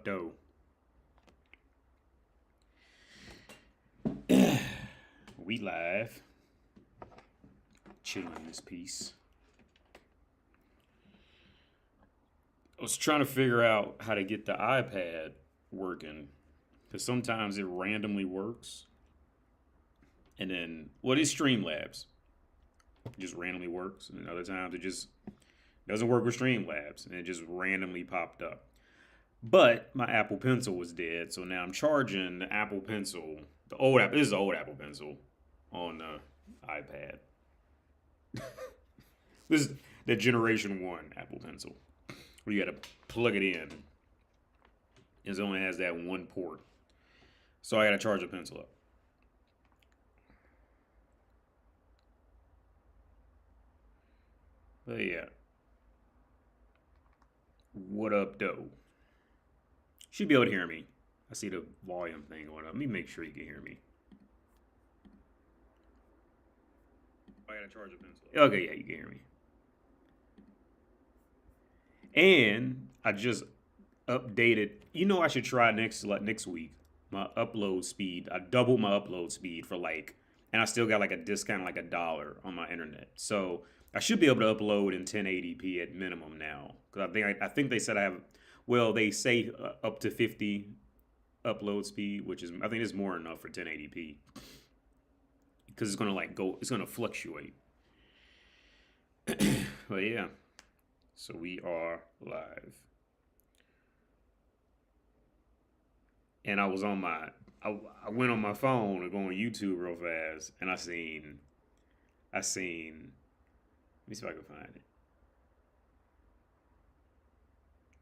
though? We live. Chilling in this piece. I was trying to figure out how to get the iPad working. Because sometimes it randomly works. And then, well, it's Streamlabs. It just randomly works. And other times it just doesn't work with Streamlabs. And it just randomly popped up. But my Apple Pencil was dead. So now I'm charging the Apple Pencil. This is the old Apple Pencil on the iPad. This is the Generation 1 Apple Pencil. Where you got to plug it in. It only has that one port. So I got to charge the pencil up. But yeah. What up, though? Should be able to hear me. I see the volume thing going up. Let me make sure you can hear me. I got to charge the pencil up. Okay, yeah, you can hear me. And I just updated. You know, I should try next week. My upload speed. I doubled my upload speed for and I still got a discount of $1 on my internet. So I should be able to upload in 1080p at minimum now. Because I think they said I have. Well, they say up to 50 upload speed, which is I think it's more enough for 1080p. Because it's gonna it's gonna fluctuate. But yeah. So we are live. And I was on I went on my phone to go on YouTube real fast, and I seen, let me see if I can find it.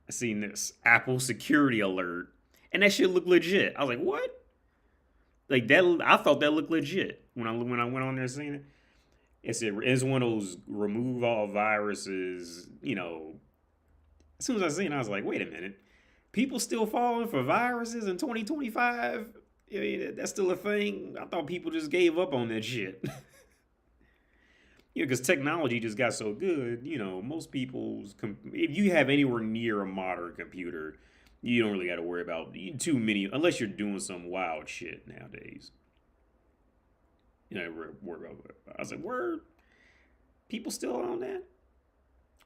I seen this Apple security alert, and that shit looked legit. I was like, what? That, I thought that looked legit when I went on there and seen it. It's one of those remove all viruses, As soon as I seen it, I was like, wait a minute. People still falling for viruses in 2025? I mean, that's still a thing? I thought people just gave up on that shit. Because technology just got so good, most people's... If you have anywhere near a modern computer, you don't really got to worry about too many... Unless you're doing some wild shit nowadays. Worry about it. I was like, word? People still on that?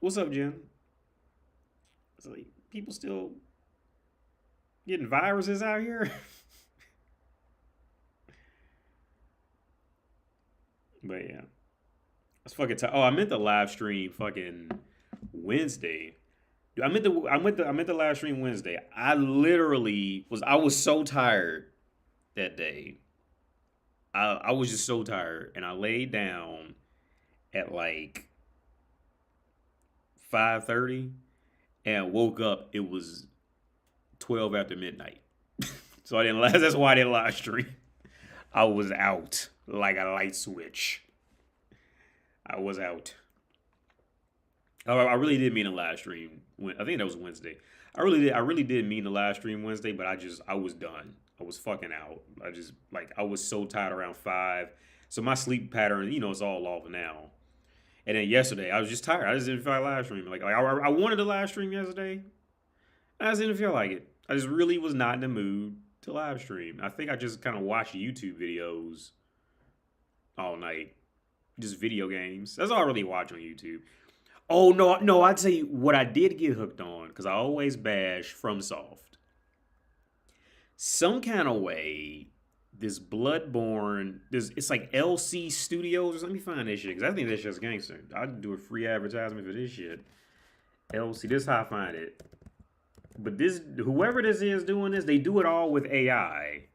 What's up, Jen? I was like, people still getting viruses out here? But yeah. It's fucking Oh, I meant the live stream fucking Wednesday. Dude, I meant the live stream Wednesday. I was so tired that day. I was just so tired, and I laid down at 5:30 and woke up. It was 12 after midnight. So that's why I didn't live stream. I was out like a light switch. I was out. I really did mean a live stream. I think that was Wednesday. I really did mean the live stream Wednesday, but I was done. I was fucking out. I was so tired around 5. So my sleep pattern, is all off now. And then yesterday, I was just tired. I just didn't feel like live streaming. I wanted to live stream yesterday. I just didn't feel like it. I just really was not in the mood to live stream. I think I just kind of watched YouTube videos all night. Just video games. That's all I really watch on YouTube. Oh, no, I'd say what I did get hooked on, because I always bash FromSoft. Some kind of way, this Bloodborne, it's like LC Studios. Let me find this shit, because I think this shit's gangster. I'd do a free advertisement for this shit. LC, this is how I find it. But whoever this is doing this, they do it all with AI.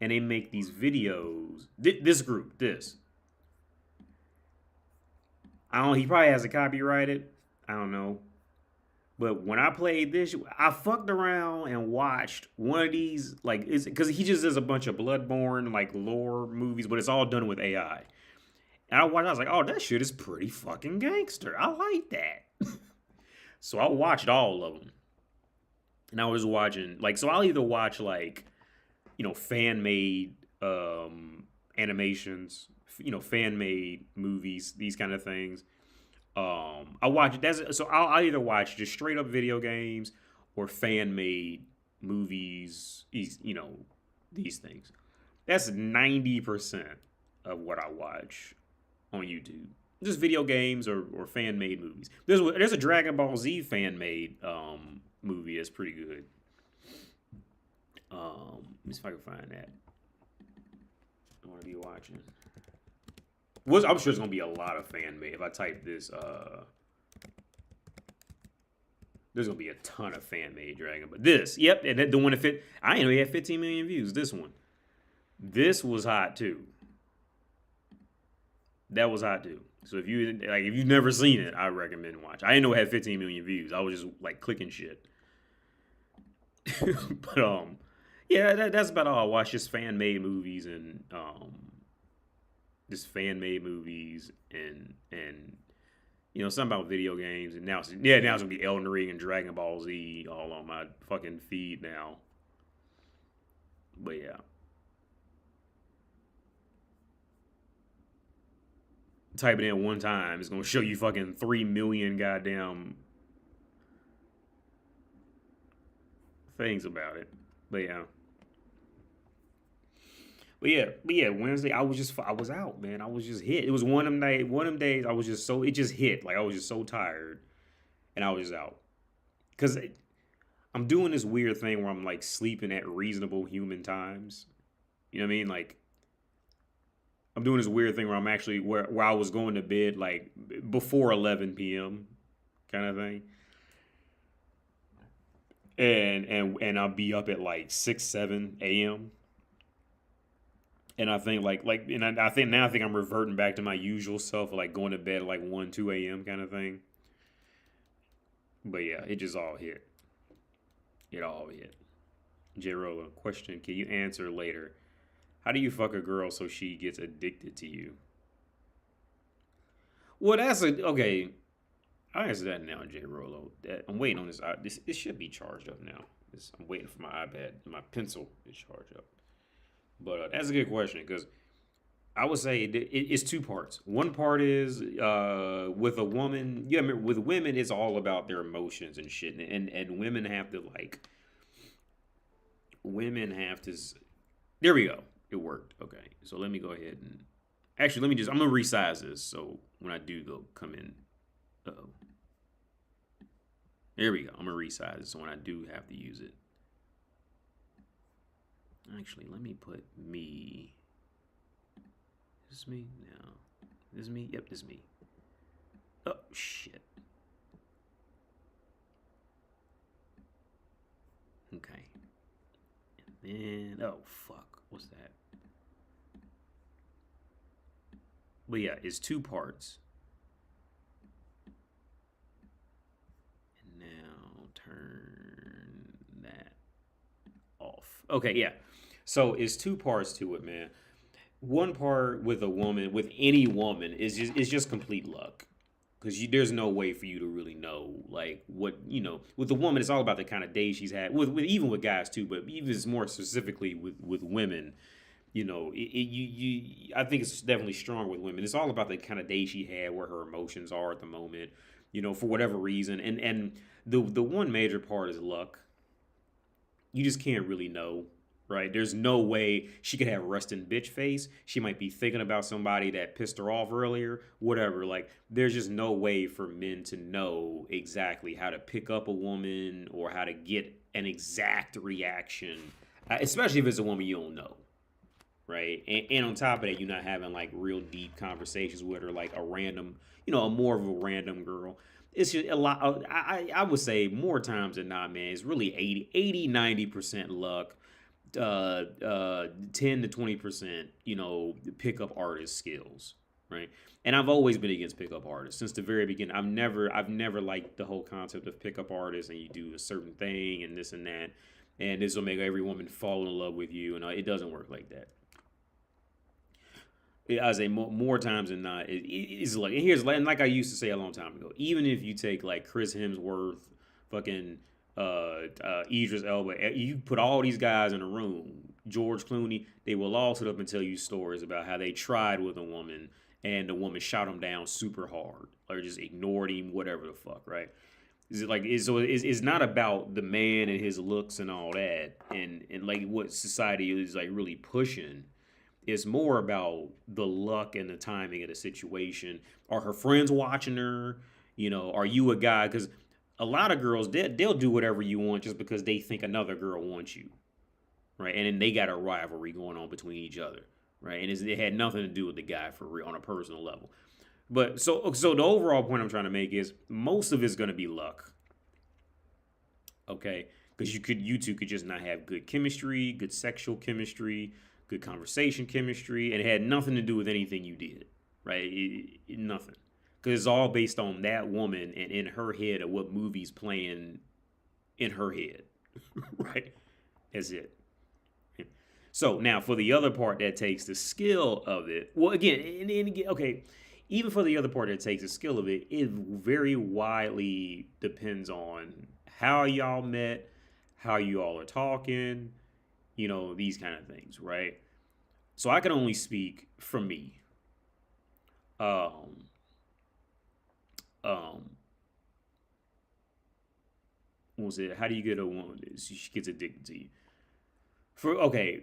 And they make these videos. This group. He probably has it copyrighted. I don't know. But when I played this, I fucked around and watched one of these, because he just does a bunch of Bloodborne, lore movies, but it's all done with AI. And I was like, oh, that shit is pretty fucking gangster. I like that. So I watched all of them. And I was watching, so I'll either watch, fan-made animations, fan-made movies, these kind of things. I'll either watch just straight up video games or fan-made movies, these things. That's 90% of what I watch on YouTube. Just video games or fan made movies. There's a Dragon Ball Z fan made movie that's pretty good. Let me see if I can find that. I want to be watching. I'm sure there's gonna be a lot of fan made. If I type this, there's gonna be a ton of fan made Dragon. But this, yep, and the one that fit. I didn't know he had 15 million views. This one, this was hot too. That was hot too. So if you've never seen it, I recommend watch. I didn't know it had 15 million views. I was just like clicking shit. But yeah, that's about all I watch. Just fan made movies and something about video games. And now it's gonna be Elden Ring and Dragon Ball Z all on my fucking feed now. But yeah. Type it in one time, it's gonna show you fucking 3 million goddamn things about it. But yeah, Wednesday I was out, man. I was just hit. It was one of them days I was just so, it just hit. Like I was just so tired and I was just out. Cause I'm doing this weird thing where I'm like sleeping at reasonable human times. You know what I mean? Like I'm doing this weird thing where I'm actually where I was going to bed like before 11 p.m. kind of thing. And I'll be up at like 6, 7 a.m. And I think I think I'm reverting back to my usual self of like going to bed at like 1, 2 a.m. kind of thing. But yeah, it just all hit. It all hit. J Rolla, question, can you answer later? How do you fuck a girl so she gets addicted to you? Well, okay. I'll answer that now, J Rollo. I'm waiting on this. This should be charged up now. I'm waiting for my iPad. My pencil is charged up. But that's a good question because I would say it's two parts. One part is with a woman. Yeah, I mean, with women, it's all about their emotions and shit. And women have to like. Women have to. There we go. It worked. Okay. So let me go ahead and. Actually, I'm going to resize this. So when I do come in. Uh-oh. There we go. I'm going to resize it so when I do have to use it. Actually, let me put me. Is this me? No. This is me? Yep, this is me. Oh, shit. Okay. And then, oh, fuck. What's that? But yeah, it's two parts. And now turn that off. Okay, yeah. So it's two parts to it, man. One part with a woman, with any woman, is just complete luck. Because there's no way for you to really know, like, what, with a woman, it's all about the kind of day she's had. Even with guys, too, but even more specifically with women, I think it's definitely strong with women. It's all about the kind of day she had, where her emotions are at the moment, for whatever reason. And the one major part is luck. You just can't really know. Right? There's no way she could have resting bitch face. She might be thinking about somebody that pissed her off earlier, whatever. Like, there's just no way for men to know exactly how to pick up a woman or how to get an exact reaction, especially if it's a woman you don't know. Right? And on top of that, you're not having like real deep conversations with her, like a random, a more of a random girl. It's just a lot. I would say more times than not, man, it's really 90% luck. 10 to 20%, pickup artist skills, right? And I've always been against pickup artists since the very beginning. I've never liked the whole concept of pickup artists and you do a certain thing and this and that, and this will make every woman fall in love with you, and it doesn't work like that. I say more times than not, it's like, and like I used to say a long time ago, even if you take like Chris Hemsworth, fucking Idris Elba, you put all these guys in a room, George Clooney, they will all sit up and tell you stories about how they tried with a woman and the woman shot him down super hard or just ignored him, whatever the fuck, right? Is it like it's not about the man and his looks and all that, and like what society is like really pushing. It's more about the luck and the timing of the situation. Are her friends watching her? You know, are you a guy? Because a lot of girls, they'll do whatever you want just because they think another girl wants you, right? And then they got a rivalry going on between each other, right? And it had nothing to do with the guy for real on a personal level. But so the overall point I'm trying to make is most of it's going to be luck, okay? Because you two could just not have good chemistry, good sexual chemistry, good conversation chemistry, and it had nothing to do with anything you did, right? Nothing, because it's all based on that woman and in her head of what movie's playing in her head, right? That's it. So now for the other part that takes the skill of it, well, again, and again, okay, even for the other part that takes the skill of it, it very widely depends on how y'all met, how you all are talking, you know, these kind of things, right? So I can only speak for me. Um, um, what was it? How do you get a woman? She gets addicted to you. For okay,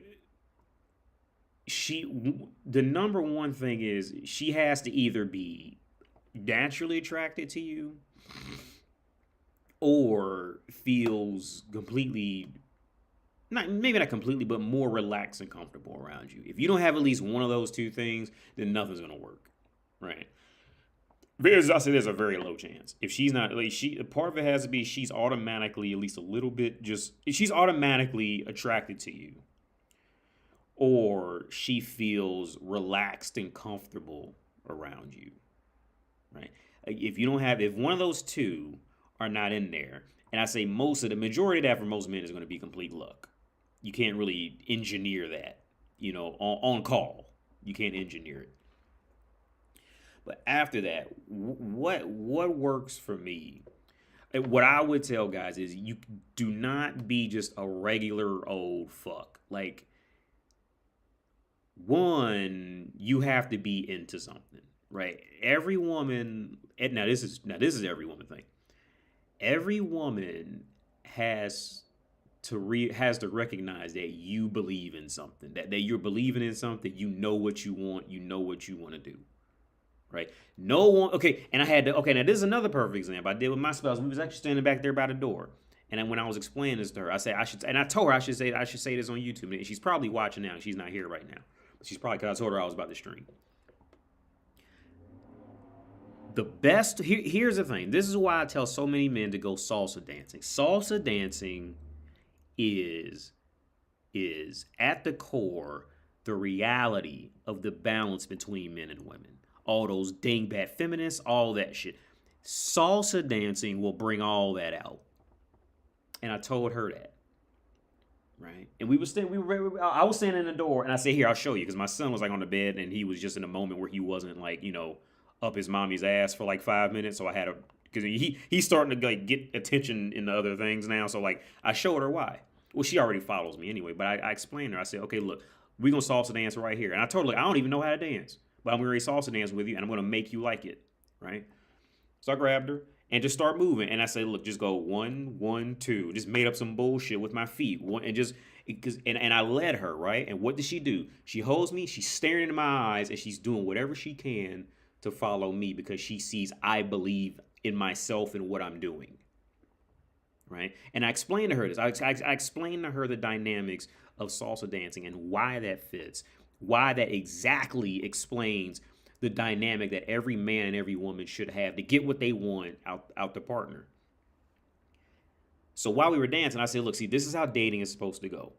the number one thing is she has to either be naturally attracted to you or feels completely, not maybe not completely, but more relaxed and comfortable around you. If you don't have at least one of those two things, then nothing's gonna work, right? As I said, there's a very low chance. If she's not, like, part of it has to be she's automatically at least a little bit she's automatically attracted to you, or she feels relaxed and comfortable around you, right? If you don't have, if one of those two are not in there, and I say the majority of that for most men is going to be complete luck. You can't really engineer that, you know, on call. You can't engineer it. But after that, what works for me? What I would tell guys is you do not be just a regular old fuck. Like, one, you have to be into something, right? Every woman, and now this is every woman thing. Every woman has to recognize that you believe in something, that you're believing in something. You know what you want. You know what you want to do, right? No one. Okay, and I had to. Okay, now this is another perfect example. I did with my spouse. We was actually standing back there by the door, and then when I was explaining this to her, I said and I told her I should say this on YouTube. And she's probably watching now. She's not here right now. She's probably, because I told her I was about to stream. The best, here's the thing. This is why I tell so many men to go salsa dancing. Salsa dancing is at the core the reality of the balance between men and women. All those dingbat feminists, all that shit. Salsa dancing will bring all that out. And I told her that. Right, and I was standing in the door, and I said, "Here, I'll show you," because my son was like on the bed, and he was just in a moment where he wasn't like, you know, up his mommy's ass for like 5 minutes. So I had to, because he's starting to like get attention in the other things now. So like I showed her why. Well, she already follows me anyway, but I explained to her. I said, "Okay, look, we're gonna salsa dance right here," and I told her, like, I don't even know how to dance, but I'm gonna salsa dance with you, and I'm gonna make you like it, right? So I grabbed her and just start moving. And I say, look, just go 1, 1, 2. Just made up some bullshit with my feet. And I led her, right? And what does she do? She holds me, she's staring into my eyes, and she's doing whatever she can to follow me because she sees I believe in myself and what I'm doing, right? And I explained to her this. I explained to her the dynamics of salsa dancing and why that fits, why that exactly explains the dynamic that every man and every woman should have to get what they want out the partner. So while we were dancing, I said, look, see, this is how dating is supposed to go.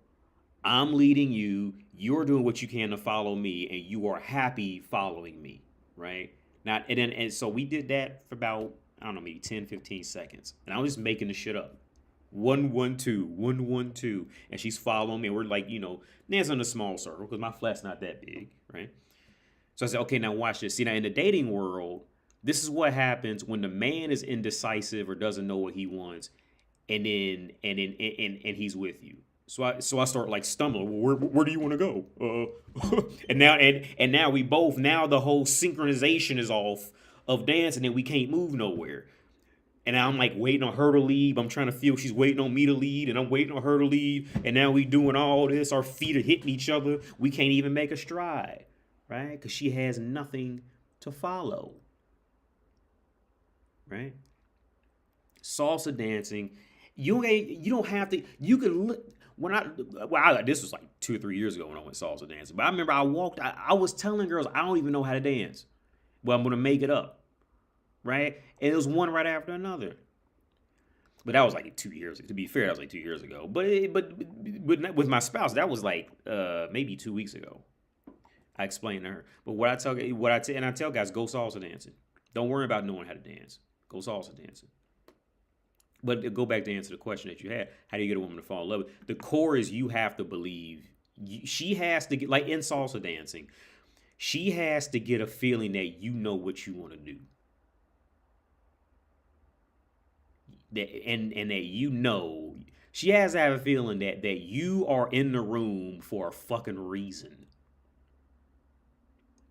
I'm leading you. You're doing what you can to follow me, and you are happy following me, right? And so we did that for about, I don't know, maybe 10, 15 seconds. And I was just making the shit up. 1, 1, 2, 1, 1, 2. And she's following me. And we're like, you know, dancing in a small circle because my flat's not that big, right? So I said, okay, now watch this. See, now in the dating world, this is what happens when the man is indecisive or doesn't know what he wants, and he's with you. So I start like stumbling. Well, where do you want to go? And now we both, now the whole synchronization is off of dancing, and we can't move nowhere. And I'm like waiting on her to leave. I'm trying to feel she's waiting on me to lead, and I'm waiting on her to leave. And now we doing all this. Our feet are hitting each other. We can't even make a stride, right? Because she has nothing to follow, right? Salsa dancing, you don't have to. You can look when this was like 2 or 3 years ago when I went salsa dancing. But I remember I was telling girls I don't even know how to dance. Well, I'm gonna make it up, right? And it was one right after another. But that was like 2 years. To be fair, that was like 2 years ago. But with my spouse, that was like maybe 2 weeks ago. I explained to her. But I tell guys, go salsa dancing. Don't worry about knowing how to dance. Go salsa dancing. But to go back to answer the question that you had, how do you get a woman to fall in love? The core is you have to believe. She has to get, like in salsa dancing, she has to get a feeling that you know what you want to do. And that you know, she has to have a feeling that you are in the room for a fucking reason.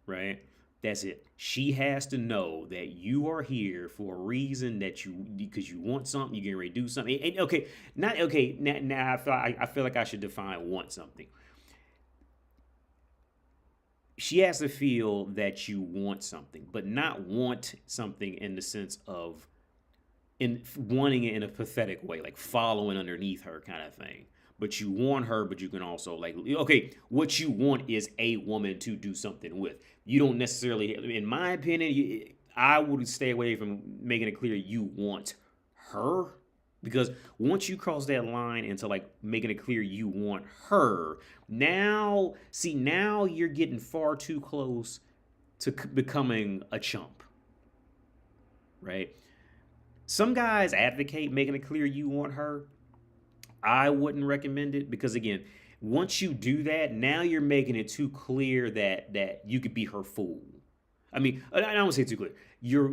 Right? That's it. She has to know that you are here for a reason because you want something, you're getting ready to do something. And okay, not okay. Now I feel like I should define want something. She has to feel that you want something, but not want something in the sense of in wanting it in a pathetic way, like following underneath her kind of thing. But you want her, but you can also like, okay, what you want is a woman to do something with. You don't necessarily, in my opinion, I would stay away from making it clear you want her. Because once you cross that line into like making it clear you want her, now you're getting far too close to becoming a chump, right? Some guys advocate making it clear you want her. I wouldn't recommend it because again, once you do that, now you're making it too clear that you could be her fool. I mean, I don't want to say too clear.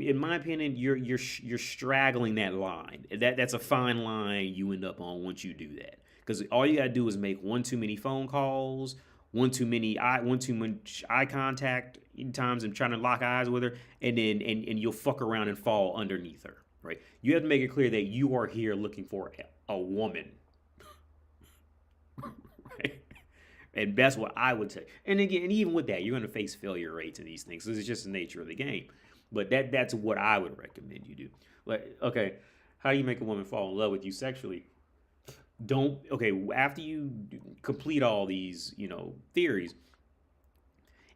In my opinion, you're straggling that line. That's a fine line you end up on once you do that. Because all you gotta do is make one too many phone calls, one too much eye contact times and trying to lock eyes with her, and then and you'll fuck around and fall underneath her. Right? You have to make it clear that you are here looking for a woman. Right? And that's what I would say. And again, and even with that, you're going to face failure rates in these things. So it's just the nature of the game. But that's what I would recommend you do. Like, okay, how do you make a woman fall in love with you sexually? After you complete all these, theories,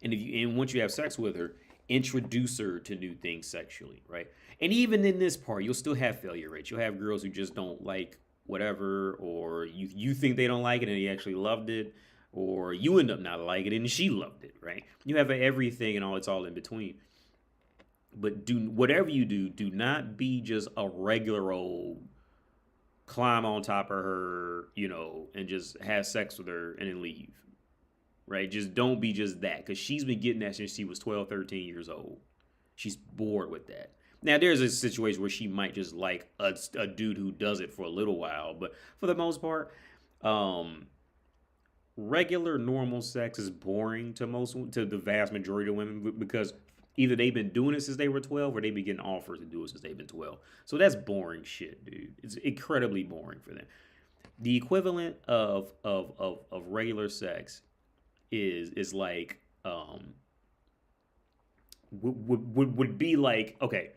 and once you have sex with her, introduce her to new things sexually, right? And even in this part, you'll still have failure rates. You'll have girls who just don't like whatever, or you think they don't like it and they actually loved it, or you end up not liking it and she loved it, right? You have everything and it's all in between. But whatever you do not be just a regular old climb on top of her, and just have sex with her and then leave. Right? Just don't be just that. Because she's been getting that since she was 12, 13 years old. She's bored with that. Now, there's a situation where she might just like a dude who does it for a little while. But for the most part, regular, normal sex is boring to the vast majority of women because either they've been doing it since they were 12 or they've been getting offers to do it since they've been 12. So that's boring shit, dude. It's incredibly boring for them. The equivalent of regular sex is like would be like, okay,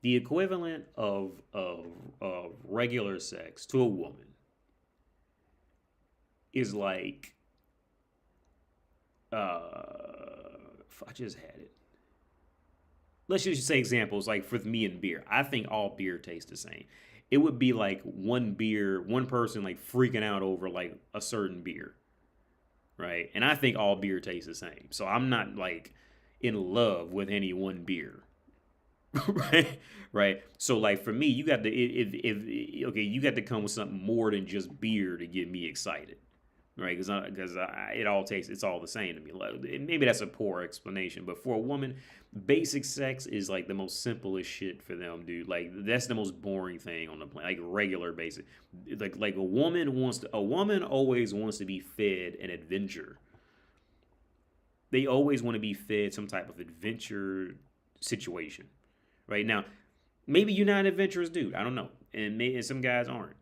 the equivalent of regular sex to a woman is like I just had it. Let's just say examples like for me and beer. I think all beer tastes the same. It would be like one person like freaking out over like a certain beer. Right? And I think all beer tastes the same. So I'm not like in love with any one beer. Right? Right? So like for me, you got to you got to come with something more than just beer to get me excited. Right? Because it's all the same to me. Like, maybe that's a poor explanation, but for a woman, basic sex is like the most simplest shit for them, dude. Like that's the most boring thing on the planet. Like regular basic, like a woman always wants to be fed an adventure. They always want to be fed some type of adventure situation. Right now, Maybe you're not an adventurous dude. I don't know. And some guys aren't.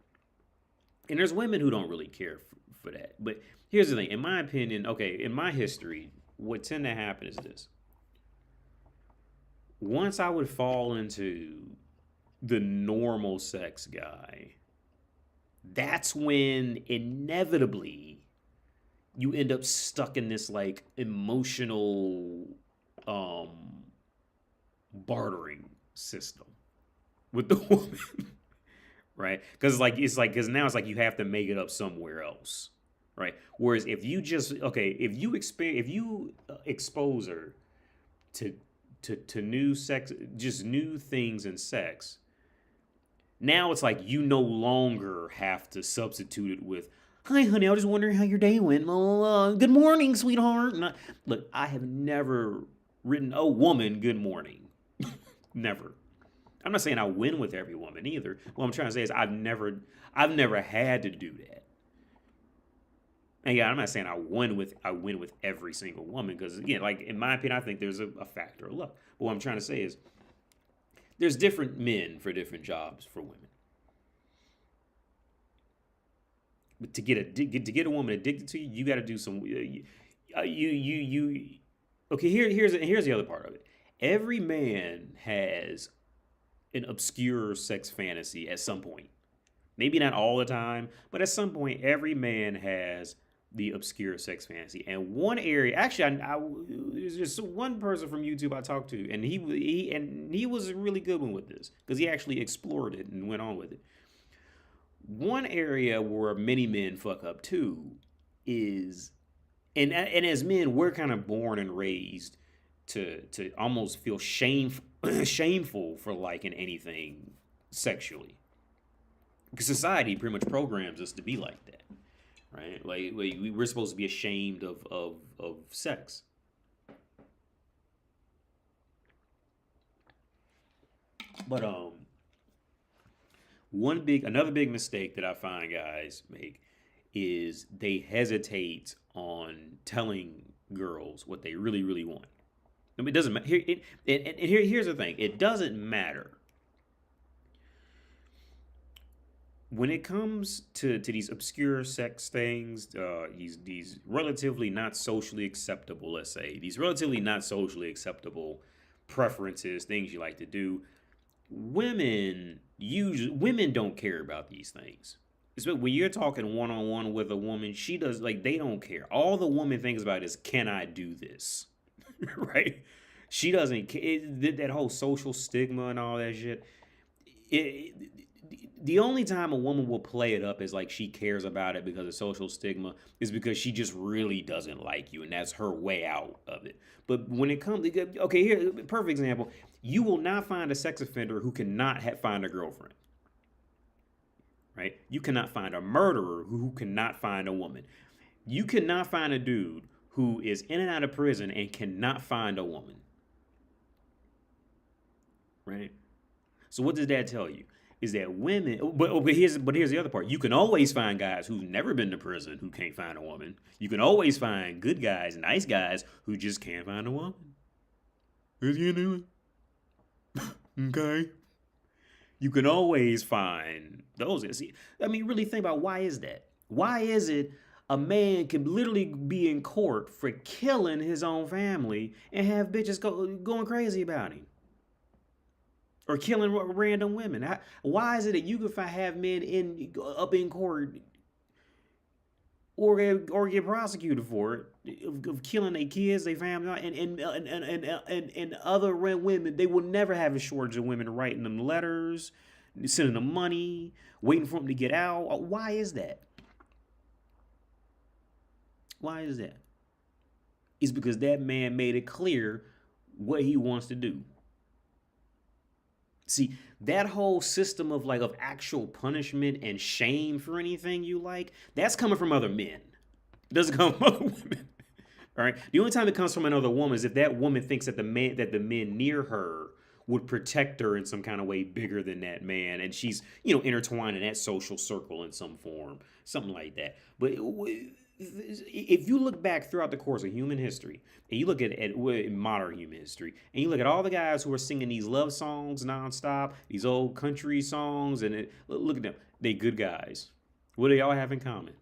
And there's women who don't really care for that. But here's the thing. In my opinion, okay, in my history, what tend to happen is this. Once I would fall into the normal sex guy, that's when inevitably you end up stuck in this like emotional um bartering system with the woman, right? Because because now it's like you have to make it up somewhere else, right? Whereas if you just if you expose her to to new sex, just new things in sex, now it's like you no longer have to substitute it with, "Hi, honey, I was just wondering how your day went. Good morning, sweetheart." Look, I have never written a woman good morning. Never. I'm not saying I win with every woman either. What I'm trying to say is I've never had to do that. And yeah, I'm not saying I win with every single woman because again, like in my opinion, I think there's a factor of luck. But what I'm trying to say is there's different men for different jobs for women. But to get a woman addicted to you, you got to do some okay, here's the other part of it. Every man has an obscure sex fantasy at some point. Maybe not all the time, but at some point, every man has the obscure sex fantasy. And one area, actually, there's just one person from YouTube I talked to, and he was a really good one with this because he actually explored it and went on with it. One area where many men fuck up too is, and as men, we're kind of born and raised to almost feel shameful for liking anything sexually. Because society pretty much programs us to be like that, right? Like we're supposed to be ashamed of sex. But another big mistake that I find guys make is they hesitate on telling girls what they really really want. I mean, it doesn't matter. Here's the thing: it doesn't matter when it comes to these obscure sex things. These relatively not socially acceptable, let's say, these relatively not socially acceptable preferences, things you like to do. Women don't care about these things. Especially when you're talking one on one with a woman, she does like they don't care. All the woman thinks about is, can I do this? Right? She doesn't care. That whole social stigma and all that shit. The only time a woman will play it up is like she cares about it because of social stigma is because she just really doesn't like you, and that's her way out of it. But when it comes, okay, here, perfect example: you will not find a sex offender who cannot find a girlfriend. Right? You cannot find a murderer who cannot find a woman. You cannot find a dude who is in and out of prison and cannot find a woman. Right? So what does that tell you? Is that women, but here's the other part. You can always find guys who've never been to prison who can't find a woman. You can always find good guys, nice guys who just can't find a woman. What you doing? Okay. You can always find those. See, I mean, really think about why is that? Why is it a man can literally be in court for killing his own family and have bitches going crazy about him? Or killing random women? Why is it that you can have men up in court or get prosecuted for it of killing their kids, their family, and other women? They will never have a shortage of women writing them letters, sending them money, waiting for them to get out. Why is that? Why is that? It's because that man made it clear what he wants to do. See, that whole system of actual punishment and shame for anything you like, that's coming from other men. It doesn't come from other women. All right. The only time it comes from another woman is if that woman thinks that the men near her would protect her in some kind of way bigger than that man, and she's intertwined in that social circle in some form, something like that. But if you look back throughout the course of human history, and you look at modern human history, and you look at all the guys who are singing these love songs nonstop, these old country songs, and look at them, they good guys. What do they all have in common?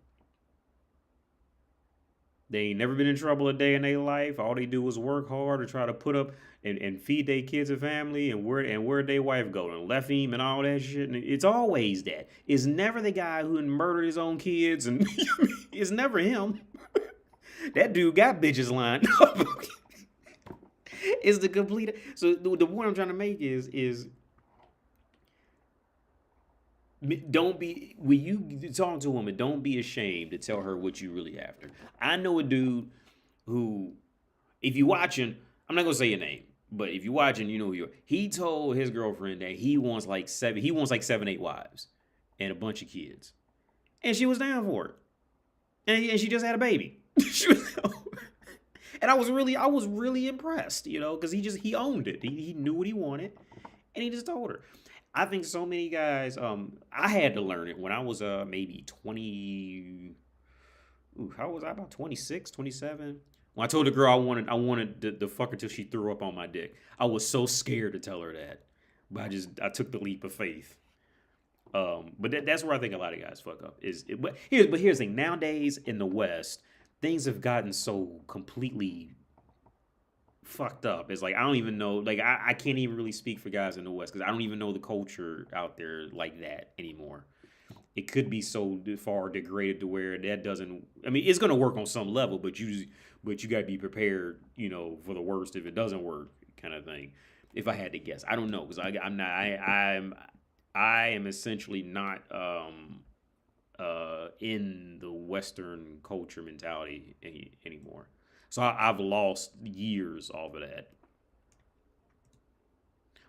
They ain't never been in trouble a day in their life. All they do is work hard to try to put up and feed their kids and family, and where their wife go and left him and all that shit. And it's always that. It's never the guy who murdered his own kids, and it's never him. That dude got bitches lined up. It's the complete. So the point I'm trying to make is don't be when you talk to a woman, don't be ashamed to tell her what you really after. I know a dude who, if you watching, I'm not gonna say your name, but if you watching, you know who you are. He told his girlfriend that he wants like 7, 8 wives and a bunch of kids, and she was down for it, and she just had a baby. And I was really impressed, because he owned it. He knew what he wanted, and he just told her. I think so many guys. I had to learn it when I was maybe 20. How was I? About 26, 27. When I told the girl I wanted the fuck her till she threw up on my dick. I was so scared to tell her that, but I took the leap of faith. But that's where I think a lot of guys fuck up. But here's the thing. Nowadays in the West, things have gotten so completely fucked up. It's like I don't even know. Like I can't even really speak for guys in the West because I don't even know the culture out there like that anymore. It could be so far degraded to where that doesn't. I mean, it's gonna work on some level, but you gotta be prepared, for the worst if it doesn't work, kind of thing. If I had to guess, I don't know because I'm not. I am essentially not in the Western culture mentality anymore. So I've lost years off of that.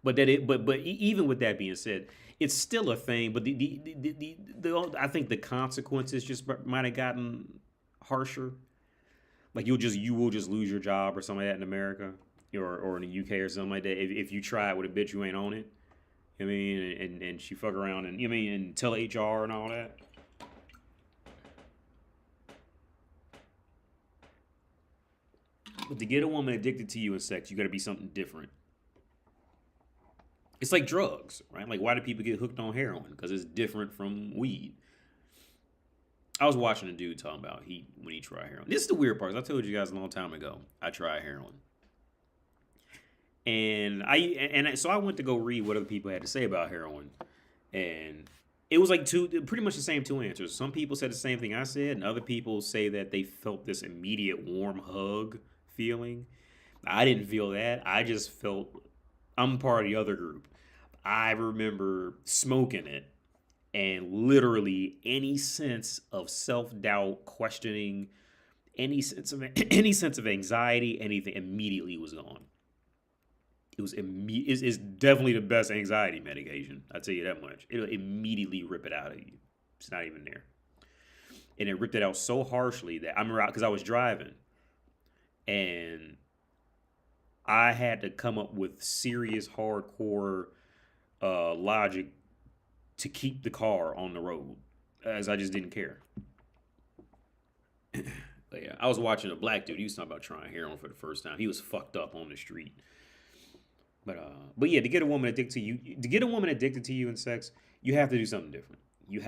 But even with that being said, it's still a thing. But I think the consequences just might have gotten harsher. Like you will just lose your job or something like that in America or in the UK or something like that if you try it with a bitch you ain't on it. I mean, and she fuck around and and tell HR and all that. But to get a woman addicted to you in sex, you got to be something different. It's like drugs, right? Like, why do people get hooked on heroin? Because it's different from weed. I was watching a dude talking about when he tried heroin. This is the weird part. I told you guys a long time ago, I tried heroin. And so I went to go read what other people had to say about heroin. And it was like pretty much the same two answers. Some people said the same thing I said, and other people say that they felt this immediate warm hug feeling. I didn't feel that. I just felt I'm part of the other group. I remember smoking it and literally any sense of self-doubt, questioning, any sense of anxiety, anything immediately was gone. It's definitely the best anxiety medication. I'll tell you that much. It'll immediately rip it out of you. It's not even there. And it ripped it out so harshly that I remember because I was driving and I had to come up with serious, hardcore logic to keep the car on the road, as I just didn't care. But yeah, I was watching a black dude. He was talking about trying heroin for the first time. He was fucked up on the street. But yeah, to get a woman addicted to you in sex, you have to do something different. You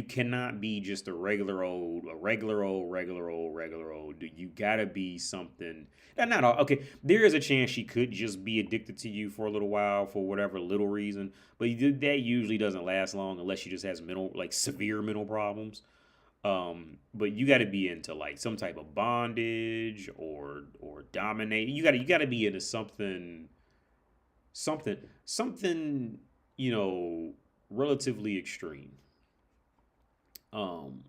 cannot be just a regular old. You gotta be something. Not all. Okay, there is a chance she could just be addicted to you for a little while for whatever little reason, but that usually doesn't last long unless she just has severe mental problems. But you got to be into like some type of bondage or dominate. You got to be into something, relatively extreme.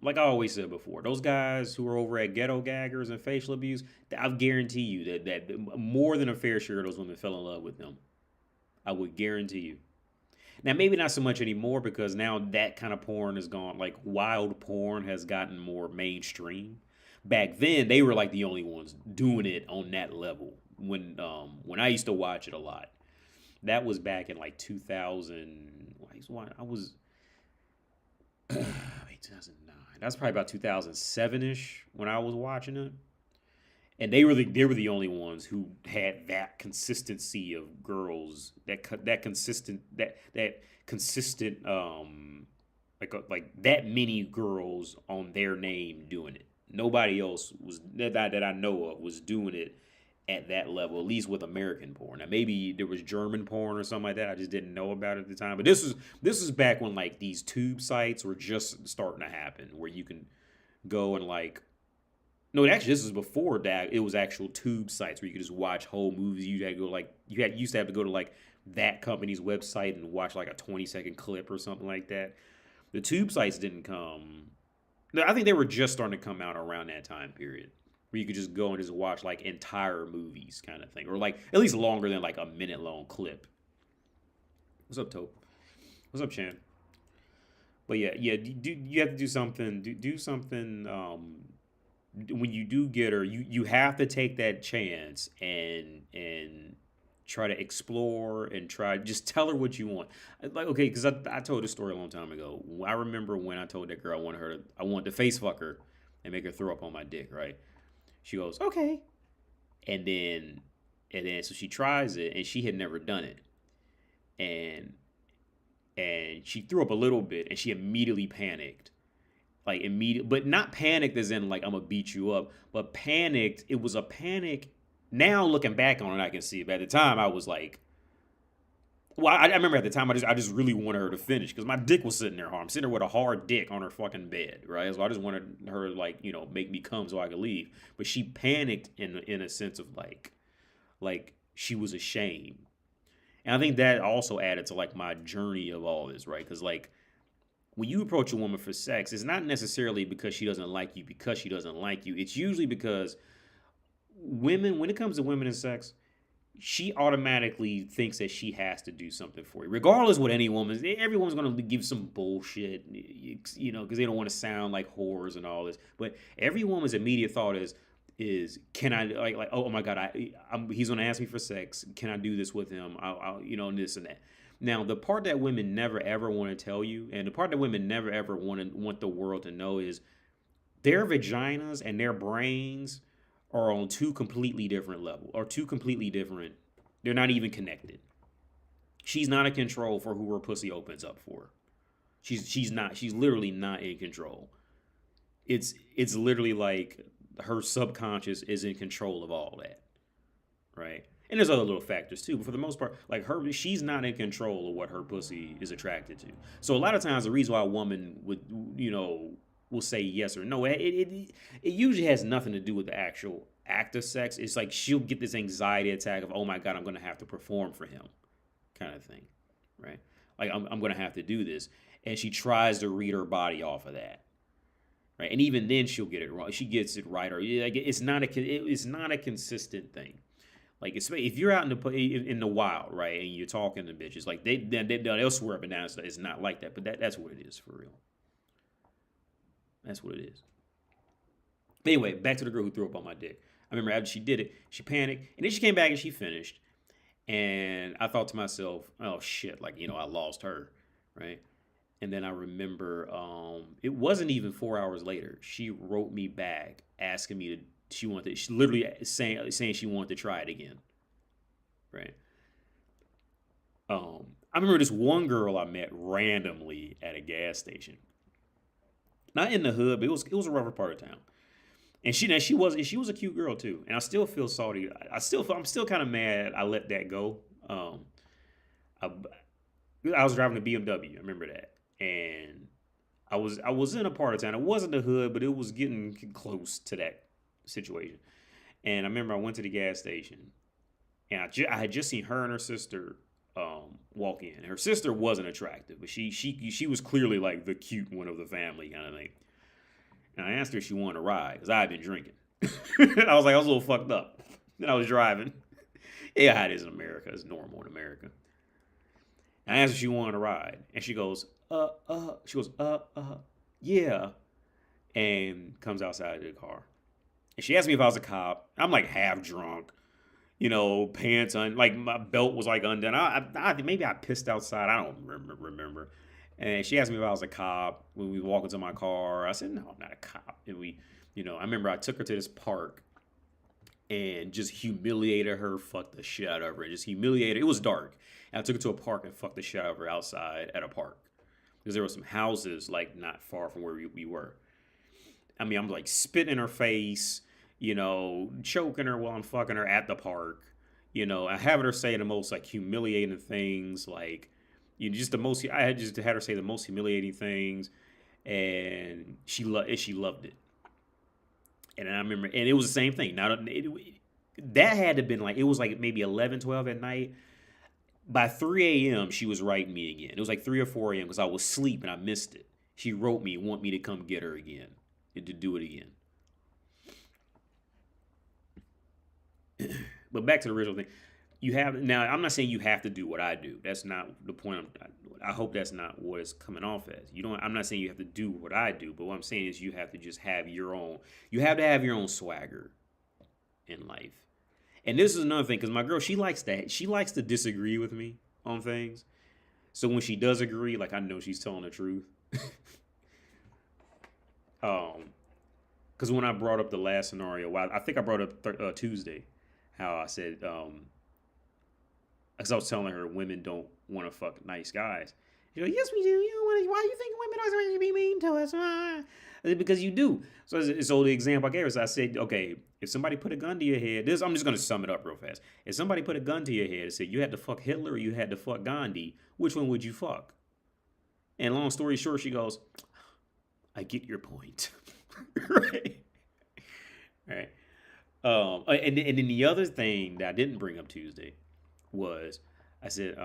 Like I always said before, those guys who are over at ghetto gaggers and facial abuse, I guarantee you that more than a fair share of those women fell in love with them. I would guarantee you. Now, maybe not so much anymore because now that kind of porn is gone. Like wild porn has gotten more mainstream. Back then, they were like the only ones doing it on that level. When I used to watch it a lot, that was back in like 2000. I was 2009. That's probably about 2007 ish when I was watching it. And they were the only ones who had that consistency of girls, that consistent that consistent like that many girls on their name doing it. Nobody else was that I know of was doing it at that level, at least with American porn. Now maybe there was German porn or something like that. I just didn't know about it at the time. But this was back when like these tube sites were just starting to happen, where you can go and like no, actually, this was before that. It was actual tube sites where you could just watch whole movies. You had to go like used to have to go to like that company's website and watch like a 20-second clip or something like that. The tube sites didn't come. No, I think they were just starting to come out around that time period, where you could just go and just watch like entire movies, kind of thing, or like at least longer than like a minute long clip. What's up, Tope? What's up, Chan? But yeah, you have to do something. Do something. When you do get her, you have to take that chance and try to explore and try just tell her what you want. Like okay, because I told this story a long time ago. I remember when I told that girl I wanted to face fuck her and make her throw up on my dick. Right? She goes okay, and then so she tries it and she had never done it, and she threw up a little bit and she immediately panicked. Like immediate, but not panicked as in like I'm gonna beat you up, but panicked. It was a panic. Now looking back on it, I can see it. But at the time, I was like, well, I remember at the time I just really wanted her to finish because my dick was sitting there hard. I'm sitting there with a hard dick on her fucking bed, right? So I just wanted her like make me come so I could leave. But she panicked in a sense of like she was ashamed, and I think that also added to like my journey of all this, right? Because like when you approach a woman for sex, it's not necessarily because she doesn't like you because she doesn't like you. It's usually because women, when it comes to women and sex, she automatically thinks that she has to do something for you. Regardless what any woman, everyone's going to give some bullshit, because they don't want to sound like whores and all this. But every woman's immediate thought is can I like oh my God, he's going to ask me for sex. Can I do this with him? I'll this and that. Now, the part that women never ever want to tell you, and the part that women never ever want the world to know is their vaginas and their brains are on two completely different levels, or two completely different. They're not even connected. She's not in control for who her pussy opens up for. She's not. She's literally not in control. It's literally like her subconscious is in control of all that, right? And there's other little factors too, but for the most part, like she's not in control of what her pussy is attracted to. So a lot of times, the reason why a woman would, will say yes or no, it usually has nothing to do with the actual act of sex. It's like she'll get this anxiety attack of, oh my God, I'm going to have to perform for him, kind of thing, right? Like I'm going to have to do this, and she tries to read her body off of that, right? And even then, she'll get it wrong. She gets it right, or like it's not a consistent thing. Like if you're out in the wild, right, and you're talking to bitches, like they'll swear up and down it's not like that, but that's what it is for real. That's what it is. But anyway, back to the girl who threw up on my dick. I remember after she did it, she panicked, and then she came back and she finished. And I thought to myself, oh shit, like I lost her, right? And then I remember it wasn't even 4 hours later. She wrote me back asking me to. She literally saying she wanted to try it again, right? I remember this one girl I met randomly at a gas station, not in the hood, but it was a rougher part of town, and she was a cute girl too, and I still feel salty. I'm still kind of mad I let that go. I was driving a BMW. I remember that, and I was in a part of town. It wasn't the hood, but it was getting close to that situation. And I remember I went to the gas station, and I had just seen her and her sister walk in. Her sister wasn't attractive, but she was clearly like the cute one of the family kind of thing. And I asked her if she wanted to ride because I had been drinking. I was a little fucked up. Then I was driving. Yeah, how it is in America. It's normal in America. And I asked her if she wanted to ride, and she goes, yeah, and comes outside of the car. And she asked me if I was a cop. I'm like half drunk, pants on, like my belt was like undone. I maybe I pissed outside. I don't remember. And she asked me if I was a cop when we walk into my car. I said, no, I'm not a cop. And I remember I took her to this park and just humiliated her, fucked the shit out of her, and just humiliated her. It was dark. And I took her to a park and fucked the shit out of her outside at a park. Because there were some houses, like, not far from where we were. I mean, I'm, like, spitting in her face, choking her while I'm fucking her at the park. I having her say the most, like, humiliating things, like, I had just had her say the most humiliating things, and she loved it. And I remember, and it was the same thing. Now, that had to have been, like, it was, like, maybe 11, 12 at night. By 3 a.m., she was writing me again. It was like 3 or 4 a.m. because I was asleep and I missed it. She wrote me, want me to come get her again and to do it again. But back to the original thing. Now, I'm not saying you have to do what I do. That's not the point. I hope that's not what it's coming off as. I'm not saying you have to do what I do, but what I'm saying is you have to just have your own. You have to have your own swagger in life. And this is another thing, because my girl, she likes that. She likes to disagree with me on things. So when she does agree, like, I know she's telling the truth. Because when I brought up the last scenario, I think I brought up Tuesday, how I said, because I was telling her women don't want to fuck nice guys. She's like, yes, we do. Why do you think women are going to be mean to us? Because you do. So the example I gave her, I said, okay, if somebody put a gun to your head, I'm just going to sum it up real fast. If somebody put a gun to your head and said you had to fuck Hitler or you had to fuck Gandhi, which one would you fuck? And long story short, she goes, I get your point. Right? Right. And then the other thing that I didn't bring up Tuesday was, I said,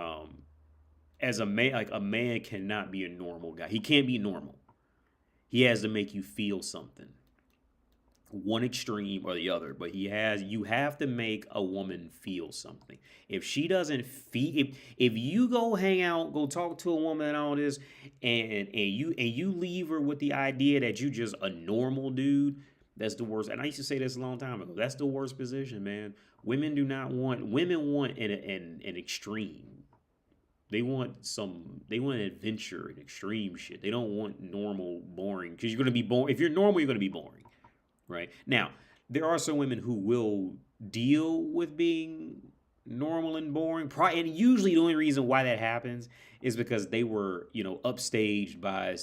as a man, like, a man cannot be a normal guy. He can't be normal. He has to make you feel something, one extreme or the other. But you have to make a woman feel something. If she doesn't feel, if you go hang out, go talk to a woman and all this, and you leave her with the idea that you just a normal dude, that's the worst. And I used to say this a long time ago. That's the worst position, man. Women want an extreme. They want adventure and extreme shit. They don't want normal, boring. Because you're going to be boring. If you're normal, you're going to be boring. Right? Now, there are some women who will deal with being normal and boring. And usually the only reason why that happens is because they were, upstaged by,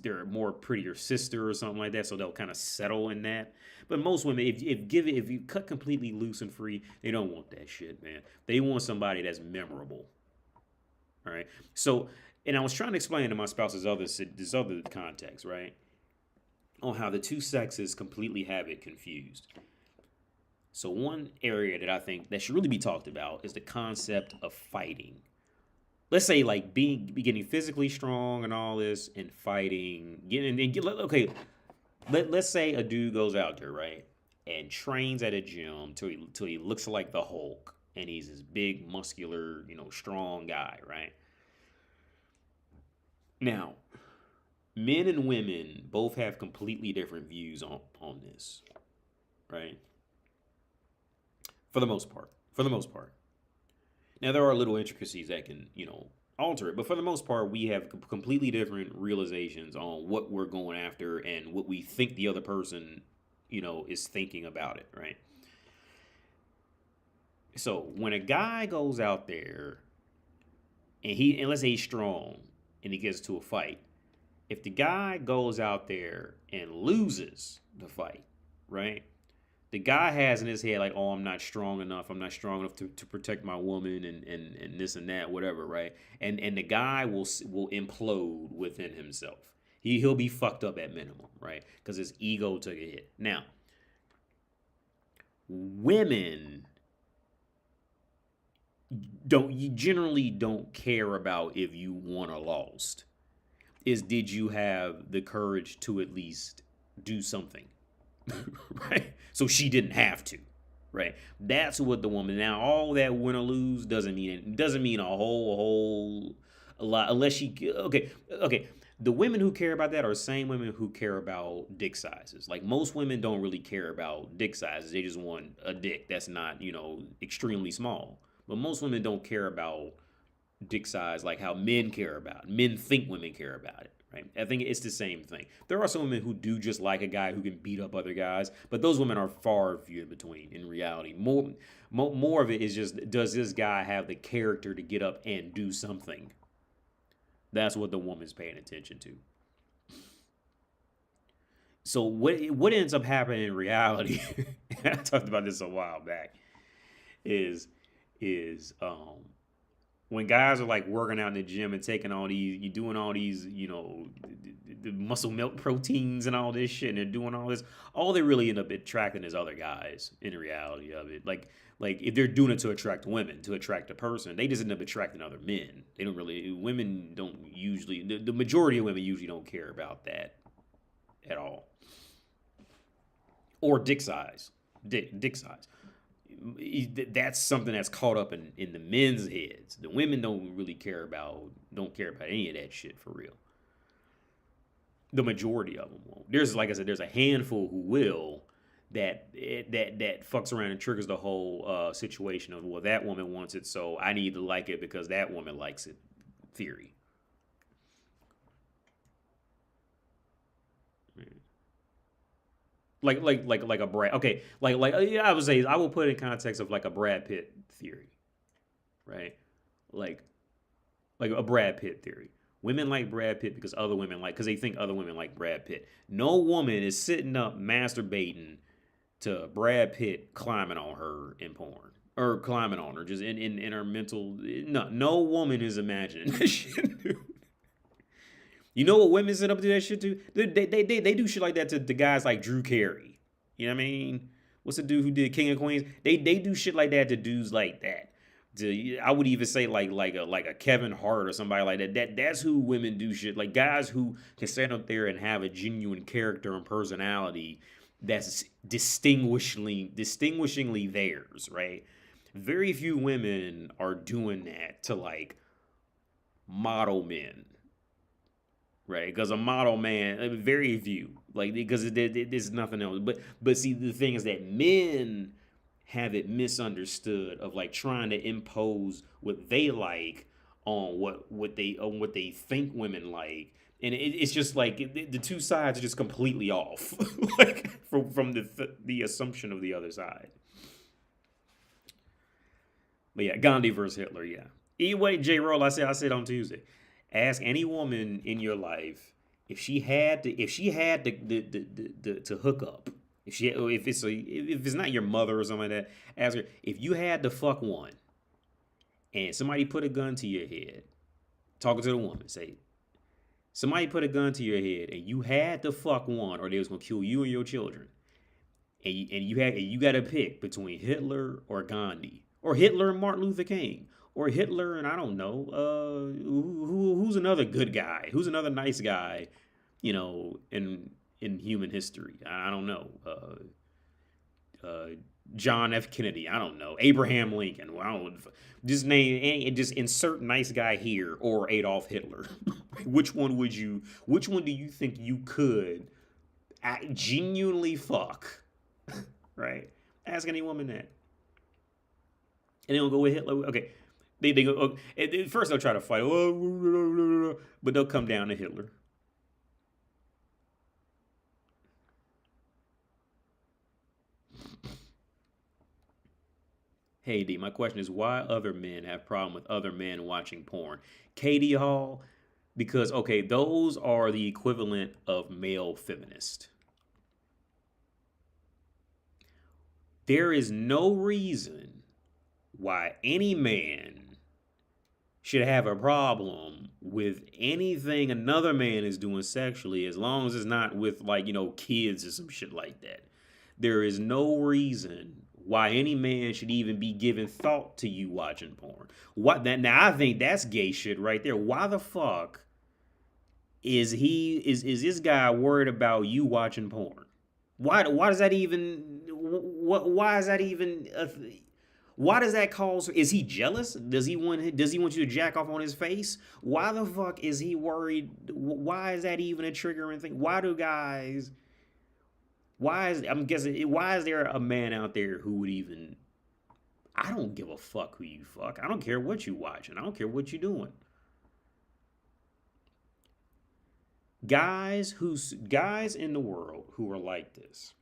their more prettier sister or something like that. So they'll kind of settle in that. But most women, if you cut completely loose and free, they don't want that shit, man. They want somebody that's memorable. All right. So, and I was trying to explain to my spouse this other context, right, on how the two sexes completely have it confused. So one area that I think that should really be talked about is the concept of fighting. Let's say, like, getting physically strong and all this, and fighting, let's say a dude goes out there, right, and trains at a gym till he looks like the Hulk. And he's this big, muscular, strong guy, right? Now, men and women both have completely different views on this, right? For the most part. Now, there are little intricacies that can, alter it. But for the most part, we have completely different realizations on what we're going after and what we think the other person, is thinking about it, right? So when a guy goes out there and let's say he's strong and he gets to a fight, if the guy goes out there and loses the fight, right? The guy has in his head like, oh, I'm not strong enough to protect my woman and this and that, whatever, right? And the guy will implode within himself. He'll be fucked up at minimum, right? Because his ego took a hit. Now, women you generally don't care about if you won or lost. Did you have the courage to at least do something? Right? So she didn't have to. Right? That's what the woman. Now, all that win or lose doesn't mean a whole lot unless she okay. The women who care about that are the same women who care about dick sizes. Like, most women don't really care about dick sizes. They just want a dick that's not, extremely small. But most women don't care about dick size like how men care about it. Men think women care about it, right? I think it's the same thing. There are some women who do just like a guy who can beat up other guys, but those women are far few in between in reality. More of it is just, does this guy have the character to get up and do something? That's what the woman's paying attention to. So what ends up happening in reality, I talked about this a while back, is is when guys are like working out in the gym and taking all these, you doing all these, the muscle milk proteins and all this shit, and they're doing all this, all they really end up attracting is other guys in the reality of it. Like if they're doing it to attract women, to attract a person, they just end up attracting other men. They don't really, women don't usually, the majority of women usually don't care about that at all. Or dick size. Dick size. That's something that's caught up in the men's heads. The women don't care about any of that shit for real. The majority of them won't. There's, like I said, there's a handful who will, that fucks around and triggers the whole situation of, well, that woman wants it, so I need to like it because that woman likes it theory. Like a Brad. Okay, yeah, I would say I will put it in context of like a Brad Pitt theory, right? Like a Brad Pitt theory. Women like Brad Pitt because they think other women like Brad Pitt. No woman is sitting up masturbating to Brad Pitt climbing on her in porn, or climbing on her just in her mental. No woman is imagining that shit. Dude. You know what women sit up to that shit too? They do shit like that to the guys like Drew Carey. You know what I mean? What's the dude who did King of Queens? They do shit like that to dudes like that. I would even say like a Kevin Hart or somebody like that. That's who women do shit. Like guys who can stand up there and have a genuine character and personality that's distinguishingly theirs, right? Very few women are doing that to like model men. Right, because a model man, very few, like, because there's nothing else. But see, the thing is that men have it misunderstood of like trying to impose what they like on what they think women like, and it's just like the two sides are just completely off, like from the assumption of the other side. But yeah, Gandhi versus Hitler, yeah. Anyway, J. Roll, I said on Tuesday. Ask any woman in your life if she had to hook up. If it's not your mother or something like that, ask her if you had to fuck one, and somebody put a gun to your head. Talking to the woman, say somebody put a gun to your head and you had to fuck one, or they was gonna kill you and your children, and you got to pick between Hitler or Gandhi, or Hitler and Martin Luther King. Or Hitler and I don't know, who's another good guy? Who's another nice guy, in human history? I don't know. John F. Kennedy. I don't know. Abraham Lincoln. Well, I don't just insert nice guy here, or Adolf Hitler. Which one do you think you could genuinely fuck? Right? Ask any woman that. And they'll go with Hitler. Okay. They go, first they'll try to fight, but they'll come down to Hitler. Hey D, my question is, why other men have problem with other men watching porn? Katie Hall, because those are the equivalent of male feminist. There is no reason why any man should have a problem with anything another man is doing sexually, as long as it's not with kids or some shit like that. There is no reason why any man should even be giving thought to you watching porn. Now I think that's gay shit right there. Why the fuck is this guy worried about you watching porn? Why does that even why does that cause? Is he jealous? Does he want you to jack off on his face? Why the fuck is he worried? Why is that even a triggering thing? I'm guessing, why is there a man out there who would even I don't give a fuck who you fuck. I don't care what you watching. I don't care what you doing. Guys in the world who are like this,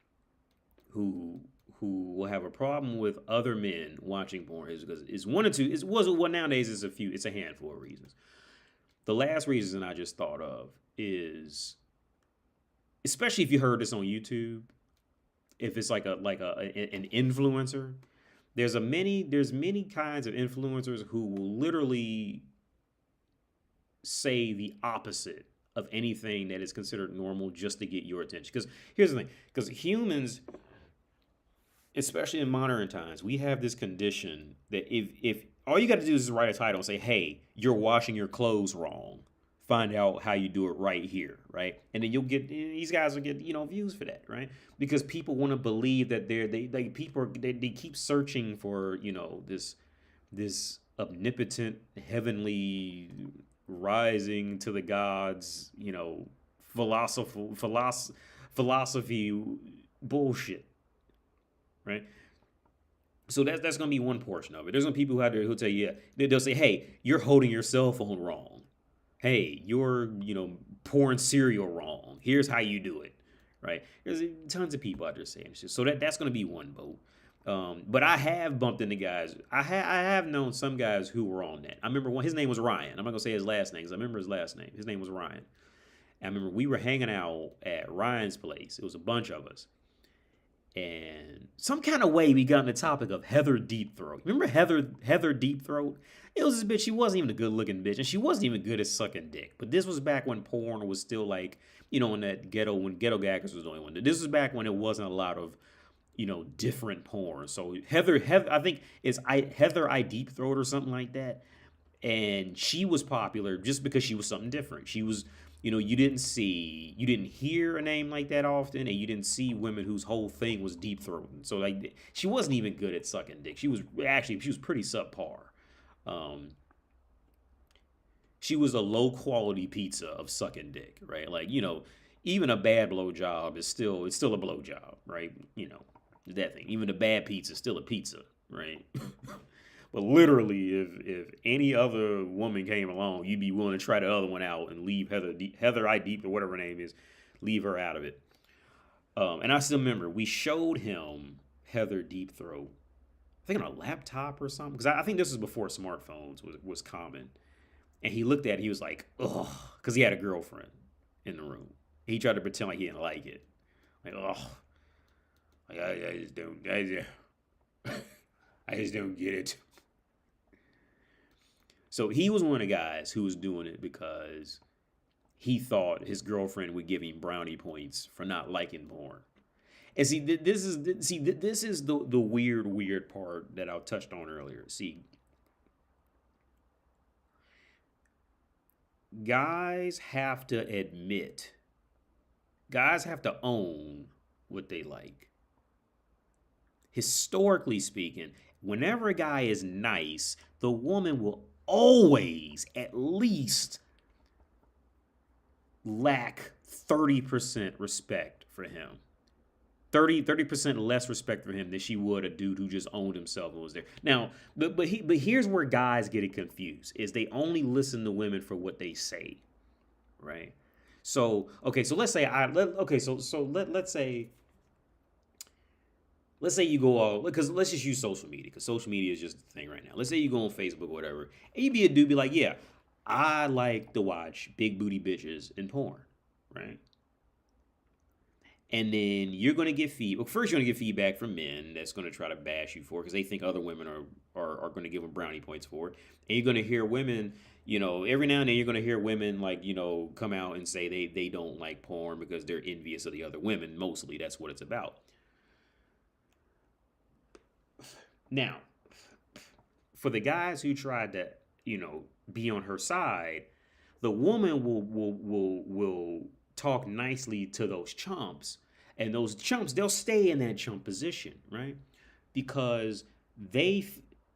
who will have a problem with other men watching porn is because it's one or two. It was well nowadays. It's a few. It's a handful of reasons. The last reason I just thought of is, especially if you heard this on YouTube, if it's like an influencer, there's many kinds of influencers who will literally say the opposite of anything that is considered normal just to get your attention. Because here's the thing, because humans, especially in modern times, we have this condition that if all you got to do is write a title and say, hey, you're washing your clothes wrong, find out how you do it right here, right? And then you'll get, these guys will get, views for that, right? Because people want to believe that they keep searching for, this omnipotent, heavenly, rising to the gods, philosophy bullshit, right? So that's gonna be one portion of it. There's gonna be people out there who'll tell you, yeah, they'll say, hey, you're holding your cell phone wrong. Hey, you're pouring cereal wrong. Here's how you do it, right? There's tons of people out there saying shit. So that's gonna be one vote. But I have bumped into guys. I have known some guys who were on that. I remember his name was Ryan. I'm not gonna say his last name because I remember his last name. His name was Ryan. And I remember we were hanging out at Ryan's place. It was a bunch of us. And some kind of way we got on the topic of Heather Deep Throat. Remember Heather Deep Throat? It was this bitch. She wasn't even a good looking bitch, and she wasn't even good at sucking dick. But this was back when porn was still like, in that ghetto, when Ghetto Gaggers was the only one. This was back when it wasn't a lot of, different porn. So Heather, I think it's Heather I Deep Throat or something like that. And she was popular just because she was something different. She was, you didn't hear a name like that often, and you didn't see women whose whole thing was deep throating. So like, she wasn't even good at sucking dick. She was pretty subpar. She was a low quality pizza of sucking dick, right? Like, even a bad blowjob is still a blowjob, right? That thing. Even a bad pizza is still a pizza, right? But literally, if any other woman came along, you'd be willing to try the other one out and leave Heather I Deep or whatever her name is, leave her out of it. And I still remember we showed him Heather Deep Throat, I think on a laptop or something, because I think this was before smartphones was common. And he looked at it, he was like, ugh, because he had a girlfriend in the room. He tried to pretend like he didn't like it. Like, ugh. Like, I just don't get it. So he was one of the guys who was doing it because he thought his girlfriend would give him brownie points for not liking porn. And see, this is the weird part that I touched on earlier. See, guys have to own what they like. Historically speaking, whenever a guy is nice, the woman will always at least lack 30% respect for him. 30% less respect for him than she would a dude who just owned himself and was there. Now, but here's where guys get it confused, is they only listen to women for what they say, right? So, okay, so let's say let's say you go all, because let's just use social media, because social media is just the thing right now. Let's say you go on Facebook or whatever, and you be a dude, be like, yeah, I like to watch big booty bitches in porn, right? And then you're going to get feedback. First, you're going to get feedback from men that's going to try to bash you for it because they think other women are going to give them brownie points for it. And you're going to hear women, every now and then you're going to hear women like, come out and say they don't like porn because they're envious of the other women. Mostly that's what it's about. Now, for the guys who tried to, be on her side, the woman will talk nicely to those chumps, and those chumps, they'll stay in that chump position, right? Because they're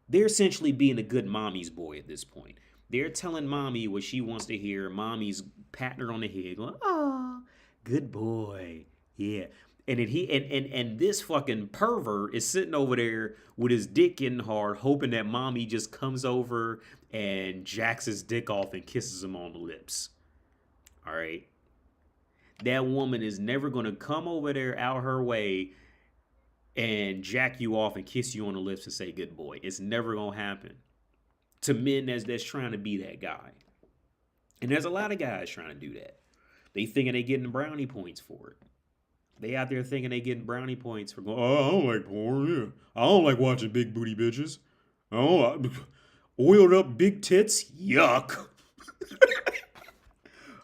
essentially being a good mommy's boy at this point. They're telling mommy what she wants to hear. Mommy's patting her on the head, going, "Oh, good boy." Yeah. And then and this fucking pervert is sitting over there with his dick getting hard, hoping that mommy just comes over and jacks his dick off and kisses him on the lips. All right. That woman is never gonna come over there out her way and jack you off and kiss you on the lips and say good boy. It's never gonna happen. To men that's trying to be that guy. And there's a lot of guys trying to do that. They thinking they getting brownie points for it. They out there thinking they getting brownie points for going, oh, I don't like porn. Yeah. I don't like watching big booty bitches. Oh, oiled up big tits? Yuck.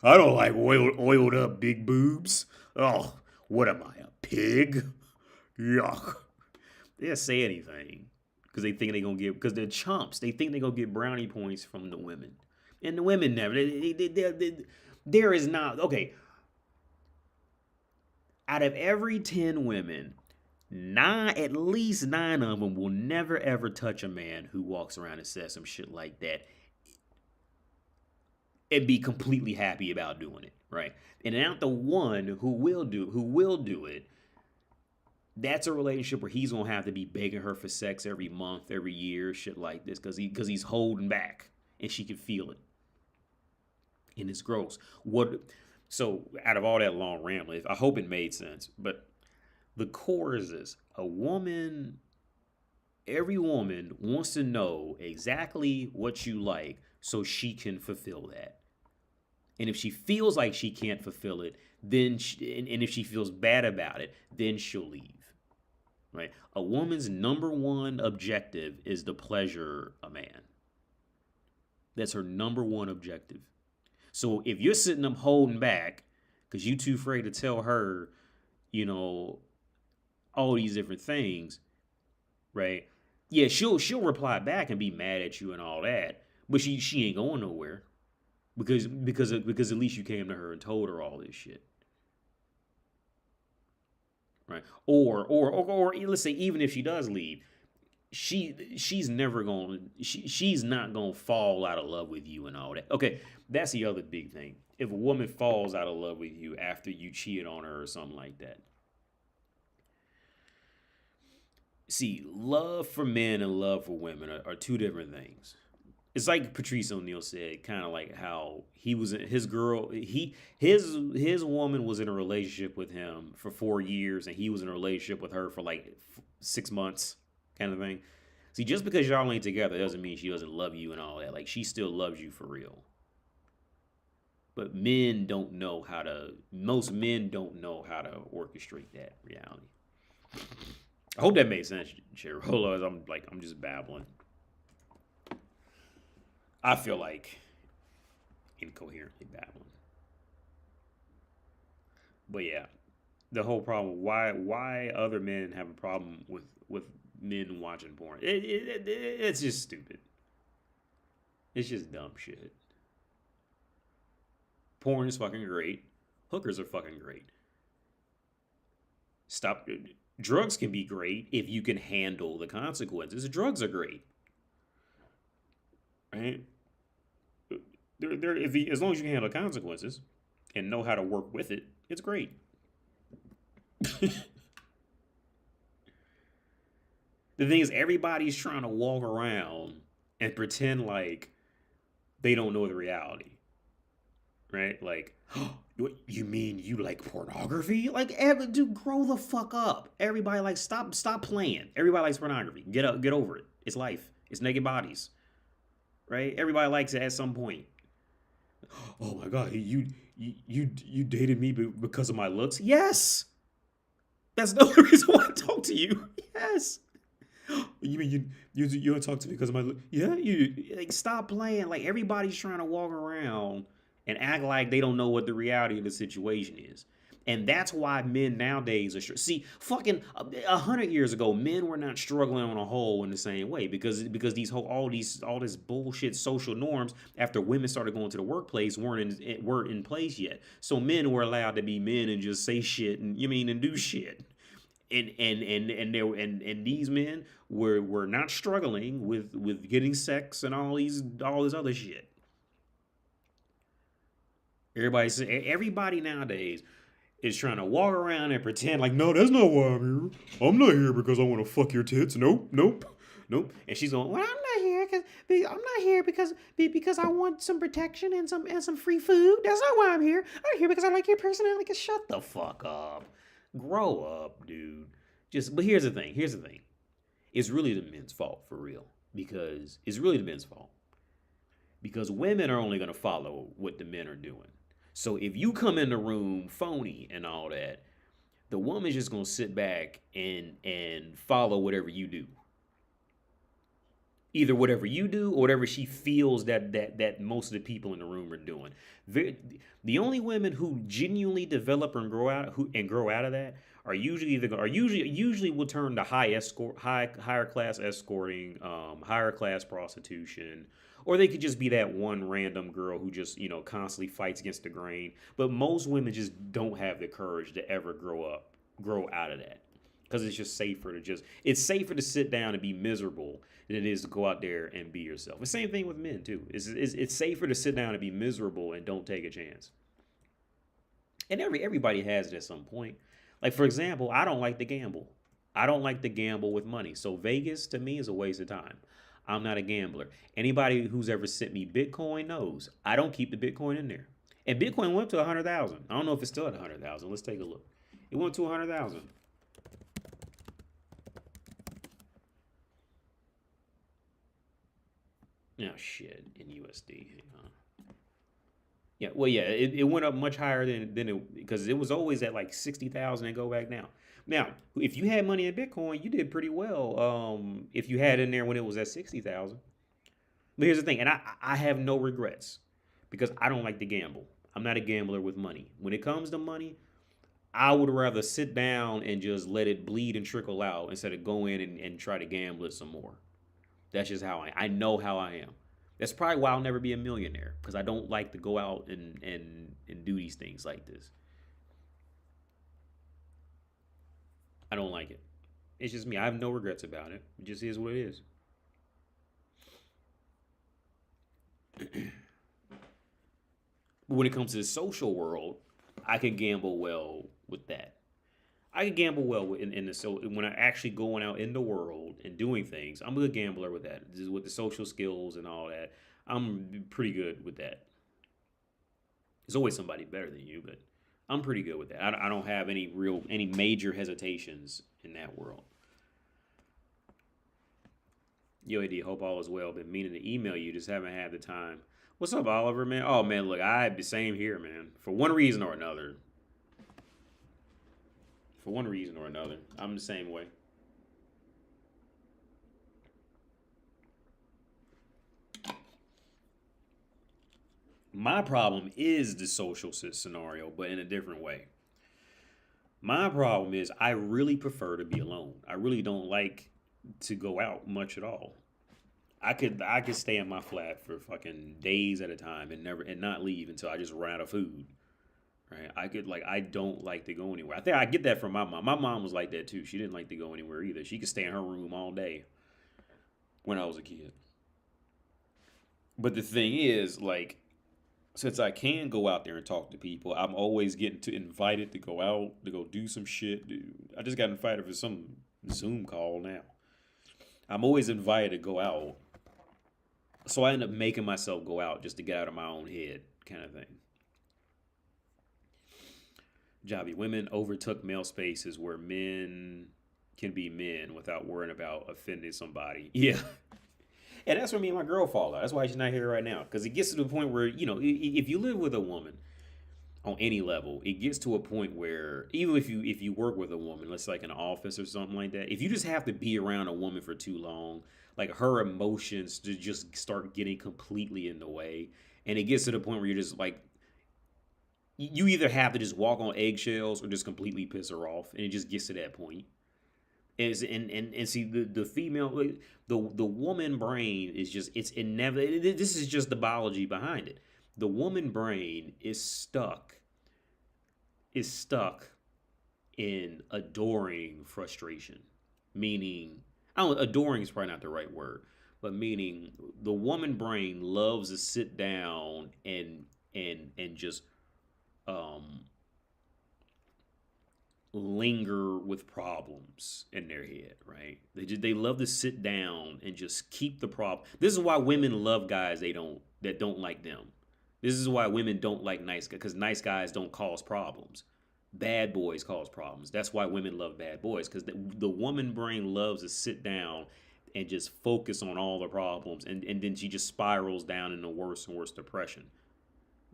I don't like oiled up big boobs. Oh, what am I, a pig? Yuck. They'll say anything because they think they're going to get, because they're chumps. They think they're going to get brownie points from the women. And the women never. There is not, okay. Out of every 10 women, at least 9 of them will never ever touch a man who walks around and says some shit like that and be completely happy about doing it, right? And out the one who will do it, that's a relationship where he's gonna have to be begging her for sex every month, every year, shit like this, because he's holding back, and she can feel it, and it's gross. So out of all that long rambling, I hope it made sense, but the core is this: every woman wants to know exactly what you like so she can fulfill that. And if she feels like she can't fulfill it, then and if she feels bad about it, then she'll leave. Right? A woman's number one objective is to pleasure a man. That's her number one objective. So if you're sitting up holding back because you're too afraid to tell her, all these different things, right? Yeah, she'll reply back and be mad at you and all that, but she ain't going nowhere because at least you came to her and told her all this shit, right? Or let's say even if she does leave, she's never going she's not going to fall out of love with you and all that. Okay, that's the other big thing. If a woman falls out of love with you after you cheated on her or something like that. See, love for men and love for women are two different things. It's like Patrice O'Neal said, kind of like how he was his woman was in a relationship with him for 4 years, and he was in a relationship with her for like 6 months, kind of thing. See, just because y'all ain't together doesn't mean she doesn't love you and all that. Like, she still loves you for real. But most men don't know how to orchestrate that reality. I hope that made sense, Cherry. Hold on, I'm just babbling. I feel like incoherently babbling. But yeah, the whole problem, why other men have a problem with men watching porn. It's just stupid. It's just dumb shit. Porn is fucking great. Hookers are fucking great. Drugs can be great if you can handle the consequences. Drugs are great. Right? As long as you can handle consequences and know how to work with it, it's great. The thing is, everybody's trying to walk around and pretend like they don't know the reality. Right? Like, you mean you like pornography? Like, dude, grow the fuck up. Everybody, like, stop playing. Everybody likes pornography. Get over it. It's life. It's naked bodies. Right? Everybody likes it at some point. Oh my God, you dated me because of my looks? Yes. That's the only reason why I talk to you. Yes. You mean you don't talk to me because of my looks? Yeah. You like, stop playing. Like, everybody's trying to walk around and act like they don't know what the reality of the situation is. And that's why men nowadays are see, fucking 100 years ago, men were not struggling on a whole in the same way because all this bullshit social norms after women started going to the workplace weren't in place yet. So men were allowed to be men and just say shit and do shit. And these men were not struggling with getting sex and all this other shit. Everybody nowadays, is trying to walk around and pretend like, no, that's not why I'm here. I'm not here because I want to fuck your tits. Nope, nope, nope. And she's going, well, I'm not here because I want some protection and some free food. That's not why I'm here. I'm here because I like your personality. Cause shut the fuck up, grow up, dude. But here's the thing. Here's the thing. It's really the men's fault for real because it's really the men's fault because women are only gonna follow what the men are doing. So if you come in the room phony and all that, the woman's just gonna sit back and follow whatever you do. Either whatever you do or whatever she feels that most of the people in the room are doing. The only women who genuinely develop and grow out of that are usually will turn to higher class escorting, higher class prostitution, or they could just be that one random girl who just constantly fights against the grain. But most women just don't have the courage to ever grow out of that because it's safer to sit down and be miserable than it is to go out there and be yourself. The same thing with men too. It's safer to sit down and be miserable and don't take a chance. And everybody has it at some point. Like for example, I don't like to gamble. I don't like to gamble with money. So Vegas to me is a waste of time. I'm not a gambler. Anybody who's ever sent me Bitcoin knows I don't keep the Bitcoin in there. And Bitcoin went to 100,000. I don't know if it's still at 100,000. Let's take a look. It went to 100,000. Oh shit, in USD. Hang on. Yeah, well, yeah, it went up much higher than it because it was always at like 60,000 and go back now. Now, if you had money in Bitcoin, you did pretty well. If you had in there when it was at 60,000. But here's the thing, and I have no regrets because I don't like to gamble. I'm not a gambler with money. When it comes to money, I would rather sit down and just let it bleed and trickle out instead of go in and try to gamble it some more. That's just how I know how I am. That's probably why I'll never be a millionaire because I don't like to go out and do these things like this. I don't like it. It's just me. I have no regrets about it. It just is what it is. But when it comes to the social world, I can gamble well with that. I can gamble well in the so when I actually going out in the world and doing things. I'm a good gambler with that. Just with the social skills and all that. I'm pretty good with that. There's always somebody better than you, but I'm pretty good with that. I don't have any major hesitations in that world. Yo, AD, hope all is well. Been meaning to email you, just haven't had the time. What's up, Oliver, man? Oh man, look, I the same here, man. For one reason or another. For one reason or another, I'm the same way. My problem is the social scenario, but in a different way. My problem is I really prefer to be alone. I really don't like to go out much at all. I could stay in my flat for fucking days at a time and never and not leave until I just run out of food. Right? I don't like to go anywhere. I think I get that from my mom. My mom was like that too. She didn't like to go anywhere either. She could stay in her room all day when I was a kid. But the thing is, like, since I can go out there and talk to people, I'm always getting invited to go out to go do some shit, dude. I just got invited for some Zoom call now. I'm always invited to go out, so I end up making myself go out just to get out of my own head, kind of thing. Jobby, women overtook male spaces where men can be men without worrying about offending somebody. Yeah. And that's where me and my girl fall out. That's why she's not here right now. Because it gets to the point where, if you live with a woman on any level, it gets to a point where even if you work with a woman, let's say like in an office or something like that, if you just have to be around a woman for too long, like her emotions to just start getting completely in the way. And it gets to the point where you're just like, you either have to just walk on eggshells or just completely piss her off. And it just gets to that point. And see the female like, the woman brain is just it's inevitable. This is just the biology behind it. The woman brain is stuck in adoring frustration, meaning I don't adoring is probably not the right word, but meaning the woman brain loves to sit down and just um linger with problems in their head, right? They love to sit down and just keep the problem. This is why women love guys that don't like them. This is why women don't like nice guys, because nice guys don't cause problems. Bad boys cause problems. That's why women love bad boys, because the woman brain loves to sit down and just focus on all the problems, and then she just spirals down into worse and worse depression,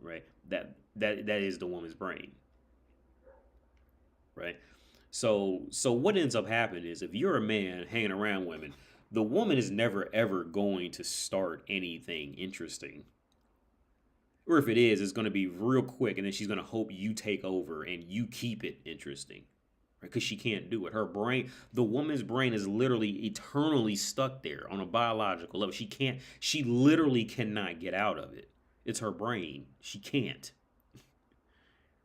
right? That is the woman's brain, right? So what ends up happening is, if you're a man hanging around women, the woman is never ever going to start anything interesting. Or if it is, it's going to be real quick, and then she's going to hope you take over and you keep it interesting. Right? Because she can't do it. Her brain, the woman's brain is literally eternally stuck there on a biological level. She literally cannot get out of it. It's her brain. She can't.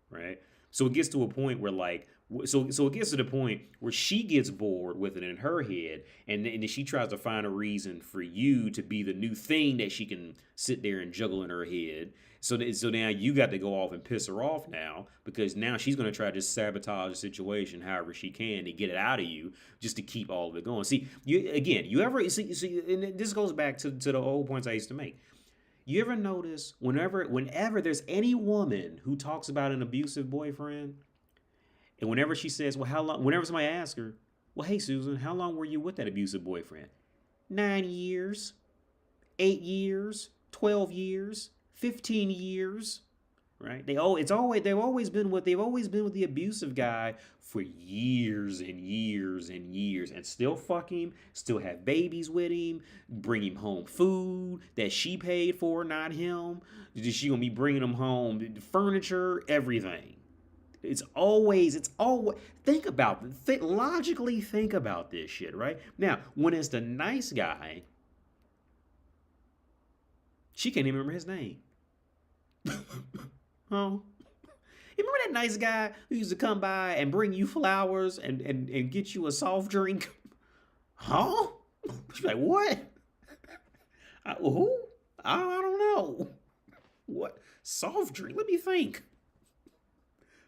Right? So it gets to a point where, like, so it gets to the point where she gets bored with it in her head, and then she tries to find a reason for you to be the new thing that she can sit there and juggle in her head. So now you got to go off and piss her off now, because now she's going to try to just sabotage the situation however she can to get it out of you, just to keep all of it going. See, you ever see, and this goes back to the old points I used to make. You ever notice whenever there's any woman who talks about an abusive boyfriend, and whenever she says, well, how long, whenever somebody asks her, well, hey, Susan, how long were you with that abusive boyfriend? 9 years, 8 years, 12 years, 15 years, right? They've always been with the abusive guy for years and years and years, and still fuck him, still have babies with him, bring him home food that she paid for, not him. She gonna be bringing him home furniture, everything. It's always think about it. Logically think about this shit, right? Now, when it's the nice guy, she can't even remember his name. Huh? You remember that nice guy who used to come by and bring you flowers and get you a soft drink? Huh? She's like, what? Who? I don't know. What? Soft drink? Let me think.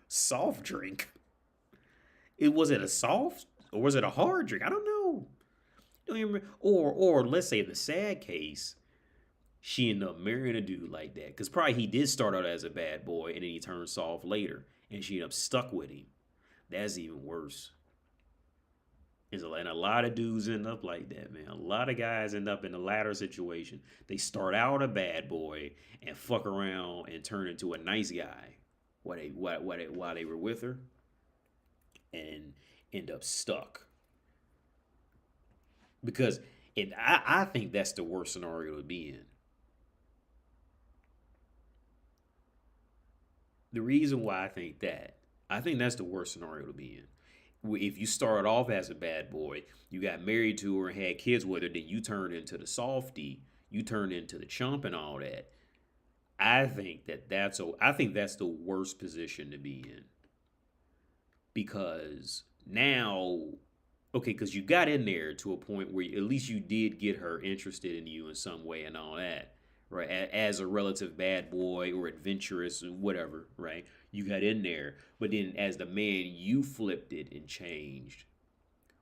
Soft drink? Was it a soft or was it a hard drink? I don't know. Don't even remember. Or let's say the sad case, she ended up marrying a dude like that, because probably he did start out as a bad boy and then he turned soft later, and she ended up stuck with him. That's even worse. And a lot of dudes end up like that, man. A lot of guys end up in the latter situation. They start out a bad boy and fuck around and turn into a nice guy while they were with her, and end up stuck. Because I think that's the worst scenario to be in. The reason why I think that's the worst scenario to be in. If you started off as a bad boy, you got married to her and had kids with her, then you turned into the softy, you turned into the chump and all that. I think that's the worst position to be in, because now, okay, because you got in there to a point where at least you did get her interested in you in some way and all that, right? As a relative bad boy or adventurous or whatever, right? You got in there, but then as the man, you flipped it and changed.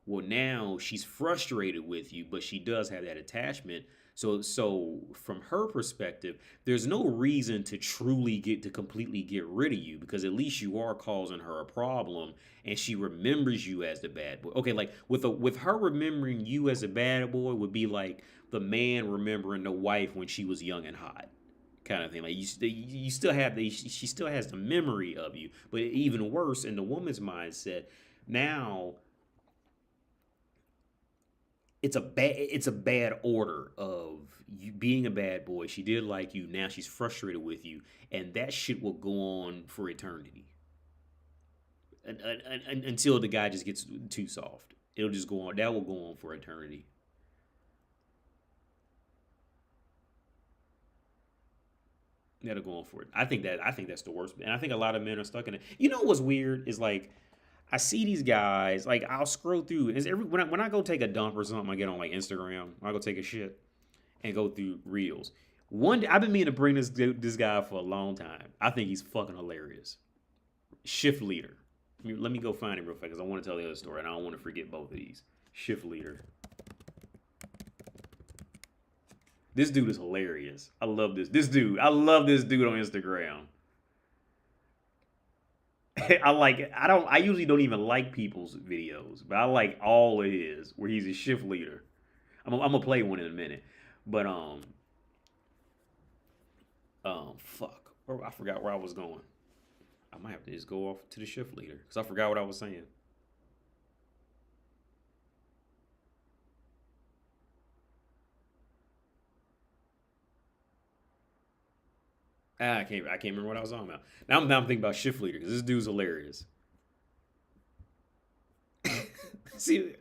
Well, now she's frustrated with you, but she does have that attachment. So from her perspective, there's no reason to completely get rid of you, because at least you are causing her a problem, and she remembers you as the bad boy. Okay, like with her remembering you as a bad boy would be like the man remembering the wife when she was young and hot, kind of thing. Like you still have she still has the memory of you, but even worse in the woman's mindset now. It's a bad order of you being a bad boy. She did like you. Now she's frustrated with you, and that shit will go on for eternity, until the guy just gets too soft. It'll just go on. That will go on for eternity. That'll go on for it. I think that's the worst, and I think a lot of men are stuck in it. You know what's weird is, like, I see these guys, like, I'll scroll through. When I go take a dump or something, I get on, like, Instagram. I go take a shit and go through reels. One day, I've been meaning to bring this guy for a long time. I think he's fucking hilarious. Shift leader. Let me go find it real fast because I want to tell the other story and I don't want to forget both of these. Shift leader. This dude is hilarious. I love this. I love this dude on Instagram. I usually don't even like people's videos, but I like all of his where he's a shift leader. I'm gonna play one in a minute. But fuck. I forgot where I was going. I might have to just go off to the shift leader because I forgot what I was saying. I can't remember what I was talking about. Now I'm thinking about shift leader because this dude's hilarious. See,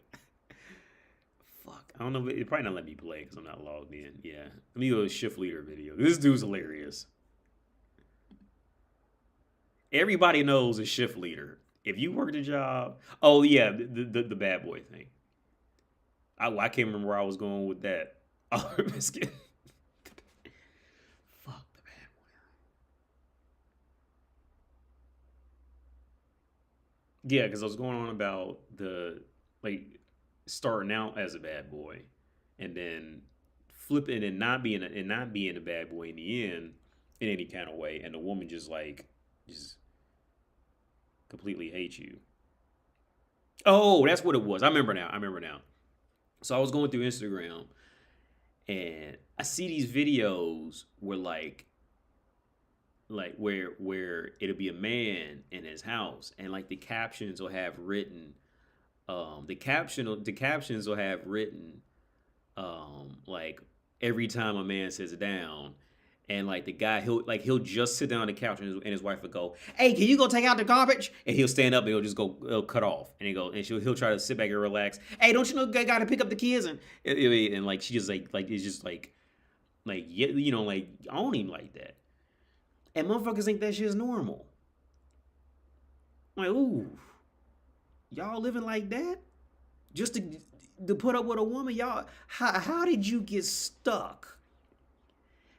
fuck. I don't know. It probably not let me play because I'm not logged in. Yeah, let me go to shift leader video. This dude's hilarious. Everybody knows a shift leader. If you work a job, oh yeah, the bad boy thing. I can't remember where I was going with that. Oh, biscuit. Fuck the bad boy. Yeah, because I was going on about the like starting out as a bad boy, and then flipping and not being a bad boy in the end in any kind of way, and the woman just completely hates you. Oh, that's what it was. I remember now. So I was going through Instagram and I see these videos where where it'll be a man in his house and like the captions will have written the captions will have written like every time a man sits down and like the guy he'll just sit down on the couch and his wife will go, "Hey, can you go take out the garbage?" And he'll stand up and he'll cut off and he'll try to sit back and relax. "Hey, don't you know I gotta pick up the kids?" And like she just like it's just yeah, you know, like I don't even like that. And motherfuckers think that shit is normal. I'm like, ooh, y'all living like that just to put up with a woman? Y'all, how did you get stuck?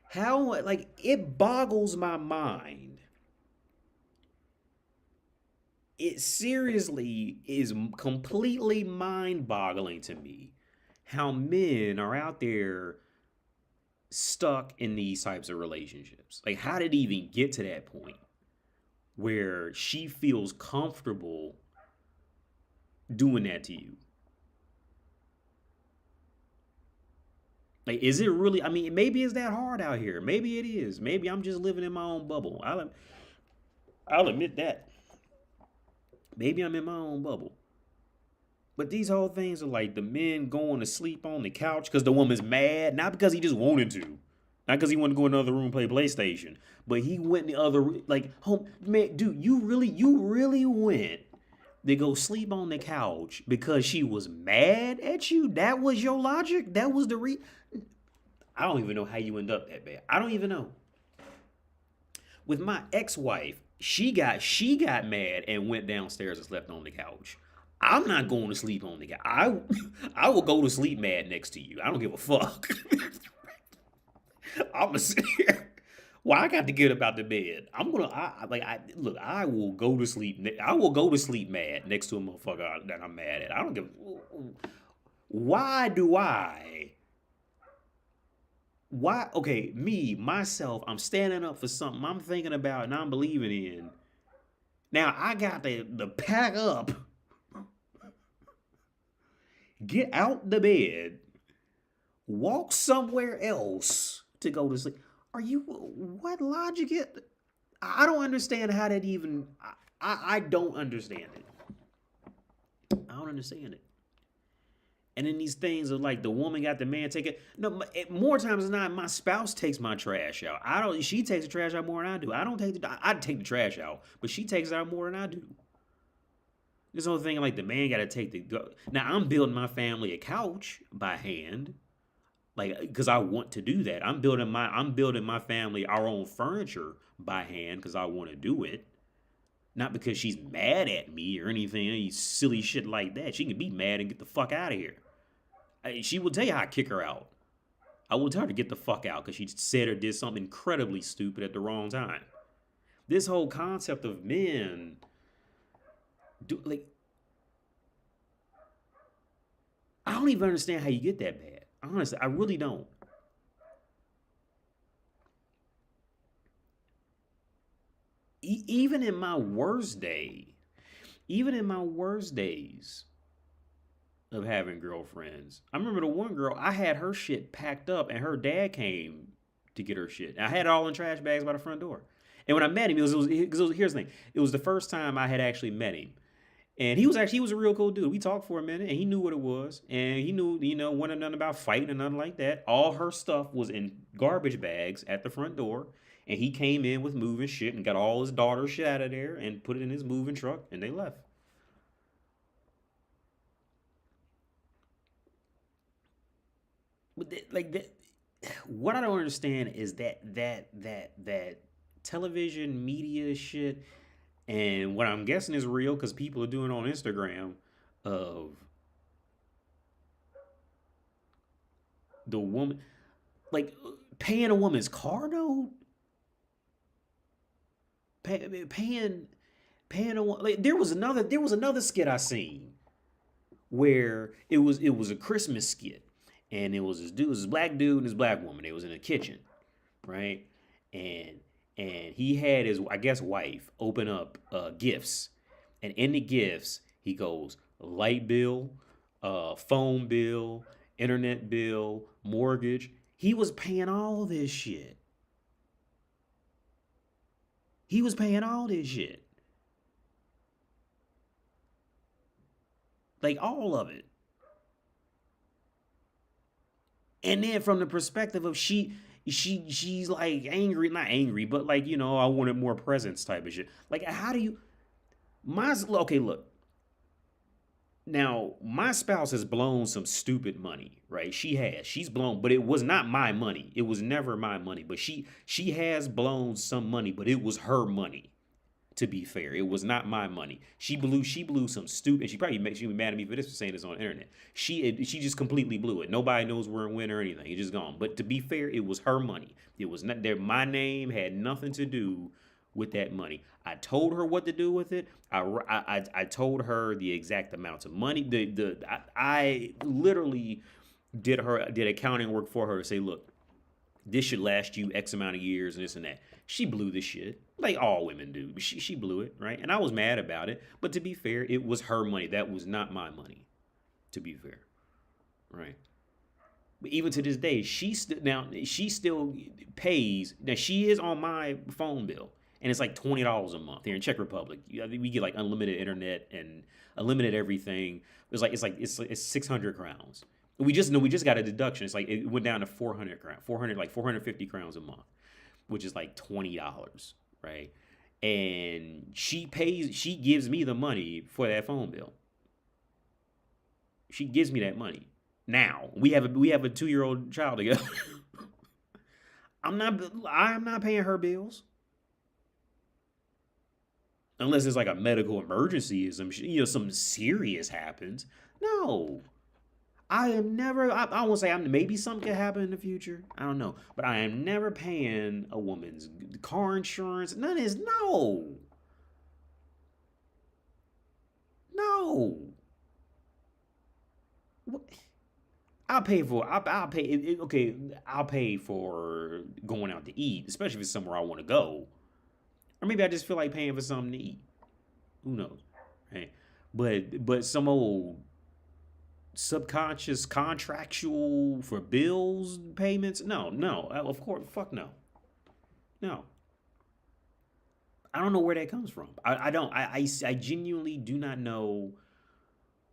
How, like, it boggles my mind. It seriously is completely mind boggling to me how men are out there stuck in these types of relationships. Like, how did it even get to that point where she feels comfortable doing that to you? Like, is it really? I mean, maybe it's that hard out here. Maybe it is. Maybe I'm just living in my own bubble. I'll admit that. Maybe I'm in my own bubble. But these whole things are like the men going to sleep on the couch because the woman's mad, not because he just wanted to, not because he wanted to go in another room and play PlayStation, but he went in the other like home. Man, dude, you really went to go sleep on the couch because she was mad at you? That was your logic? That was the I don't even know how you end up that bad. I don't even know. With my ex-wife, she got mad and went downstairs and slept on the couch. I'm not going to sleep on the couch. I will go to sleep mad next to you. I don't give a fuck. I'm gonna sit here. Well, I got to get up out the bed. Look. I will go to sleep. I will go to sleep mad next to a motherfucker that I'm mad at. I don't give. Why do I? Why? Okay, myself. I'm standing up for something I'm thinking about and I'm believing in. Now I got to pack up, get out the bed, walk somewhere else to go to sleep. What logic is? I don't understand how that even, I don't understand it. I don't understand it. And then these things are like the woman got the man take it. No, more times than not, my spouse takes my trash out. She takes the trash out more than I do. I take the trash out, but she takes it out more than I do. This whole thing like the man got to take now I'm building my family a couch by hand. Like, because I want to do that. I'm building my family our own furniture by hand because I want to do it. Not because she's mad at me or anything, any silly shit like that. She can be mad and get the fuck out of here. She will tell you how I kick her out. I will tell her to get the fuck out because she said or did something incredibly stupid at the wrong time. This whole concept of men like I don't even understand how you get that bad. Honestly, I really don't. Even in my worst day, even in my worst days of having girlfriends, I remember the one girl, I had her shit packed up and her dad came to get her shit. And I had it all in trash bags by the front door. And when I met him, here's the thing. It was the first time I had actually met him. And he was a real cool dude. We talked for a minute and he knew what it was. And he knew, wasn't nothing about fighting and nothing like that. All her stuff was in garbage bags at the front door. And he came in with moving shit and got all his daughter's shit out of there and put it in his moving truck and they left. But what I don't understand is that television media shit, and what I'm guessing is real because people are doing on Instagram of the woman like paying a woman's car note, paying a like there was another skit I seen where it was a Christmas skit, and it was this black dude and this black woman. They was in a kitchen, right? And he had his, I guess, wife open up gifts, and in the gifts he goes light bill, phone bill, internet bill, mortgage. He was paying all this shit. He was paying all this shit, like all of it. And then from the perspective of she's like angry, not angry, but like, I wanted more presents type of shit. Like, how do you my okay, look. Now, my spouse has blown some stupid money, right? She has. She's blown, but it was not my money. It was never my money, but she has blown some money, but it was her money. To be fair, it was not my money. She blew some stupid. She be mad at me for this for saying this on the internet. She just completely blew it. Nobody knows where it went or anything. It's just gone. But to be fair, it was her money. It was not there. My name had nothing to do with that money. I told her what to do with it. I told her the exact amounts of money. I literally did accounting work for her to say, look, this should last you X amount of years and this and that. She blew the shit like all women do. She blew it, right? And I was mad about it. But to be fair, it was her money. That was not my money. To be fair, right? But even to this day, she still pays. Now she is on my phone bill, and it's like $20 a month here in Czech Republic. We get like unlimited internet and unlimited everything. It's 600 crowns. We just got a deduction. It's like it went down to 400 crowns, 450 crowns a month, which is like $20, right? And she gives me the money for that phone bill. She gives me that money. Now we have a 2-year-old child together. I'm not paying her bills unless it's like a medical emergency or something serious happens. No, I am never. I won't say I'm. Maybe something could happen in the future. I don't know, but I am never paying a woman's car insurance. None of this. No, no. What? I'll pay for. I'll pay. Okay, I'll pay for going out to eat, especially if it's somewhere I want to go, or maybe I just feel like paying for something to eat. Who knows, right? But some old subconscious contractual for bills payments. No, no, of course, fuck no, no. I don't know where that comes from. I don't. I genuinely do not know.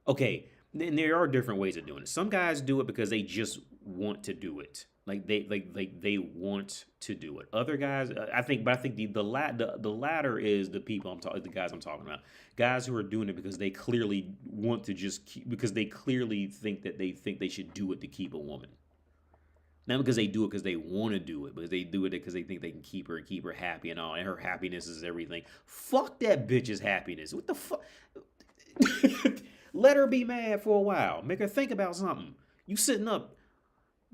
Okay, and there are different ways of doing it. Some guys do it because they just want to do it. They want to do it. Other guys, I think the latter is the people the guys I'm talking about. Guys who are doing it because they clearly want to because they clearly think they should do it to keep a woman. Not because they do it because they want to do it, because they do it because they think they can keep her happy and all, and her happiness is everything. Fuck that bitch's happiness. What the fuck? Let her be mad for a while. Make her think about something. You sitting up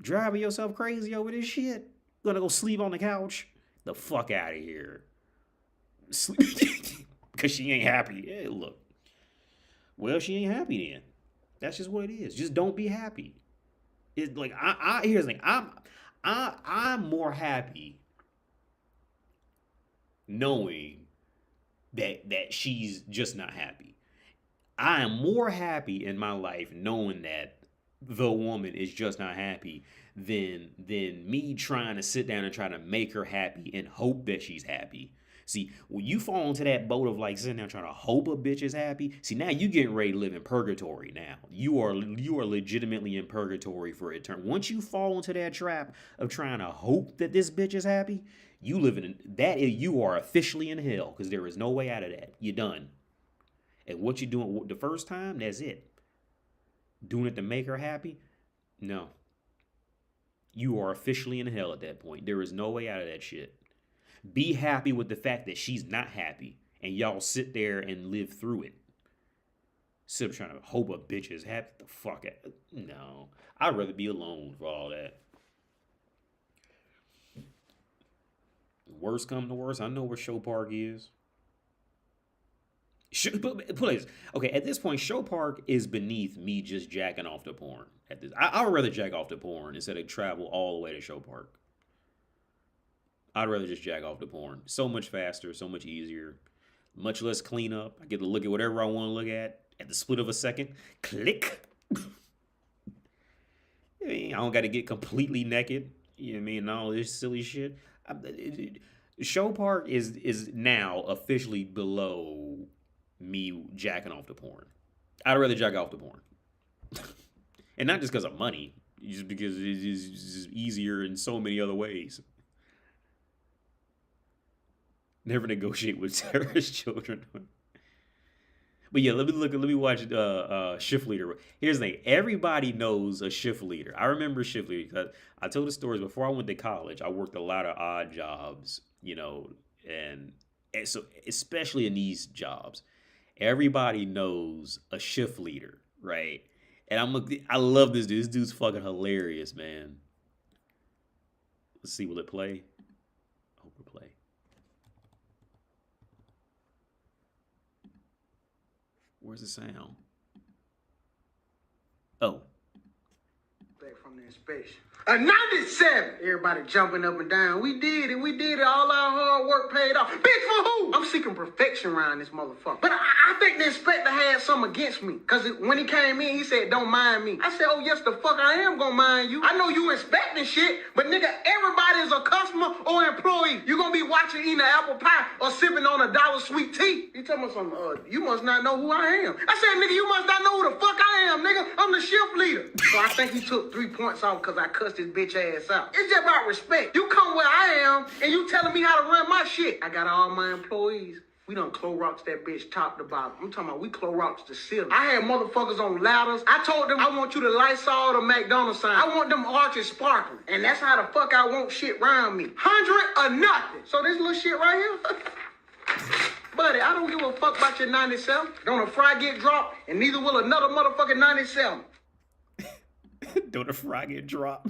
driving yourself crazy over this shit? Gonna go sleep on the couch? The fuck out of here. Sleep because she ain't happy. Hey, look. Well, she ain't happy then. That's just what it is. Just don't be happy. It's like here's the thing. I'm more happy knowing that she's just not happy. I am more happy in my life knowing that the woman is just not happy than me trying to sit down and try to make her happy and hope that she's happy. See, when you fall into that boat of like sitting down trying to hope a bitch is happy, see now you getting ready to live in purgatory now. You are legitimately in purgatory for eternity. Once you fall into that trap of trying to hope that this bitch is happy, you live in that you are officially in hell because there is no way out of that. You're done. And what you doing the first time, that's it. Doing it to make her happy? No. You are officially in hell at that point. There is no way out of that shit. Be happy with the fact that she's not happy, and y'all sit there and live through it. Sit trying to hope a bitch is happy. The fuck out. No. I'd rather be alone for all that. Worst come to worst, I know where Show Park is. Please, okay, at this point, Show Park is beneath me just jacking off to porn. At this, I would rather jack off to porn instead of travel all the way to Show Park. I'd rather just jack off to porn. So much faster, so much easier, much less cleanup. I get to look at whatever I want to look at the split of a second. Click. I don't got to get completely naked. You know what I mean? And all this silly shit. Show Park is now officially below me jacking off to porn. I'd rather jack off to porn. And not just because of money, just because it is easier in so many other ways. Never negotiate with terrorist children. But yeah, let me watch Shift Leader. Here's the thing. Everybody knows a shift leader. I remember shift leader because I told the stories before I went to college. I worked a lot of odd jobs, you know, and so especially in these jobs, everybody knows a shift leader, right? And I love this dude. This dude's fucking hilarious, man. Let's see, will it play? Hope it play. Where's the sound? Oh. Back from the inspection. A 97! Everybody jumping up and down. We did it. All our hard work paid off. Bitch, for who? I'm seeking perfection around this motherfucker. But I think the inspector had something against me. Because when he came in, he said, don't mind me. I said, oh, yes, the fuck I am gonna mind you. I know you inspecting shit, but nigga, everybody is a customer or employee. You gonna be watching eating an apple pie or sipping on $1 sweet tea. He told me something, you must not know who I am. I said, nigga, you must not know who the fuck I am, nigga. I'm the shift leader. So I think he took 3 points off because I cussed his bitch ass out. It's just about respect. You come where I am and you telling me how to run my shit. I got all my employees. We done Clorox that bitch top to bottom. I'm talking about we Clorox the ceiling. I had motherfuckers on ladders. I told them I want you to Lysol the McDonald's sign. I want them arches sparkling. And that's how the fuck I want shit around me. 100 or nothing. So this little shit right here. Buddy, I don't give a fuck about your 97. Don't a fry get dropped, and neither will another motherfucking 97. Don't a fry get dropped.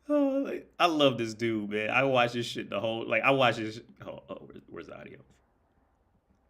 Oh, I love this dude, man. I watch this shit I watch this. Where's the audio?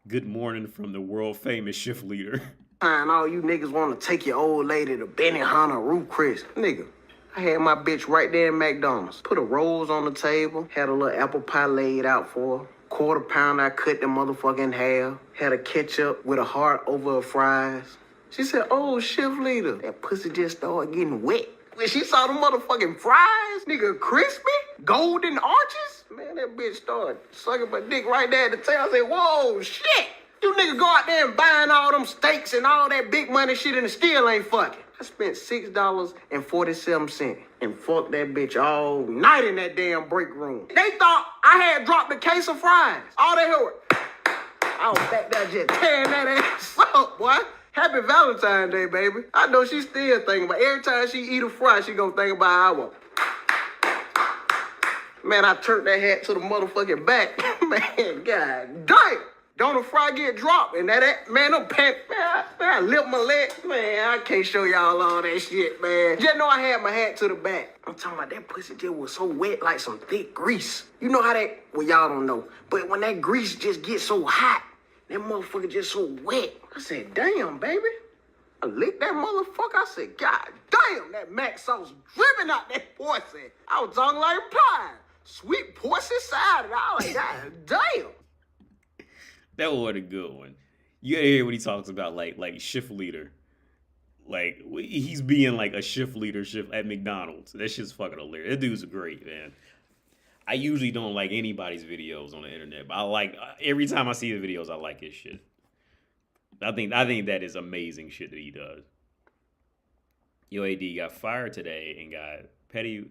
Good morning from the world famous shift leader. And all you niggas want to take your old lady to Benihana Root Chris. Nigga, I had my bitch right there in McDonald's. Put a rose on the table. Had a little apple pie laid out for her. Quarter pound, I cut the motherfucker in half. Had a ketchup with a heart over her fries. She said, oh, shift leader. That pussy just started getting wet. When she saw the motherfucking fries, nigga, crispy, golden arches, man, that bitch started sucking my dick right there at the tail. I said, whoa, shit. You nigga go out there and buying all them steaks and all that big money shit and still ain't fucking. I spent $6.47 and fucked that bitch all night in that damn break room. They thought I had dropped a case of fries. All they heard, I was back there just tearing that ass up, boy. Happy Valentine's Day, baby. I know she still thinking about every time she eat a fry, she gonna think about our. Man, I turned that hat to the motherfucking back. Man, god damn. Don't a fry get dropped? And that man, them pants, man, I lift my leg. Man, I can't show y'all all that shit, man. Just know I had my hat to the back. I'm talking about that pussy just was so wet like some thick grease. You know how that, well, y'all don't know. But when that grease just gets so hot, That motherfucker just so wet. I said, damn, baby. I licked that motherfucker. I said, God damn, that mac sauce dripping out that pussy. I was talking like pie. Sweet pussy salad. I was like, God damn. That was a good one. You gotta hear what he talks about, like shift leader. Like he's being like a shift leadership at McDonald's. That shit's fucking hilarious. That dude's great, man. I usually don't like anybody's videos on the internet, but I like every time I see the videos, I like his shit. I think that is amazing shit that he does. Yo, AD got fired today and got petty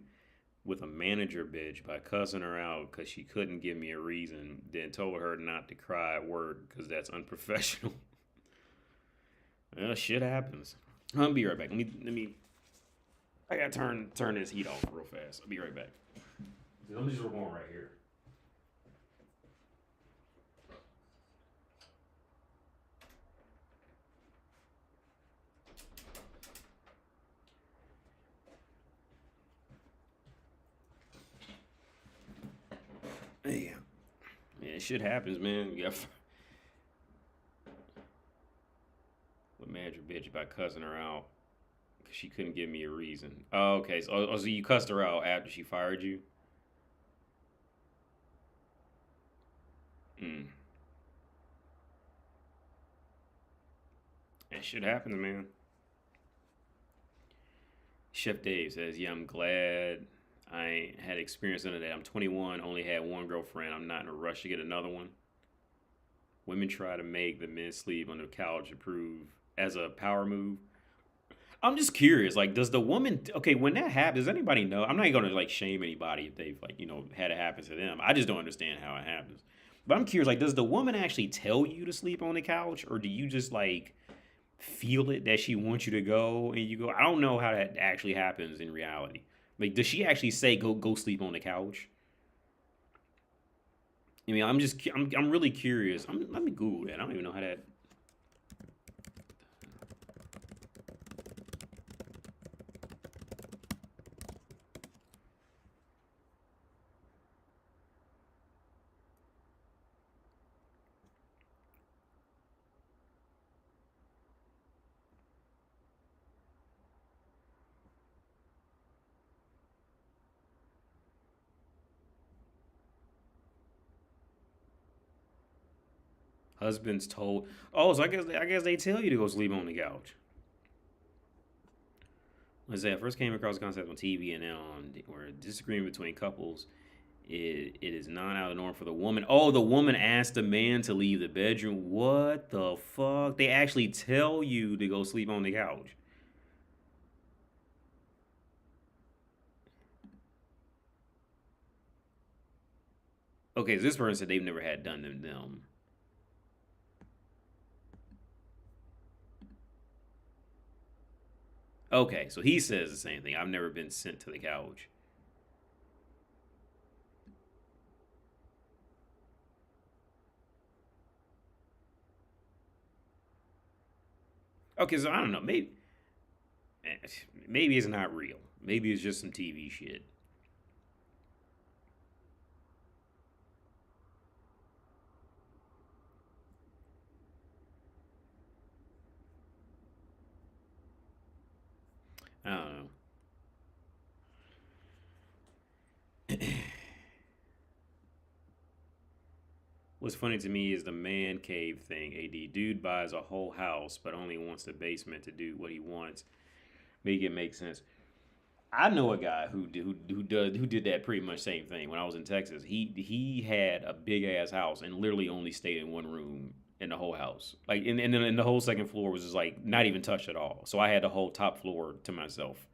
with a manager bitch by cussing her out because she couldn't give me a reason. Then told her not to cry at work because that's unprofessional. Well, shit happens. I'll be right back. Let me. I gotta turn this heat off real fast. I'll be right back. I'm just going right here. Yeah, shit happens, man. You got what manager bitch by cussing her out because she couldn't give me a reason. Oh, okay. So you cussed her out after she fired you? That shit happens, man. Chef Dave says, yeah, I'm glad I ain't had experience into that. I'm 21, only had one girlfriend. I'm not in a rush to get another one. Women try to make the men sleep on the couch approve as a power move. I'm just curious, like, does the woman, okay, when that happens, does anybody know? I'm not going to, like, shame anybody if they've, like, had it happen to them. I just don't understand how it happens. But I'm curious, like, does the woman actually tell you to sleep on the couch? Or do you just, like, feel it that she wants you to go and you go? I don't know how that actually happens in reality. Like, does she actually say go sleep on the couch? I mean, I'm really curious. Let me Google that. I don't even know how that. Husbands told. Oh, so I guess they tell you to go sleep on the couch. Let's say I first came across the concept on TV and now on where disagreement between couples, it is not out of the norm for the woman. Oh, the woman asked the man to leave the bedroom. What the fuck? They actually tell you to go sleep on the couch. Okay, so this person said they've never had done to them. Okay, so he says the same thing. I've never been sent to the couch. Okay, so I don't know. Maybe it's not real. Maybe it's just some TV shit. I don't know. What's funny to me is the man cave thing. AD dude buys a whole house but only wants the basement to do what he wants. Make it make sense. I know a guy who did that pretty much same thing when I was in Texas. He had a big ass house and literally only stayed in one room in the whole house. Like and then the whole second floor was just like not even touched at all. So I had the whole top floor to myself.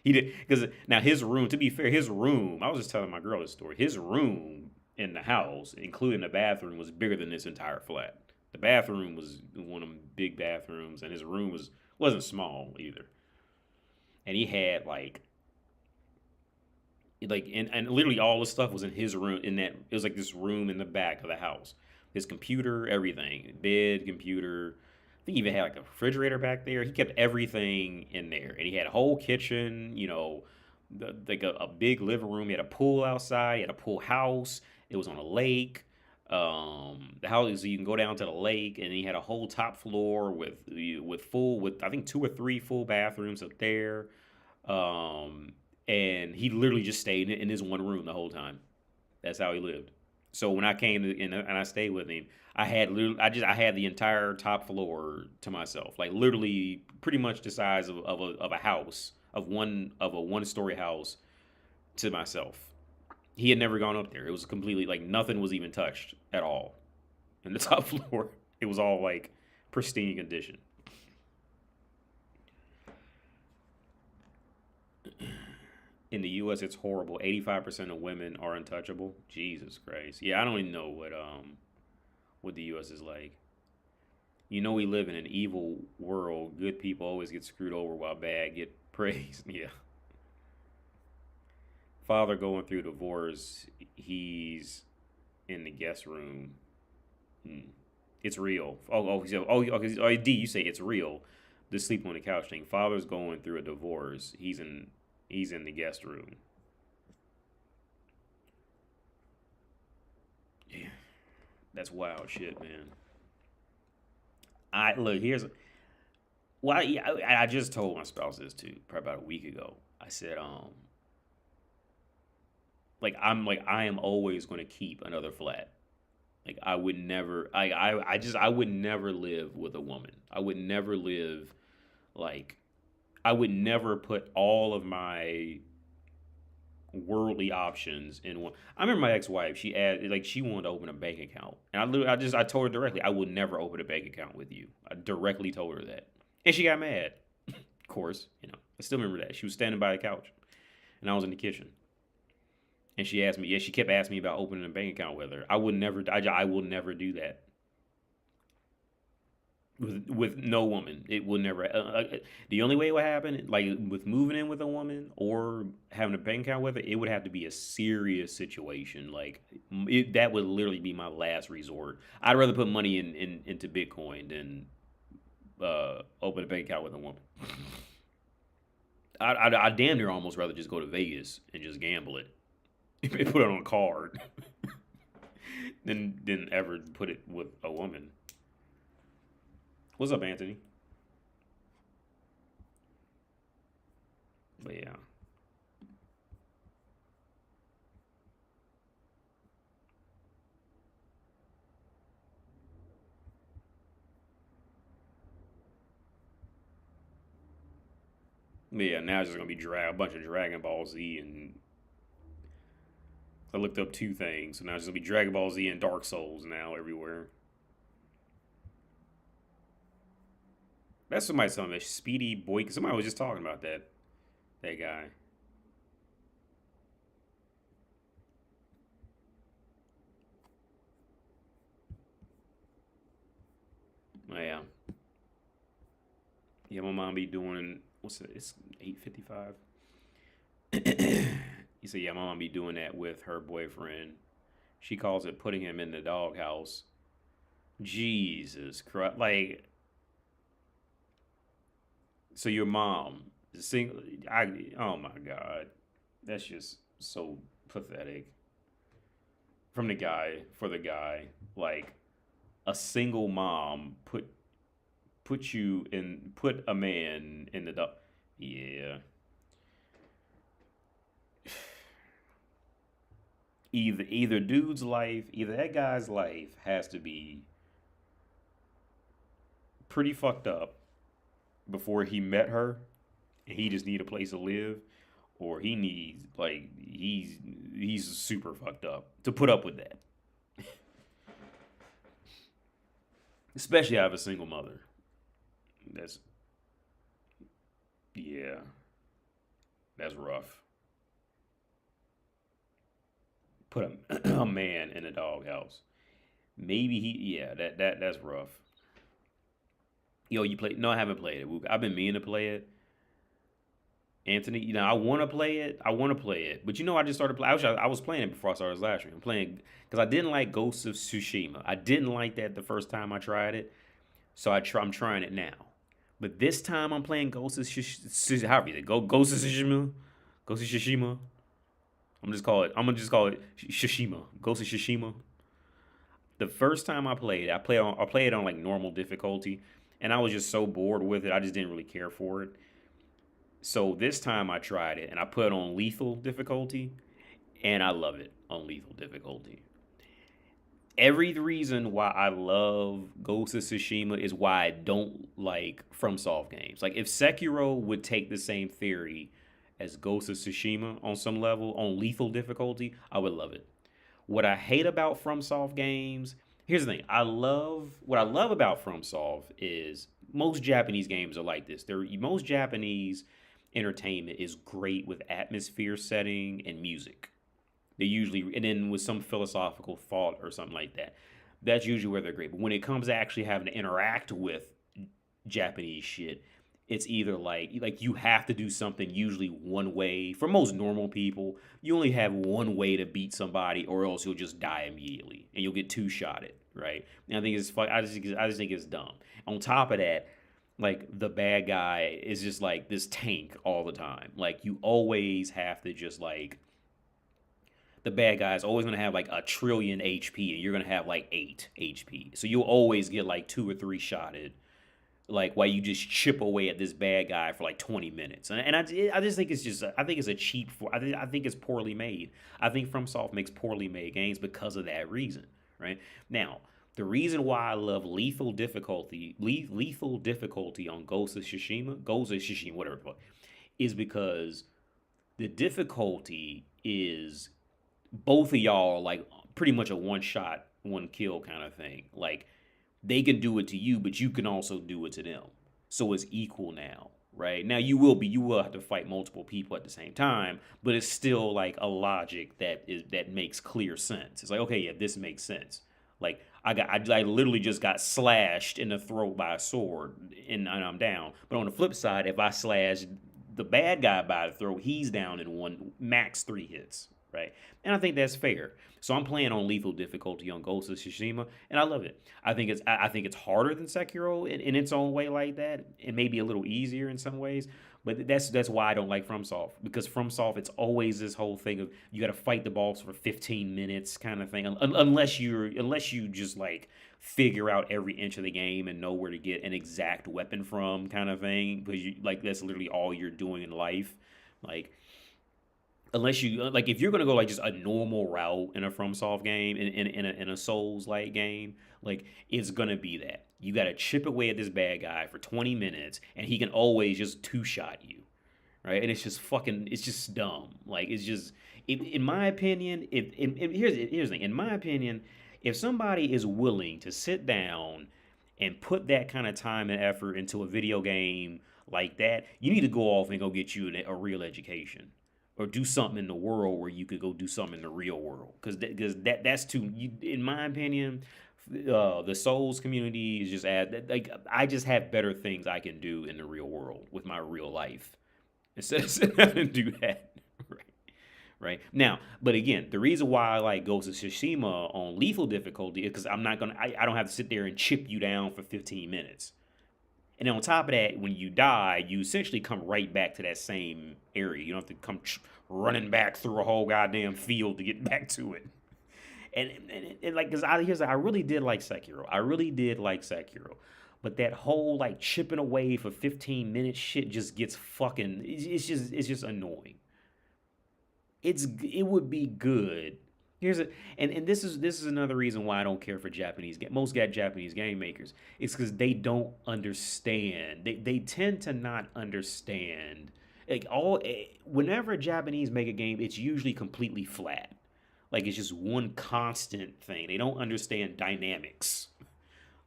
He did because now his room. To be fair, his room. I was just telling my girl this story. His room in the house, including the bathroom, was bigger than this entire flat. The bathroom was one of them big bathrooms, and his room wasn't small either. And he had and literally all the stuff was in his room. In that it was like this room in the back of the house. His computer, everything, bed, computer. I think he even had like a refrigerator back there. He kept everything in there, and he had a whole kitchen. Like a big living room. He had a pool outside. He had a pool house. It was on a lake. The house, so you can go down to the lake, and he had a whole top floor with I think 2 or 3 full bathrooms up there. And he literally just stayed in his one room the whole time. That's how he lived. So when I came and I stayed with him, I had the entire top floor to myself, like literally pretty much the size of a house of a 1-story house to myself. He had never gone up there. It was completely like nothing was even touched at all in the top floor. It was all like pristine condition. In the U.S., it's horrible. 85% of women are untouchable. Jesus Christ. Yeah, I don't even know what the U.S. is like. You know, we live in an evil world. Good people always get screwed over while bad get praised. Yeah. Father going through divorce. He's in the guest room. It's real. Okay. D, you say it's real. The sleep on the couch thing. Father's going through a divorce. He's in the guest room. Yeah, that's wild shit, man. I look here's well, yeah, I just told my spouse this too, probably about a week ago. I said, like I am always going to keep another flat. Like I would never, I would never live with a woman. I would never live like I would never put all of my worldly options in one. I remember my ex-wife. She wanted to open a bank account, and I told her directly, I would never open a bank account with you. I directly told her that, and she got mad. Of course, I still remember that she was standing by the couch, and I was in the kitchen, and she asked me. Yeah, she kept asking me about opening a bank account with her. I would never. I will never do that. With no woman, it will never. The only way it would happen, like with moving in with a woman or having a bank account with her, it would have to be a serious situation. Like that would literally be my last resort. I'd rather put money into Bitcoin than open a bank account with a woman. I damn near almost rather just go to Vegas and just gamble it, and put it on a card, than ever put it with a woman. What's up, Anthony? But yeah. But yeah, now it's just gonna be a bunch of Dragon Ball Z, and I looked up 2 things, so now it's gonna be Dragon Ball Z and Dark Souls now everywhere. That's somebody telling me Speedy Boy. Somebody was just talking about that guy. Oh, yeah. Yeah, my mom be doing what's it? It's 8:55. He said, yeah, my mom be doing that with her boyfriend. She calls it putting him in the doghouse. Jesus Christ. Like, so your mom, single, oh my God. That's just so pathetic. For the guy. Like, a single mom put a man in the dog. Yeah. Either either that guy's life has to be pretty fucked up before he met her, and he just need a place to live, or he needs like he's super fucked up to put up with that. Especially out of a single mother. That's yeah, that's rough. Put a man in a doghouse. Maybe yeah, that's rough. Yo, you play? No, I haven't played it. I've been meaning to play it. Anthony, I want to play it. I want to play it, but I just started playing. I was playing it before I started live stream. I'm playing because I didn't like Ghost of Tsushima. I didn't like that the first time I tried it, so I'm trying it now. But this time I'm playing Ghost of Tsushima. How do you say Ghost of Tsushima? Ghost of Tsushima. I'm gonna just call it Shishima. Ghost of Tsushima. The first time I played, I played it on like normal difficulty, and I was just so bored with it. I just didn't really care for it. So this time I tried it, and I put it on lethal difficulty, and I love it on lethal difficulty. Every reason why I love Ghost of Tsushima is why I don't like FromSoft games. Like if Sekiro would take the same theory as Ghost of Tsushima on some level on lethal difficulty, I would love it. What I hate about FromSoft games, here's the thing. What I love about FromSoft is most Japanese games are like this. Most Japanese entertainment is great with atmosphere setting and music. They usually, and then with some philosophical thought or something like that. That's usually where they're great. But when it comes to actually having to interact with Japanese shit, it's either like you have to do something usually one way. For most normal people, you only have one way to beat somebody, or else you'll just die immediately and you'll get two shotted, right? And I think it's I just think it's dumb. On top of that, like the bad guy is just like this tank all the time. Like you always have to just like the bad guy is always going to have like a trillion HP and you're going to have like 8 HP. So you'll always get like 2 or 3 shotted, like while you just chip away at this bad guy for like 20 minutes. And I just think I think it's a cheap, I think it's poorly made. I think FromSoft makes poorly made games because of that reason, right? Now, the reason why I love lethal difficulty on Ghost of Tsushima, whatever, is because the difficulty is both of y'all are like pretty much a one shot, one kill kind of thing. Like they can do it to you, but you can also do it to them. So it's equal now, right? Now you will have to fight multiple people at the same time, but it's still like a logic that makes clear sense. It's like, okay, yeah, this makes sense. Like I literally just got slashed in the throat by a sword and I'm down. But on the flip side, if I slash the bad guy by the throat, he's down in one max 3 hits. Right, and I think that's fair. So I'm playing on lethal difficulty on Ghost of Tsushima, and I love it. I think it's harder than Sekiro in its own way like that. It may be a little easier in some ways, but that's why I don't like FromSoft, because FromSoft it's always this whole thing of you got to fight the boss for 15 minutes kind of thing, unless you just like figure out every inch of the game and know where to get an exact weapon from kind of thing, because you like that's literally all you're doing in life, like. Unless you like, if you're gonna go like just a normal route in a FromSoft game, in a Souls like game, like it's gonna be that you gotta chip away at this bad guy for 20 minutes, and he can always just 2-shot you, right? And it's just dumb. Like it's just, in my opinion, here's the thing. In my opinion, if somebody is willing to sit down and put that kind of time and effort into a video game like that, you need to go off and go get you a real education. Or do something in the world where you could go do something in the real world, because that's too. In my opinion, the Souls community is just like I just have better things I can do in the real world with my real life instead of sitting down and do that. Right now, but again, the reason why I like Ghost of Tsushima on lethal difficulty is because I don't have to sit there and chip you down for 15 minutes. And then on top of that, when you die, you essentially come right back to that same area. You don't have to come running back through a whole goddamn field to get back to it. And like, because I really did like Sekiro. But that whole like chipping away for 15 minutes shit just gets fucking. It's just annoying. It would be good. And this is another reason why I don't care for most Japanese game makers. It's because they don't understand. They tend to not understand. Like whenever a Japanese make a game, it's usually completely flat. Like it's just one constant thing. They don't understand dynamics.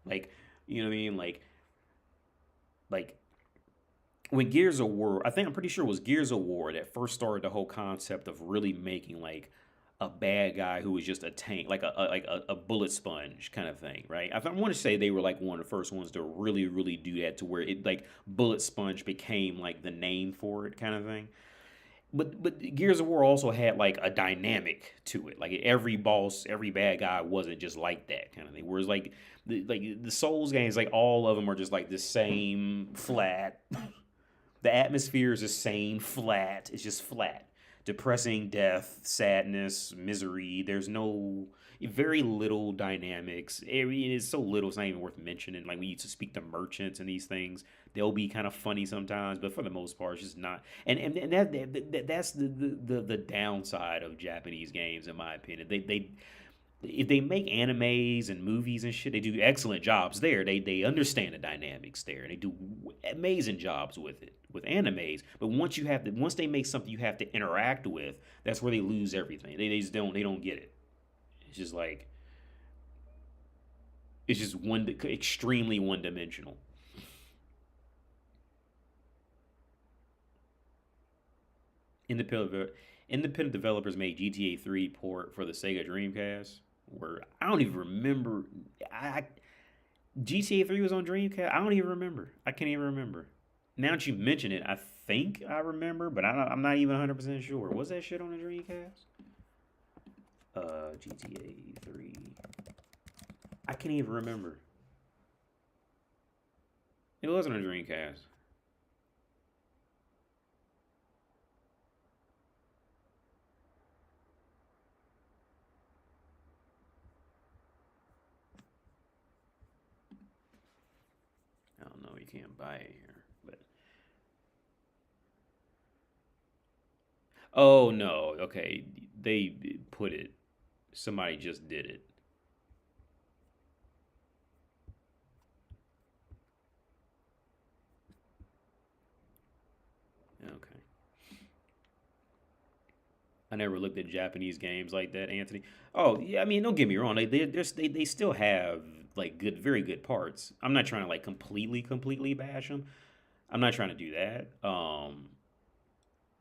Like, you know what I mean? Like when Gears of War, I'm pretty sure it was Gears of War that first started the whole concept of really making like a bad guy who was just a tank, like a bullet sponge kind of thing, right? I want to say they were like one of the first ones to really, really do that, to where it like bullet sponge became like the name for it kind of thing. But Gears of War also had like a dynamic to it. Like every boss, every bad guy wasn't just like that kind of thing. Whereas like the Souls games, like all of them are just like the same flat. The atmosphere is the same flat. It's just flat. depressing death, sadness, misery. There's no very little dynamics. It's so little, it's not even worth mentioning. Like, we used to speak to merchants and these things, they'll be kind of funny sometimes, but for the most part, it's just not. And that's the downside of Japanese games, in my opinion. They if they make animes and movies and shit, they do excellent jobs there. They understand the dynamics there, and they do amazing jobs with it with animes. But once they make something you have to interact with, that's where they lose everything. They just don't get it. It's just like it's just extremely one dimensional. Independent independent developers made GTA 3 port for the Sega Dreamcast. Where I don't even remember. I GTA 3 was on Dreamcast. I don't even remember. I can't even remember. Now that you mention it, I think I remember, but I'm not even 100% sure. Was that shit on the Dreamcast? GTA 3. I can't even remember. It wasn't a Dreamcast. I don't know. You can't buy it here, but oh no. Okay, they put it. Somebody just did it. Okay. I never looked at Japanese games like that, Anthony. Oh yeah, I mean, don't get me wrong. They still have like very good parts. I'm not trying to like completely bash them. I'm not trying to do that.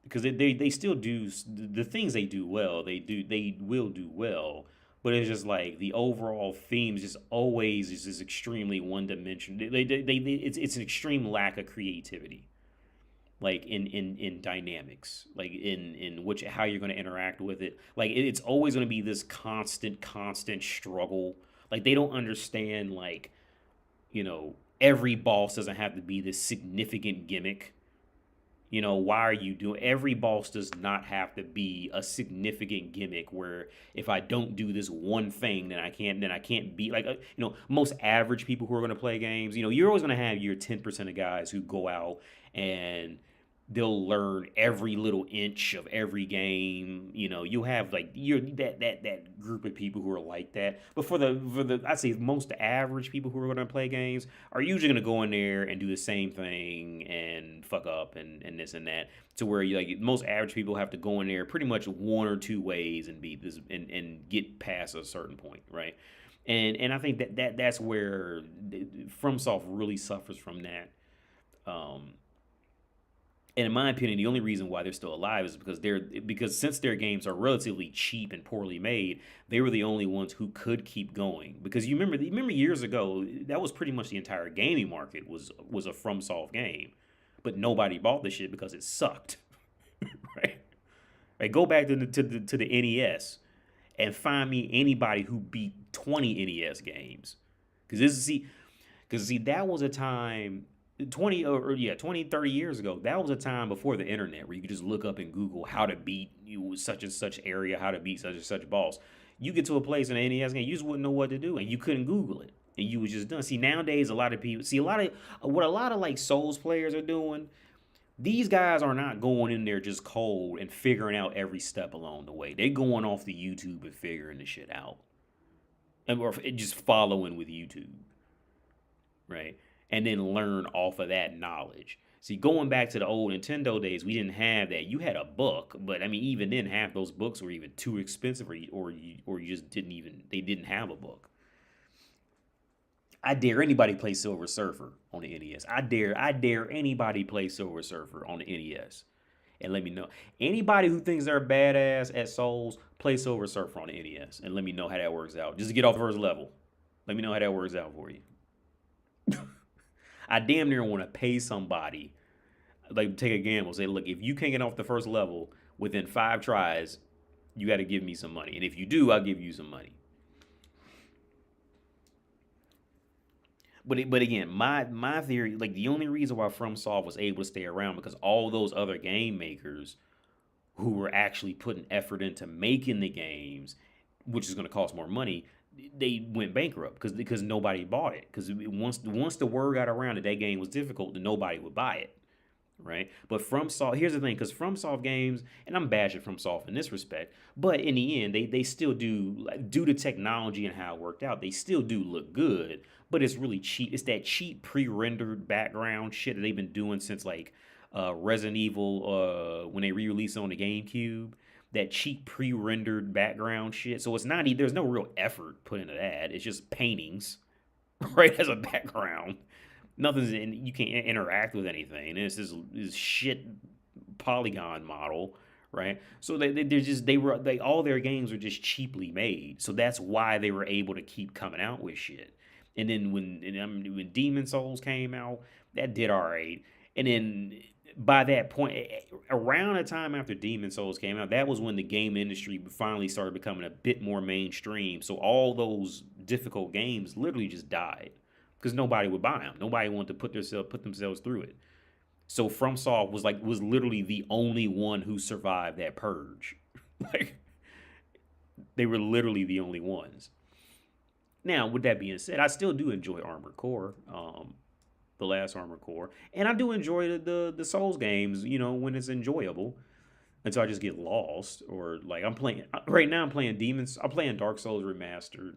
Because they still do the things they do well. They will do well. But it's just like the overall theme is just always is just extremely one dimensional. It's an extreme lack of creativity, like in dynamics, like in which how you're going to interact with it. Like it's always going to be this constant struggle. Like they don't understand like every boss doesn't have to be this significant gimmick. Why are you doing every boss does not have to be a significant gimmick where if I don't do this one thing then I can't beat like most average people who are going to play games. You're always going to have your 10% of guys who go out and they'll learn every little inch of every game. You'll have like you're that group of people who are like that. But for the I'd say most average people who are going to play games are usually going to go in there and do the same thing and fuck up and this and that. To where you like most average people have to go in there pretty much one or two ways and beat this and get past a certain point, right? And I think that's where FromSoft really suffers from that. Um, and in my opinion, the only reason why they're still alive is because since their games are relatively cheap and poorly made, they were the only ones who could keep going. Because you remember years ago, that was pretty much the entire gaming market was a FromSoft game, but nobody bought the shit because it sucked. Right? Right? Go back to the NES and find me anybody who beat 20 NES games. Because that was a time 20 or yeah 20 30 years ago. That was a time before the internet where you could just look up in Google how to beat you such and such area, how to beat such and such boss. You get to a place in an NES game, you just wouldn't know what to do, and you couldn't Google it, and you was just done. See, nowadays a lot of people see a lot of like Souls players are doing. These guys are not going in there just cold and figuring out every step along the way. They going off the YouTube and figuring the shit out, and or just following with YouTube, right? And then learn off of that knowledge. See, going back to the old Nintendo days, we didn't have that. You had a book, but I mean, even then, half those books were even too expensive, or you just didn't even they didn't have a book. I dare anybody play Silver Surfer on the NES. I dare anybody play Silver Surfer on the NES, and let me know. Anybody who thinks they're badass at Souls, play Silver Surfer on the NES, and let me know how that works out. Just to get off the first level, let me know how that works out for you. I damn near want to pay somebody, like take a gamble, say, look, if you can't get off the first level within 5 tries, you got to give me some money, and if you do, I'll give you some money. But again, my theory, like the only reason why FromSoft was able to stay around because all those other game makers who were actually putting effort into making the games, which is going to cost more money, they went bankrupt because nobody bought it. Because once the word got around that game was difficult, then nobody would buy it, right? But FromSoft, here's the thing, because FromSoft games, and I'm bashing FromSoft in this respect, but in the end, they still do, like, due to technology and how it worked out, they still do look good, but it's really cheap. It's that cheap pre-rendered background shit that they've been doing since like Resident Evil when they re-released on the GameCube. That cheap pre-rendered background shit. So it's not, there's no real effort put into that. It's just paintings, right, as a background. Nothing's in, you can't interact with anything. It's this shit polygon model, right? So they're just they all their games are just cheaply made. So that's why they were able to keep coming out with shit. And then when Demon Souls came out, that did all right. And then by that point, around the time after Demon Souls came out, that was when the game industry finally started becoming a bit more mainstream. So all those difficult games literally just died because nobody would buy them. Nobody wanted to put themselves through it. So FromSoft was literally the only one who survived that purge. Like, they were literally the only ones. Now, with that being said, I still do enjoy Armored Core, the last Armored Core, and I do enjoy the Souls games, when it's enjoyable. Until I just get lost, or like I'm playing right now. I'm playing Dark Souls Remastered.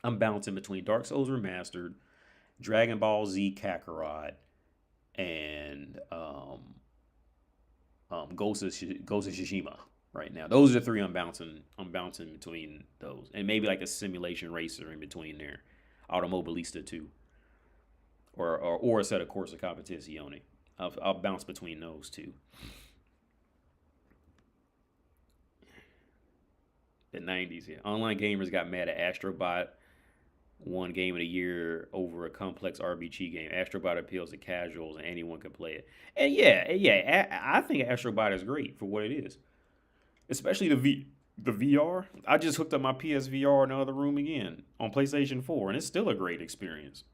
I'm bouncing between Dark Souls Remastered, Dragon Ball Z Kakarot, and Ghost of Tsushima right now. Those are the three I'm bouncing between those, and maybe like a simulation racer in between there, Automobilista 2, or a set of Corsa Competizione. I'll bounce between those two. The 90s, yeah. Online gamers got mad at Astrobot won Game of the Year over a complex RPG game. Astrobot appeals to casuals and anyone can play it. And yeah, I think Astrobot is great for what it is. Especially the VR. I just hooked up my PSVR in the other room again on PlayStation 4, and it's still a great experience.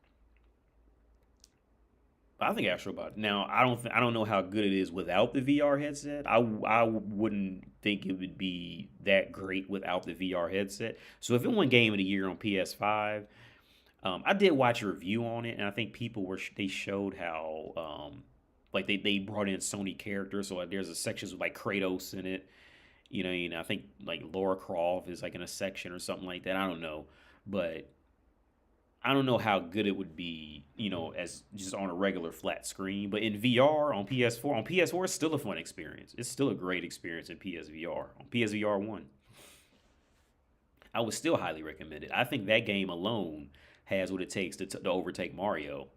I think Astrobot. Now, I don't know how good it is without the VR headset. I wouldn't think it would be that great without the VR headset. So if it won Game of the Year on PS5, I did watch a review on it, and I think they showed how like they brought in Sony characters. So like, there's a section with like Kratos in it. I think like Lara Croft is like in a section or something like that. I don't know, but I don't know how good it would be, as just on a regular flat screen. But in VR on PS4, it's still a fun experience. It's still a great experience in PSVR. On PSVR 1, I would still highly recommend it. I think that game alone has what it takes to overtake Mario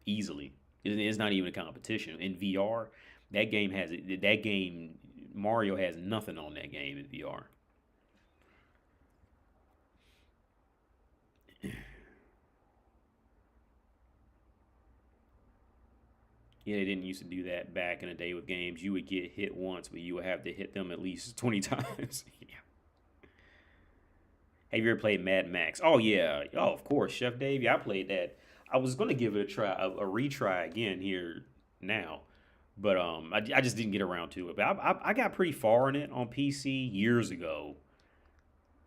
easily. It's not even a competition. In VR, Mario has nothing on that game in VR. Yeah, they didn't used to do that back in the day with games. You would get hit once, but you would have to hit them at least 20 times. Yeah. Have you ever played Mad Max? Oh, yeah. Oh, of course, Chef Dave. Yeah, I played that. I was going to give it a retry again here now, but I just didn't get around to it. But I got pretty far in it on PC years ago,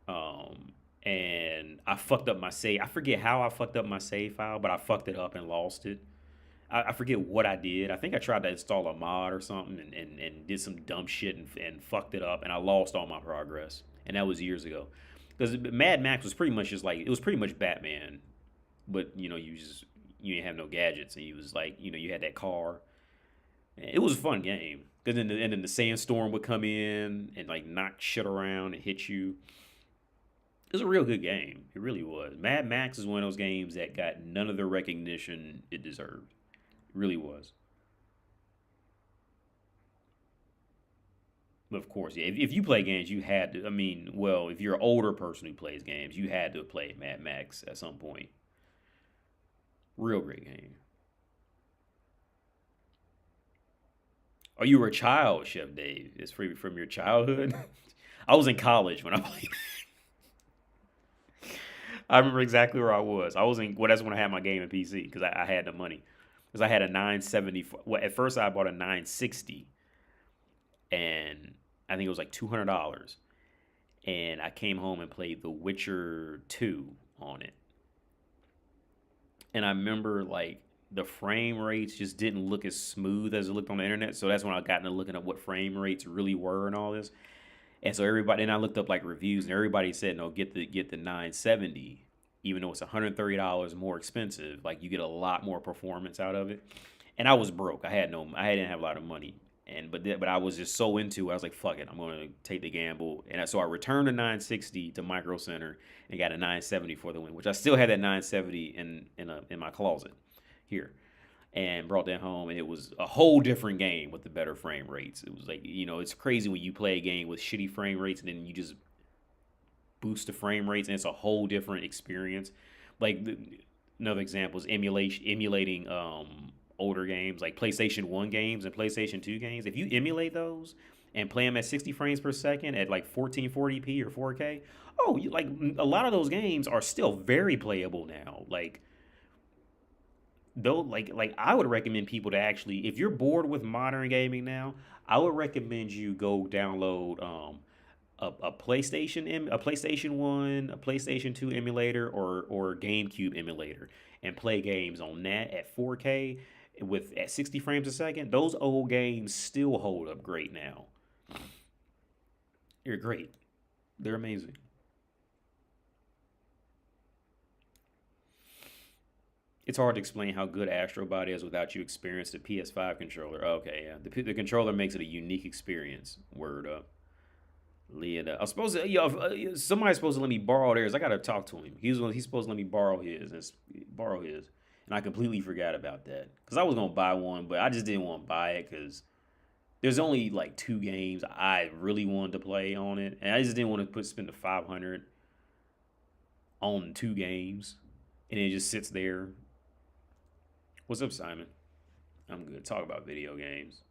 and I fucked up my save. I forget how I fucked up my save file, but I fucked it up and lost it. I forget what I did. I think I tried to install a mod or something and did some dumb shit and fucked it up, and I lost all my progress. And that was years ago. Because Mad Max was pretty much just like, it was pretty much Batman, but you didn't have no gadgets, and you was like, you had that car. It was a fun game. Because then the sandstorm would come in and like knock shit around and hit you. It was a real good game. It really was. Mad Max is one of those games that got none of the recognition it deserved. It really was. But of course, yeah, if you play games, you had to. If you're an older person who plays games, you had to play Mad Max at some point. Real great game. Oh, you were a child, Chef Dave. It's from your childhood. I was in college when I played. I remember exactly where I was. That's when I had my gaming PC because I had the money. Because I had a 970. Well, at first I bought a 960. and I think it was like $200. And I came home and played The Witcher 2 on it. And I remember like the frame rates just didn't look as smooth as it looked on the internet. So that's when I got into looking up what frame rates really were and all this. And so everybody, and I looked up like reviews, and everybody said, no, get the 970, even though it's $130 more expensive. Like you get a lot more performance out of it. And I was broke. I didn't have a lot of money. But I was just so into it. I was like, fuck it, I'm gonna take the gamble. And so I returned the 960 to Micro Center and got a 970 for the win, which I still had that 970 in my closet here, and brought that home. And it was a whole different game with the better frame rates. It was like, it's crazy when you play a game with shitty frame rates and then you just boost the frame rates, and it's a whole different experience. Like another example is emulating older games like PlayStation 1 games and PlayStation 2 games. If you emulate those and play them at 60 frames per second at like 1440p or 4K, like a lot of those games are still very playable now. Like though, like I would recommend people to actually, if you're bored with modern gaming now, I would recommend you go download a PlayStation 1, a PlayStation 2 emulator, or GameCube emulator, and play games on that at 4K at 60 frames a second. Those old games still hold up great now. They're great. They're amazing. It's hard to explain how good Astrobot is without you experience the PS5 controller. Okay, yeah. The controller makes it a unique experience. Word up. Leah, I'm supposed to, somebody's supposed to let me borrow theirs. I gotta talk to him. He's supposed to let me borrow his, and I completely forgot about that because I was gonna buy one, but I just didn't want to buy it because there's only like 2 games I really wanted to play on it, and I just didn't want to spend the $500 on 2 games, and it just sits there. What's up, Simon? I'm good. Talk about video games.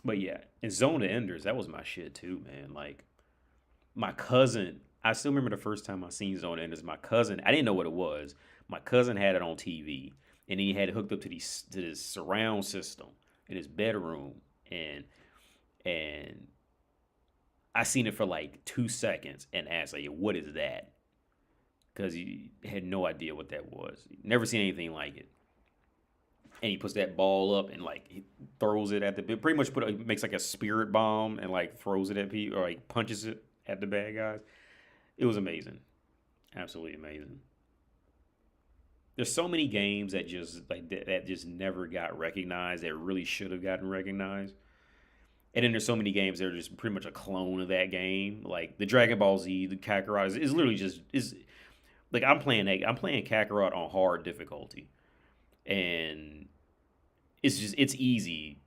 But yeah, and Zone of Enders, that was my shit too, man. Like my cousin, I still remember the first time I seen Zone of Enders. My cousin, I didn't know what it was. My cousin had it on TV, and he had it hooked up to this surround system in his bedroom, and I seen it for like 2 seconds and asked like, "What is that?" Because he had no idea what that was. Never seen anything like it. And he puts that ball up and like he throws it at pretty much makes like a spirit bomb and like throws it at people or like punches it at the bad guys. It was amazing, absolutely amazing. There's so many games that just never got recognized that really should have gotten recognized. And then there's so many games that are just pretty much a clone of that game, like the Dragon Ball Z, the Kakarot is literally just is like I'm playing Kakarot on hard difficulty. And it's easy.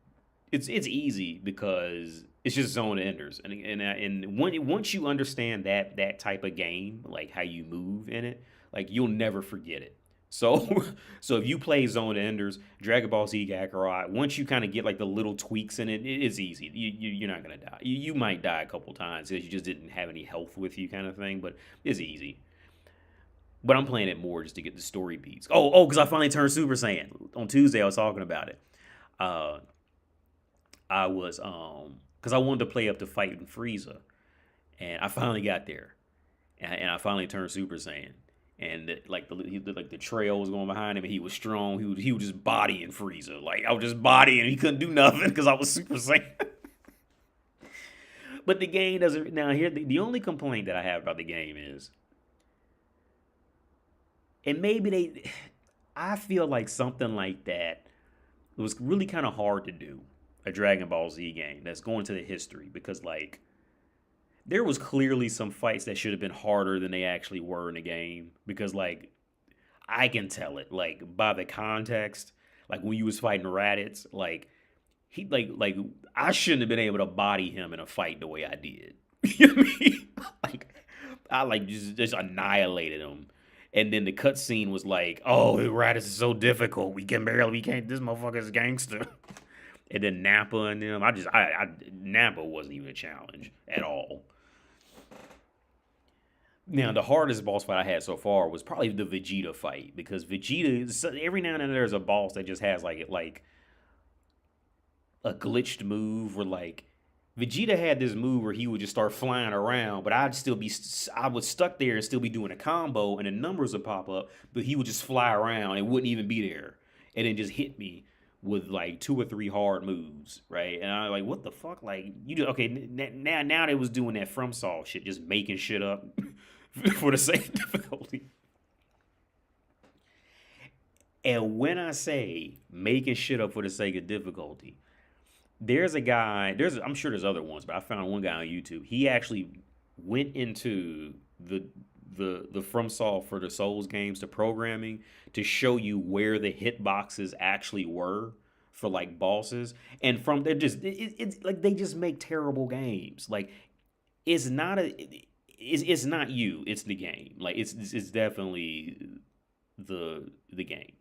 It's easy because it's just zone enders, and once you understand that type of game, like how you move in it, like you'll never forget it. So so if you play zone enders, Dragon Ball Z Kakarot, once you kind of get like the little tweaks in it, it's easy. You're not gonna die. You might die a couple times because you just didn't have any health with you, kind of thing, but it's easy. But I'm playing it more just to get the story beats. Because I finally turned Super Saiyan. On Tuesday, I was talking about it. I was, because I wanted to play up to fighting Frieza. And I finally got there. And I finally turned Super Saiyan. And the trail was going behind him, and he was strong. He was just bodying Frieza. Like, I was just bodying, he couldn't do nothing because I was Super Saiyan. But the game doesn't, now here, the only complaint that I have about the game is, and maybe I feel like something like that, it was really kind of hard to do, a Dragon Ball Z game that's going to the history, because like there was clearly some fights that should have been harder than they actually were in the game, because like I can tell it like by the context, like when you was fighting Raditz, like he like I shouldn't have been able to body him in a fight the way I did. You know what I mean? Like I like just annihilated him. And then the cutscene was like, "Oh, Raditz is so difficult. We can't. This motherfucker's gangster." And then Nappa and them, Nappa wasn't even a challenge at all. Now, the hardest boss fight I had so far was probably the Vegeta fight because every now and then there's a boss that just has like a glitched move where like Vegeta had this move where he would just start flying around, but I was stuck there and still be doing a combo, and the numbers would pop up, but he would just fly around and wouldn't even be there, and then just hit me with like two or three hard moves, right? And I was like, what the fuck? Like you do okay now they was doing that FromSoft shit, just making shit up for the sake of difficulty. And when I say making shit up for the sake of difficulty, there's a guy. I'm sure there's other ones, but I found one guy on YouTube. He actually went into the FromSoft for the Souls games, the programming, to show you where the hitboxes actually were for like bosses. And from they're just it's like they just make terrible games. Like it's not a it's not you. It's the game. Like it's definitely the game.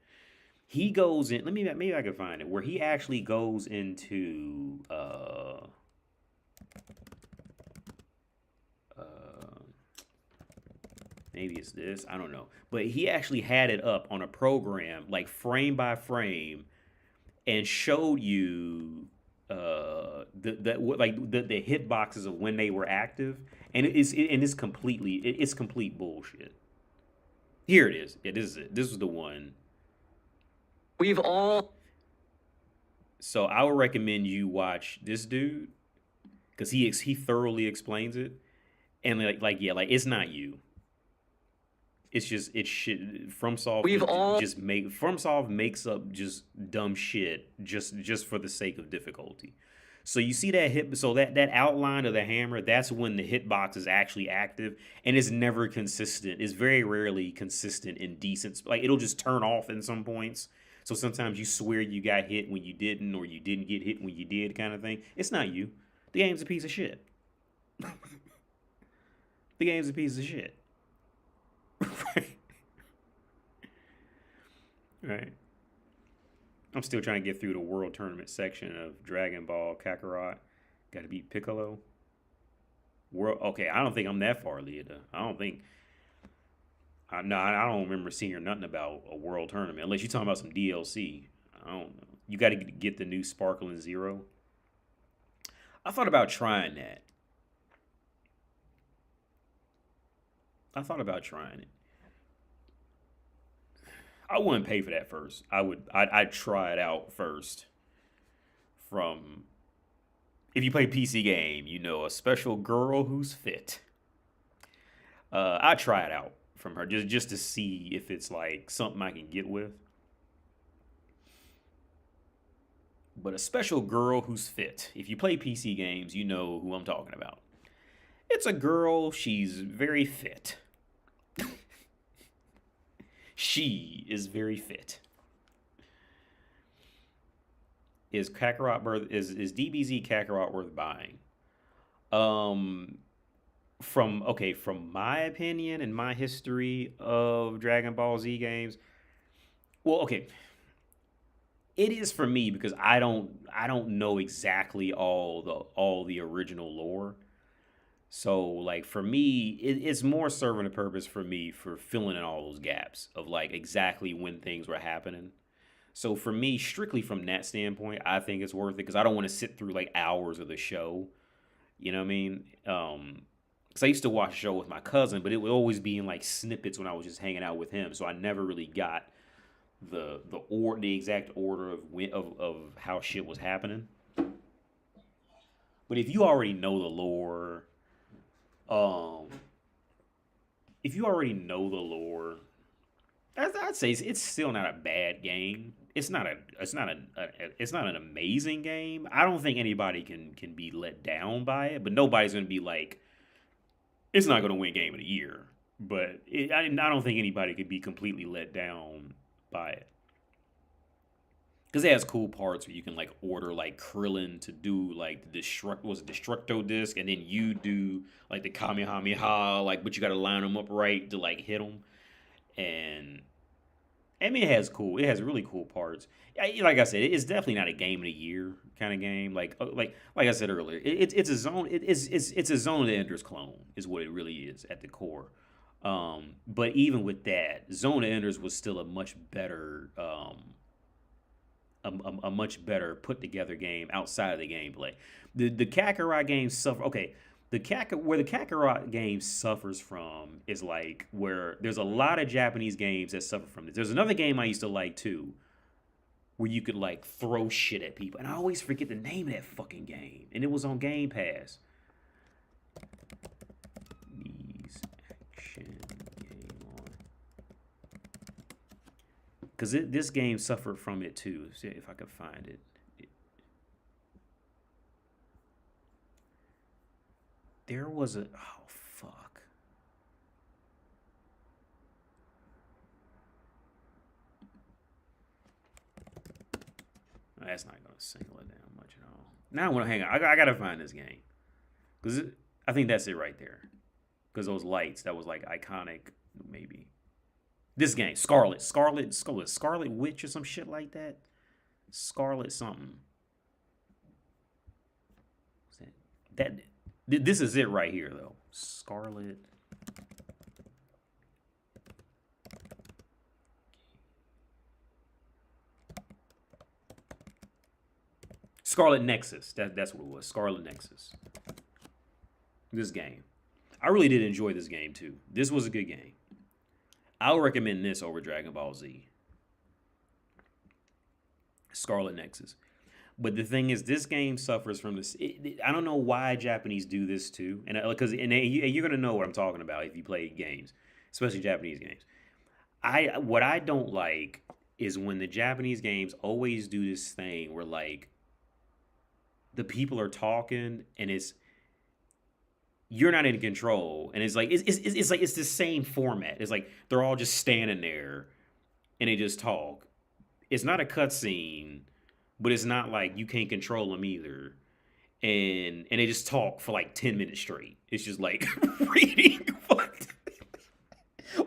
He goes in. Let me maybe I can find it where he actually goes into maybe it's this, I don't know, but he actually had it up on a program like frame by frame and showed you the hit boxes of when they were active, and it's complete bullshit. Here it is. Yeah, this is it. This was the one. We've all. So I would recommend you watch this dude because he thoroughly explains it, and like it's not you. It's just it's shit. FromSoft makes up just dumb shit just for the sake of difficulty. So you see that outline of the hammer, that's when the hitbox is actually active, and it's never consistent. It's very rarely consistent and decent. Like it'll just turn off in some points. So sometimes you swear you got hit when you didn't, or you didn't get hit when you did, kind of thing. It's not you. The game's a piece of shit. The game's a piece of shit. Right. Right. I'm still trying to get through the world tournament section of Dragon Ball Kakarot. Got to beat Piccolo. Okay, I don't think I'm that far, Leah. I don't remember seeing or nothing about a world tournament unless you're talking about some DLC. I don't know. You got to get the new Sparkling Zero. I thought about trying that. It. I wouldn't pay for that first. I'd try it out first. From if you play PC game, you know a special girl who's fit. I'd try it out from her just to see if it's like something I can get with. But a special girl who's fit. If you play PC games, you know who I'm talking about. It's a girl, she's very fit. She is very fit. Is DBZ Kakarot worth buying? From my opinion and my history of Dragon Ball Z games, well, okay, it is for me because I don't know exactly all the original lore. So, like, for me, it's more serving a purpose for me for filling in all those gaps of, like, exactly when things were happening. So, for me, strictly from that standpoint, I think it's worth it because I don't want to sit through, like, hours of the show. You know what I mean? Because I used to watch a show with my cousin, but it would always be in, like, snippets when I was just hanging out with him. So, I never really got the exact order of how shit was happening. But if you already know the lore... if you already know the lore, I'd say it's still not a bad game. It's not an amazing game. I don't think anybody can be let down by it, but nobody's gonna be like, it's not gonna win Game of the Year. But I don't think anybody could be completely let down by it. Because it has cool parts where you can like order like Krillin to do like the Destructo disc, and then you do like the Kamehameha, like, but you got to line them up right to like hit them. And I mean, it has really cool parts. Like I said, it's definitely not a Game of the Year kind of game. Like I said earlier, it's a zone. It's a Zone of the Enders clone is what it really is at the core. But even with that, Zone of Enders was still a much better a much better put together game outside of the gameplay. The Kakarot games suffer. Okay, where the Kakarot game suffers from is like where there's a lot of Japanese games that suffer from this. There's another game I used to like too, where you could like throw shit at people, and I always forget the name of that fucking game, and it was on Game Pass. These action game on, because this game suffered from it too. See if I can find it. There was a fuck. That's not gonna single it down much at all. Now I want to hang on. I gotta find this game because I think that's it right there. Because those lights, that was like iconic. Maybe this game, Scarlet Witch or some shit like that. Scarlet something. That this is it right here though. Scarlet. Scarlet Nexus. That's what it was. Scarlet Nexus. This game. I really did enjoy this game too. This was a good game. I'll recommend this over Dragon Ball Z. Scarlet Nexus. But the thing is, this game suffers from this. I don't know why Japanese do this too, and because you're gonna know what I'm talking about if you play games, especially Japanese games. What I don't like is when the Japanese games always do this thing where like the people are talking and you're not in control, and it's like it's the same format. It's like they're all just standing there and they just talk. It's not a cutscene, but it's not like you can't control them either. And they just talk for like 10 minutes straight. It's just like reading.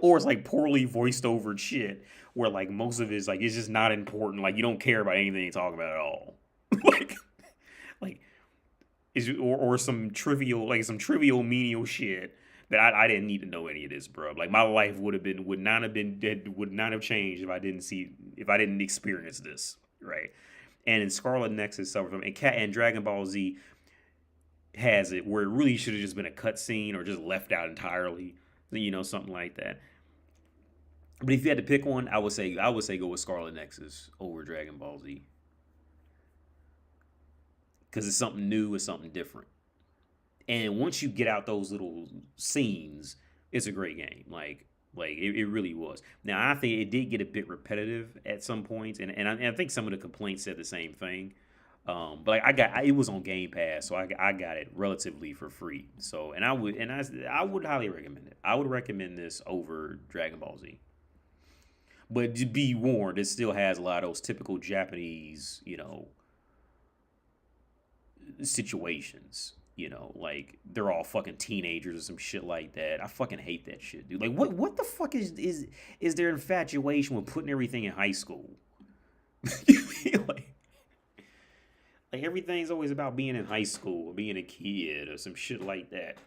Or it's like poorly voiced over shit where like most of it's like it's just not important. Like you don't care about anything they talk about at all. like is or some trivial menial shit that I didn't need to know any of this, bro. Like my life would not have changed if I didn't experience this, right? And in Scarlet Nexus suffered from, and Dragon Ball Z has it where it really should have just been a cutscene or just left out entirely, something like that. But if you had to pick one, I would say go with Scarlet Nexus over Dragon Ball Z because it's something new, it's something different. And once you get out those little scenes, it's a great game. Like it really was. Now I think it did get a bit repetitive at some points, and I think some of the complaints said the same thing. But like it was on Game Pass, so I got it relatively for free. So I would highly recommend it. I would recommend this over Dragon Ball Z. But to be warned, it still has a lot of those typical Japanese, situations. Like they're all fucking teenagers or some shit like that. I fucking hate that shit, dude. Like what the fuck is their infatuation with putting everything in high school? like everything's always about being in high school or being a kid or some shit like that.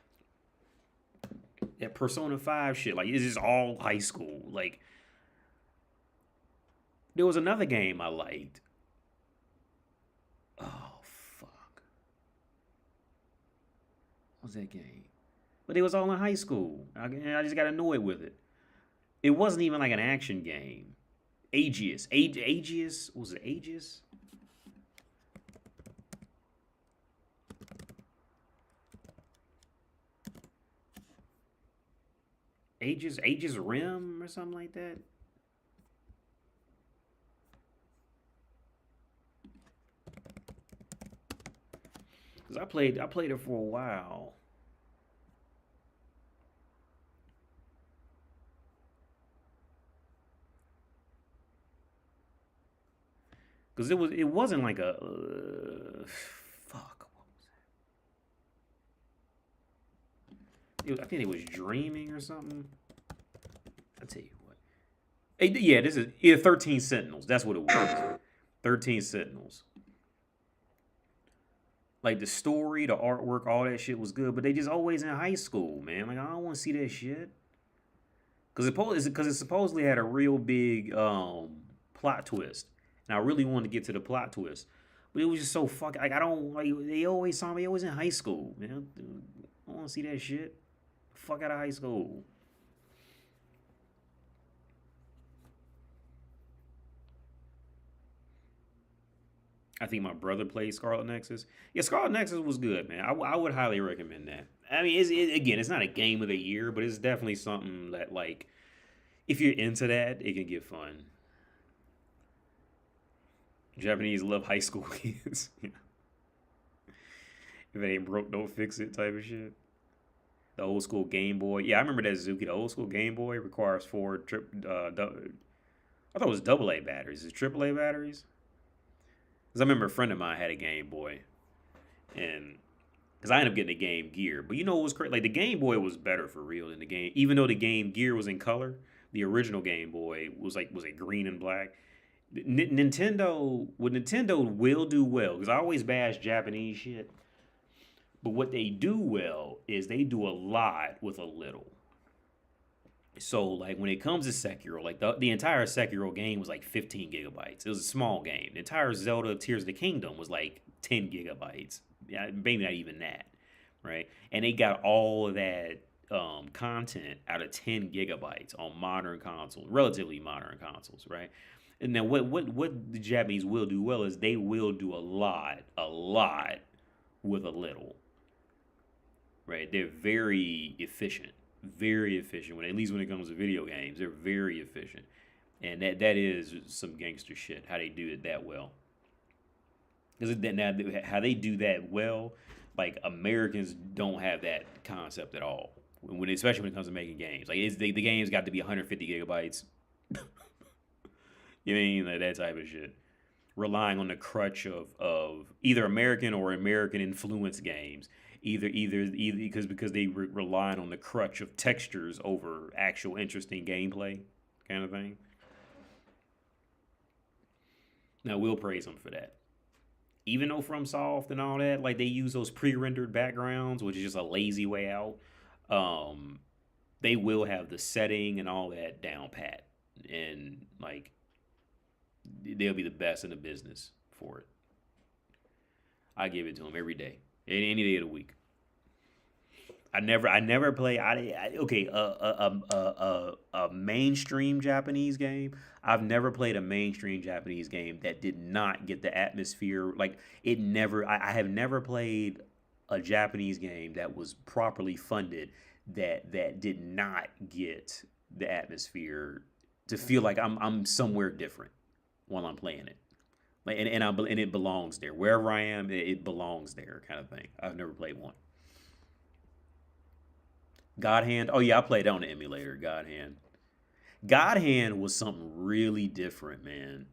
That Persona 5 shit, like it's just all high school. Like there was another game I liked. Oh, was that game? But it was all in high school. I just got annoyed with it. It wasn't even like an action game. Aegis. Was it Aegis? Aegis Rim or something like that. Cause I played it for a while. Cause it wasn't like a fuck. What was that? I think it was Dreaming or something. I'll tell you what. Yeah, this is 13 Sentinels. That's what it was. 13 Sentinels. Like the story, the artwork, all that shit was good, but they just always in high school, man. Like I don't want to see that shit. Because it supposedly had a real big plot twist, and I really wanted to get to the plot twist, but it was just so fucking like I don't like. They always saw me. I was in high school, man. I don't want to see that shit. Fuck out of high school. I think my brother played Scarlet Nexus. Yeah, Scarlet Nexus was good, man. I would highly recommend that. I mean, again, it's not a game of the year, but it's definitely something that, like, if you're into that, it can get fun. Japanese love high school kids. If it ain't broke, don't fix it type of shit. The old school Game Boy. Yeah, I remember that Zuki. The old school Game Boy requires I thought it was AA batteries. Is it AAA batteries? Because I remember a friend of mine had a Game Boy, and because I ended up getting a Game Gear. But you know what was crazy? Like, the Game Boy was better for real than the game. Even though the Game Gear was in color, the original Game Boy was like green and black. Nintendo, what Nintendo will do well, because I always bash Japanese shit, but what they do well is they do a lot with a little. So, like, when it comes to Sekiro, like, the entire Sekiro game was like 15 gigabytes. It was a small game. The entire Zelda Tears of the Kingdom was like 10 gigabytes. Yeah, maybe not even that, right? And they got all of that content out of 10 gigabytes on modern consoles, relatively modern consoles, right? And then what the Japanese will do well is they will do a lot with a little, right? They're very efficient. Very efficient. At least when it comes to video games, they're very efficient, and that is some gangster shit. How they do it that well, because now how they do that well, like, Americans don't have that concept at all. Especially when it comes to making games, like, the game's got to be 150 gigabytes. You mean, like, that type of shit. Relying on the crutch of either American or American influenced games. Either because they relying on the crutch of textures over actual interesting gameplay kind of thing. Now, we'll praise them for that. Even though FromSoft and all that, like, they use those pre-rendered backgrounds, which is just a lazy way out, they will have the setting and all that down pat. And, like, they'll be the best in the business for it. I give it to them every day. Any day of the week. I never play. A mainstream Japanese game. I've never played a mainstream Japanese game that did not get the atmosphere. Like, it never. I have never played a Japanese game that was properly funded that did not get the atmosphere to feel like I'm somewhere different while I'm playing it. Like, and it belongs there. Wherever I am, it belongs there, kind of thing. I've never played one. God Hand. Oh yeah, I played on the emulator. God Hand. God Hand was something really different, man.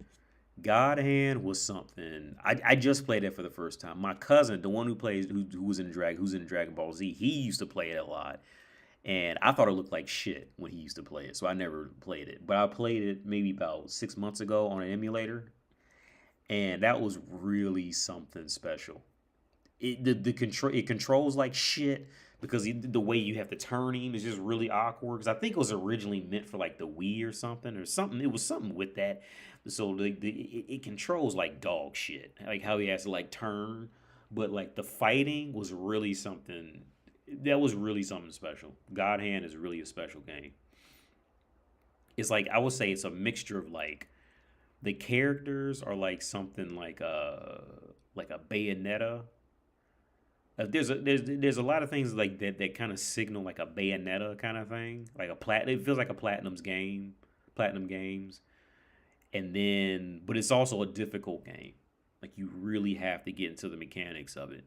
God Hand was something. I just played it for the first time. My cousin, the one who's in Dragon Ball Z, he used to play it a lot, and I thought it looked like shit when he used to play it, so I never played it. But I played it maybe about 6 months ago on an emulator. And that was really something special. It controls like shit because the way you have to turn him is just really awkward. Because I think it was originally meant for like the Wii or something. It was something with that. So it controls like dog shit. Like how he has to like turn. But like the fighting was really something. That was really something special. God Hand is really a special game. It's like, I would say it's a mixture of like, the characters are like something like a Bayonetta. There's a lot of things like that kind of signal like a Bayonetta kind of thing, like it feels like a Platinum Games, and then but it's also a difficult game. Like, you really have to get into the mechanics of it.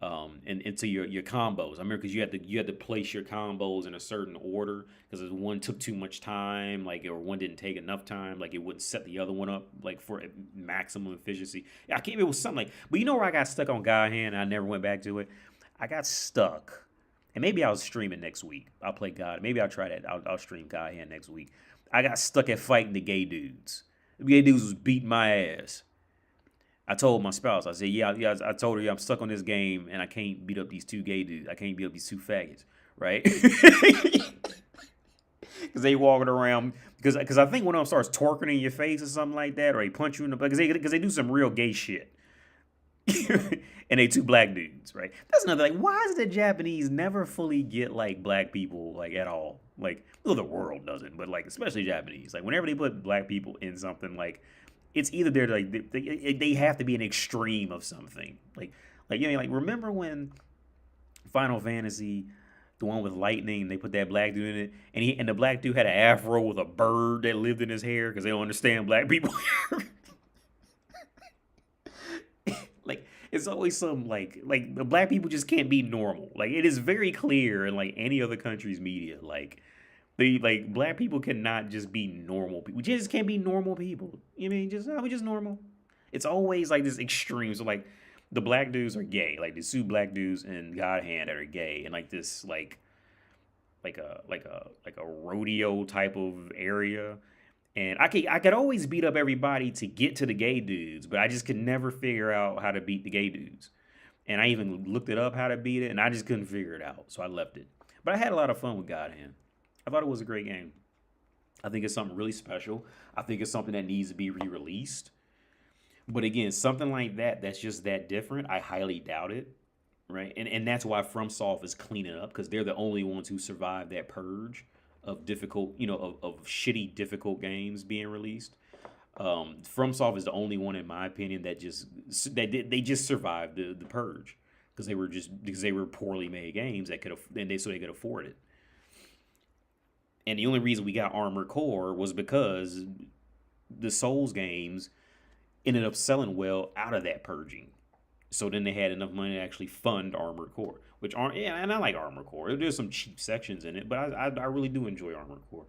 And into your combos. I remember because you had to place your combos in a certain order, because if one took too much time, like, or one didn't take enough time, like, it wouldn't set the other one up like for maximum efficiency. I can't. It was something like. But you know where I got stuck on God Hand and I never went back to it. I got stuck, and maybe I'll stream it next week. I'll play God. Maybe I'll try that. I'll stream God Hand next week. I got stuck at fighting the gay dudes. The gay dudes was beating my ass. I told my spouse, I said, yeah, I told her, yeah, I'm stuck on this game, and I can't beat up these two gay dudes. I can't beat up these two faggots, right? Because because they walking around because I think one of them starts twerking in your face or something like that, or they punch you in the because they do some real gay shit. And they two black dudes, right? That's another like, why does the Japanese never fully get like black people like at all? Like, well, the world doesn't, but like especially Japanese. Like whenever they put black people in something, like it's either they're like they have to be an extreme of something. Like you know, like remember when Final Fantasy, the one with lightning, they put that black dude in it, and the black dude had an afro with a bird that lived in his hair because they don't understand black people. Like it's always some like the black people just can't be normal. Like it is very clear in like any other country's media. Like they like black people cannot just be normal people. We just can't be normal people. You mean just we just normal? It's always like this extreme. So like the black dudes are gay. Like the two black dudes in God Hand that are gay, and like this like a rodeo type of area. And I could always beat up everybody to get to the gay dudes, but I just could never figure out how to beat the gay dudes. And I even looked it up how to beat it, and I just couldn't figure it out. So I left it. But I had a lot of fun with God Hand. I thought it was a great game. I think it's something really special. I think it's something that needs to be re-released. But again, something like that that's just that different, I highly doubt it. Right? And that's why FromSoft is cleaning up, because they're the only ones who survived that purge of difficult, of shitty, difficult games being released. FromSoft is the only one, in my opinion, that they just survived the purge because they were poorly made games that they could afford it. And the only reason we got Armored Core was because the Souls games ended up selling well out of that purging. So then they had enough money to actually fund Armored Core, and I like Armored Core. There's some cheap sections in it, but I really do enjoy Armored Core.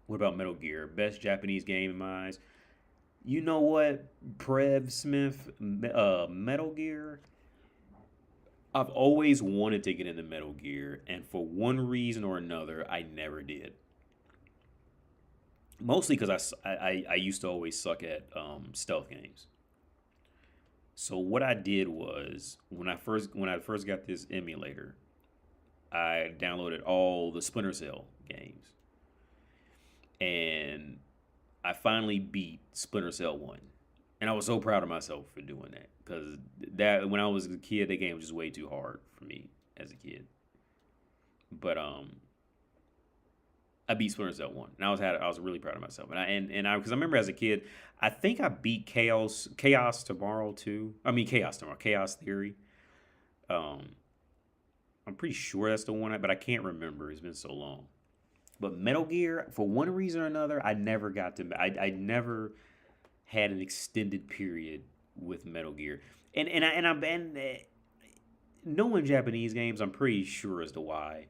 What about Metal Gear? Best Japanese game in my eyes. You know what, Prev Smith? Metal Gear. I've always wanted to get into Metal Gear, and for one reason or another, I never did. Mostly because I used to always suck at stealth games. So what I did was when I first got this emulator, I downloaded all the Splinter Cell games, and I finally beat Splinter Cell 1, and I was so proud of myself for doing that, because that when I was a kid, that game was just way too hard for me as a kid. But I beat Splinter Cell 1, and I was really proud of myself. And because I remember as a kid, I think I beat Chaos Tomorrow too. I mean Chaos Tomorrow, Chaos Theory. I'm pretty sure that's the one, but I can't remember. It's been so long. But Metal Gear, for one reason or another, I never got to. I never had an extended period with Metal Gear, and knowing Japanese games, I'm pretty sure as to why.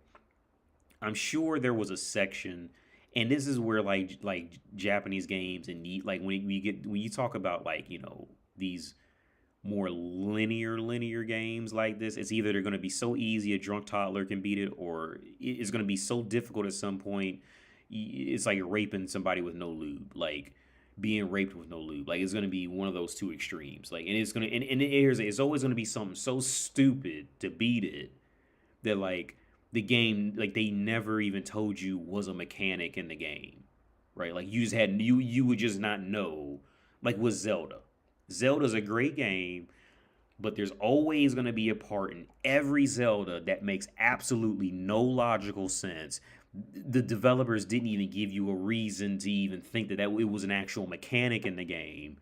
I'm sure there was a section, and this is where like Japanese games and like when you talk about like these more linear games like this, it's either they're going to be so easy a drunk toddler can beat it, or it's going to be so difficult at some point. It's like raping somebody with no lube, like being raped with no lube. Like it's going to be one of those two extremes. Like, and it's going to and it's always going to be something so stupid to beat it that like the game, like they never even told you was a mechanic in the game, right? Like you just had you would just not know. Like with Zelda. Zelda's a great game, but there's always going to be a part in every Zelda that makes absolutely no logical sense. The developers didn't even give you a reason to even think that it was an actual mechanic in the game,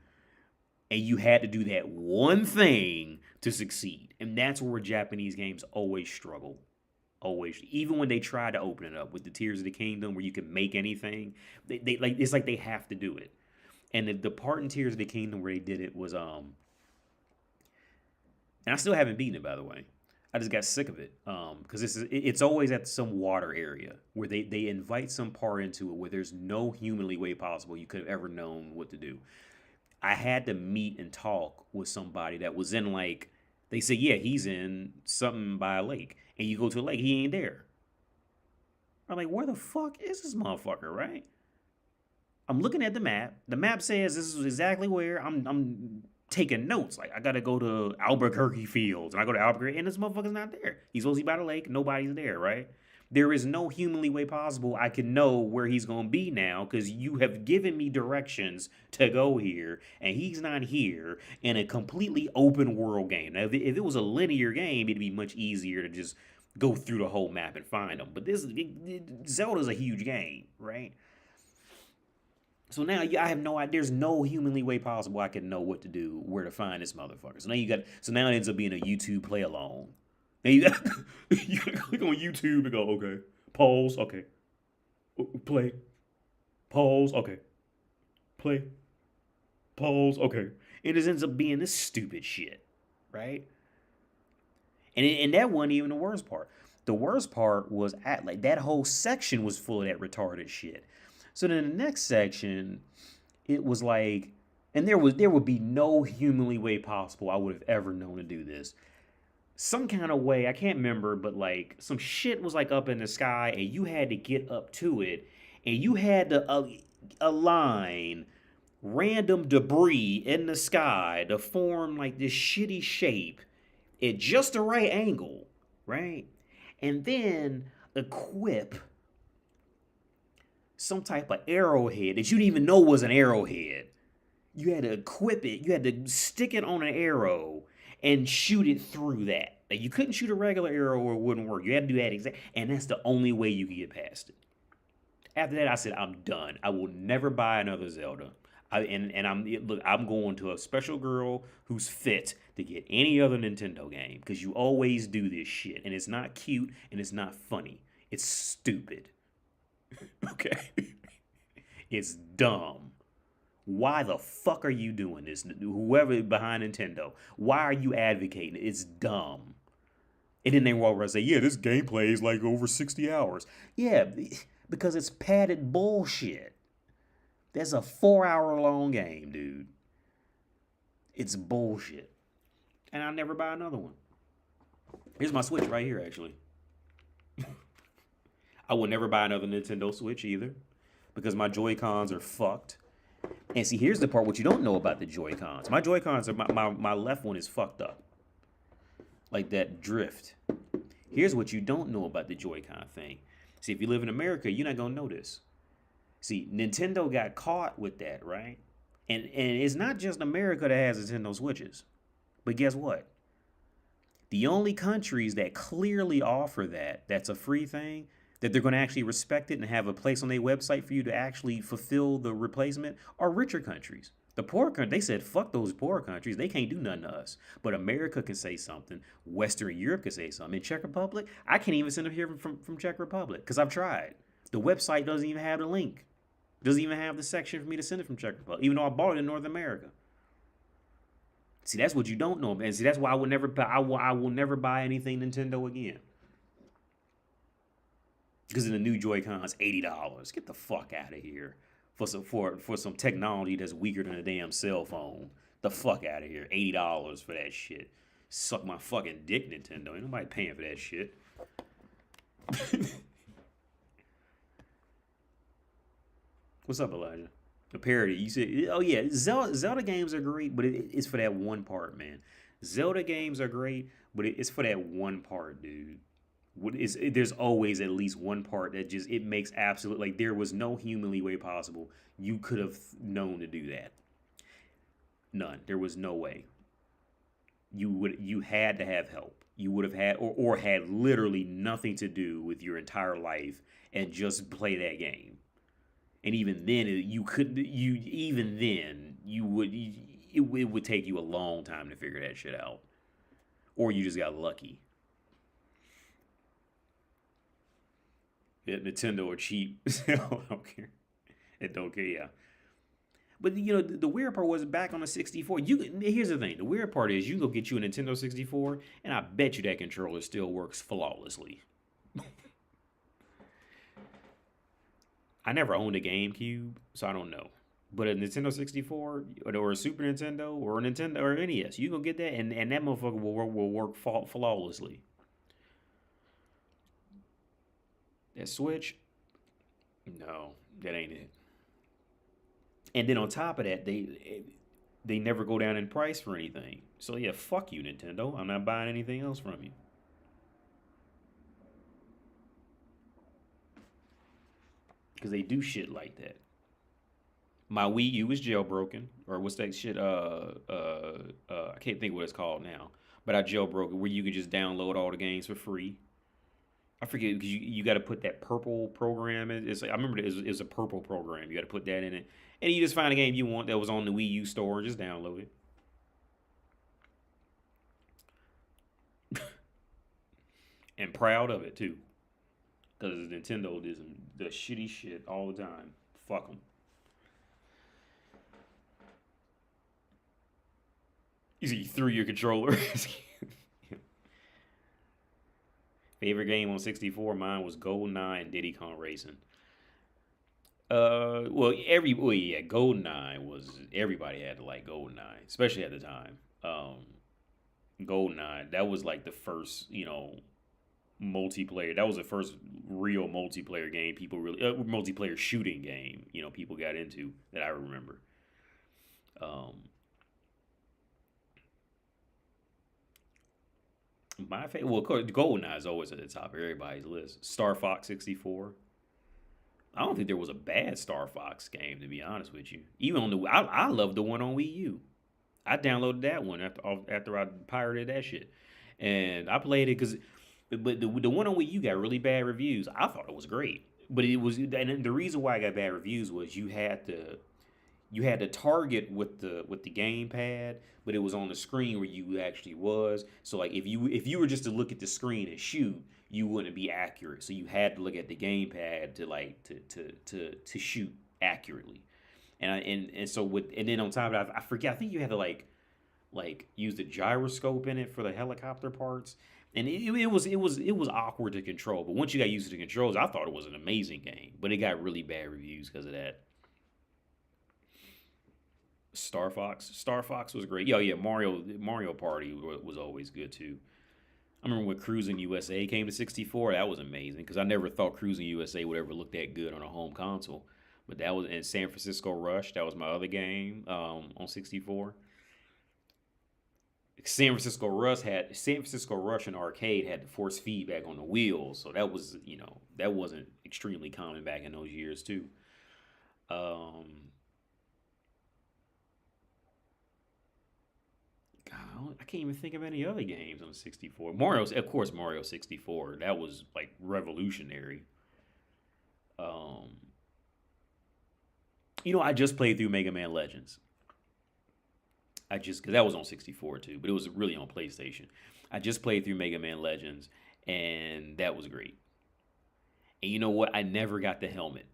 and you had to do that one thing to succeed. And that's where Japanese games always struggle. Always, even when they try to open it up with the Tears of the Kingdom where you can make anything, they like it's like they have to do it. And the part in Tears of the Kingdom where they did it was and I still haven't beaten it, by the way. I just got sick of it because it's always at some water area where they invite some part into it where there's no humanly way possible you could have ever known what to do. I had to meet and talk with somebody that was in like, they said, yeah, he's in something by a lake, and you go to a lake, he ain't there. I'm like, where the fuck is this motherfucker, right? I'm looking at the map. The map says this is exactly where I'm taking notes. Like, I got to go to Albuquerque Fields. And I go to Albuquerque, and this motherfucker's not there. He's supposed to be by the lake. Nobody's there, right? There is no humanly way possible I can know where he's going to be now because you have given me directions to go here and he's not here in a completely open world game. Now, if it was a linear game, it'd be much easier to just go through the whole map and find him. But Zelda's a huge game, right? So now I have no idea. There's no humanly way possible I can know what to do, where to find this motherfucker. So now it ends up being a YouTube play along. And you got click on YouTube and go, okay, pause, okay, play, pause, okay, play, pause, okay. And it ends up being this stupid shit, right? And that wasn't even the worst part. The worst part was that whole section was full of that retarded shit. So then the next section, it was like, and there would be no humanly way possible I would have ever known to do this. Some kind of way, I can't remember, but like some shit was like up in the sky and you had to get up to it and you had to align random debris in the sky to form like this shitty shape at just the right angle, right? And then equip some type of arrowhead that you didn't even know was an arrowhead. You had to equip it, you had to stick it on an arrow and shoot it through that. Like you couldn't shoot a regular arrow or it wouldn't work. You had to do that and that's the only way you could get past it. After that, I said, I'm done. I will never buy another Zelda. I'm going to a special girl who's fit to get any other Nintendo game because you always do this shit and it's not cute and it's not funny. It's stupid. Okay? It's dumb. Why the fuck are you doing this? Whoever behind Nintendo, why are you advocating it? It's dumb. And then they walk around and say, yeah, this gameplay is like over 60 hours. Yeah, because it's padded bullshit. That's a 4-hour long game, dude. It's bullshit. And I'll never buy another one. Here's my Switch right here, actually. I will never buy another Nintendo Switch either because my Joy-Cons are fucked. And see, here's the part what you don't know about the Joy-Cons. My Joy-Cons are my left one is fucked up. Like that drift. Here's what you don't know about the Joy-Con thing. See, if you live in America, you're not gonna know this. See, Nintendo got caught with that, right? And it's not just America that has Nintendo Switches. But guess what? The only countries that clearly offer that's a free thing, that they're going to actually respect it and have a place on their website for you to actually fulfill the replacement, are richer countries. The poor countries, they said, fuck those poor countries. They can't do nothing to us. But America can say something. Western Europe can say something. In Czech Republic, I can't even send them here from Czech Republic because I've tried. The website doesn't even have the link. Doesn't even have the section for me to send it from Czech Republic, even though I bought it in North America. See, that's what you don't know, man. See, that's why I will never buy anything Nintendo again. Because in the new Joy-Cons, $80. Get the fuck out of here. For some technology that's weaker than a damn cell phone. The fuck out of here. $80 for that shit. Suck my fucking dick, Nintendo. Ain't nobody paying for that shit. What's up, Elijah? A parody. You said, oh yeah, Zelda games are great, but it's for that one part, man. Zelda games are great, but it's for that one part, dude. There's always at least one part that just, it makes absolute, like there was no humanly way possible you could have known to do that. None. There was no way. You had to have help. You would have had, or had literally nothing to do with your entire life and just play that game. And even then, it would take you a long time to figure that shit out. Or you just got lucky. Yeah, Nintendo are cheap. I don't care. It don't care, yeah. But, you know, the weird part was back on the 64. Here's the thing. The weird part is you can go get you a Nintendo 64, and I bet you that controller still works flawlessly. I never owned a GameCube, so I don't know. But a Nintendo 64 or a Super Nintendo or a Nintendo or NES, you can get that, and that motherfucker will work flawlessly. That Switch, no, that ain't it. And then on top of that, they never go down in price for anything. So yeah, fuck you, Nintendo. I'm not buying anything else from you. because they do shit like that. My Wii U is jailbroken, or what's that shit? I can't think what it's called now, but I jailbroke it where you could just download all the games for free. I forget because you got to put that purple program in. It's like, I remember it was a purple program. You got to put that in it, and you just find a game you want that was on the Wii U store and just download it. And proud of it too, because Nintendo does the shitty shit all the time. Fuck them. You see, you threw your controller. Favorite game on 64, mine was GoldenEye and Diddy Kong Racing. GoldenEye was, everybody had to like GoldenEye, especially at the time. GoldenEye, that was like the first, multiplayer. That was the first real multiplayer game people really, multiplayer shooting game, people got into that I remember. My favorite, well, of course, GoldenEye is always at the top of everybody's list. Star Fox 64. I don't think there was a bad Star Fox game, to be honest with you. Even on I love the one on Wii U. I downloaded that one after I pirated that shit, and I played it but the one on Wii U got really bad reviews. I thought it was great, but it was, and the reason why I got bad reviews was you had to target with the gamepad, but it was on the screen where you actually was. So like if you were just to look at the screen and shoot, you wouldn't be accurate. So you had to look at the gamepad to shoot accurately. And so then on top of that, I forget. I think you had to like use the gyroscope in it for the helicopter parts. And it was awkward to control. But once you got used to the controls, I thought it was an amazing game. But it got really bad reviews because of that. Star Fox was great. Yeah, Mario Party was always good too. I remember when Cruising USA came to 64. That was amazing because I never thought Cruising USA would ever look that good on a home console. But that was in San Francisco Rush. That was my other game on 64. San Francisco Rush and arcade had the force feedback on the wheels, so that was that wasn't extremely common back in those years too. God, I can't even think of any other games on 64. Mario 64. That was like revolutionary. I just played through Mega Man Legends. Because that was on 64 too, but it was really on PlayStation. I just played through Mega Man Legends, and that was great. And you know what? I never got the helmet.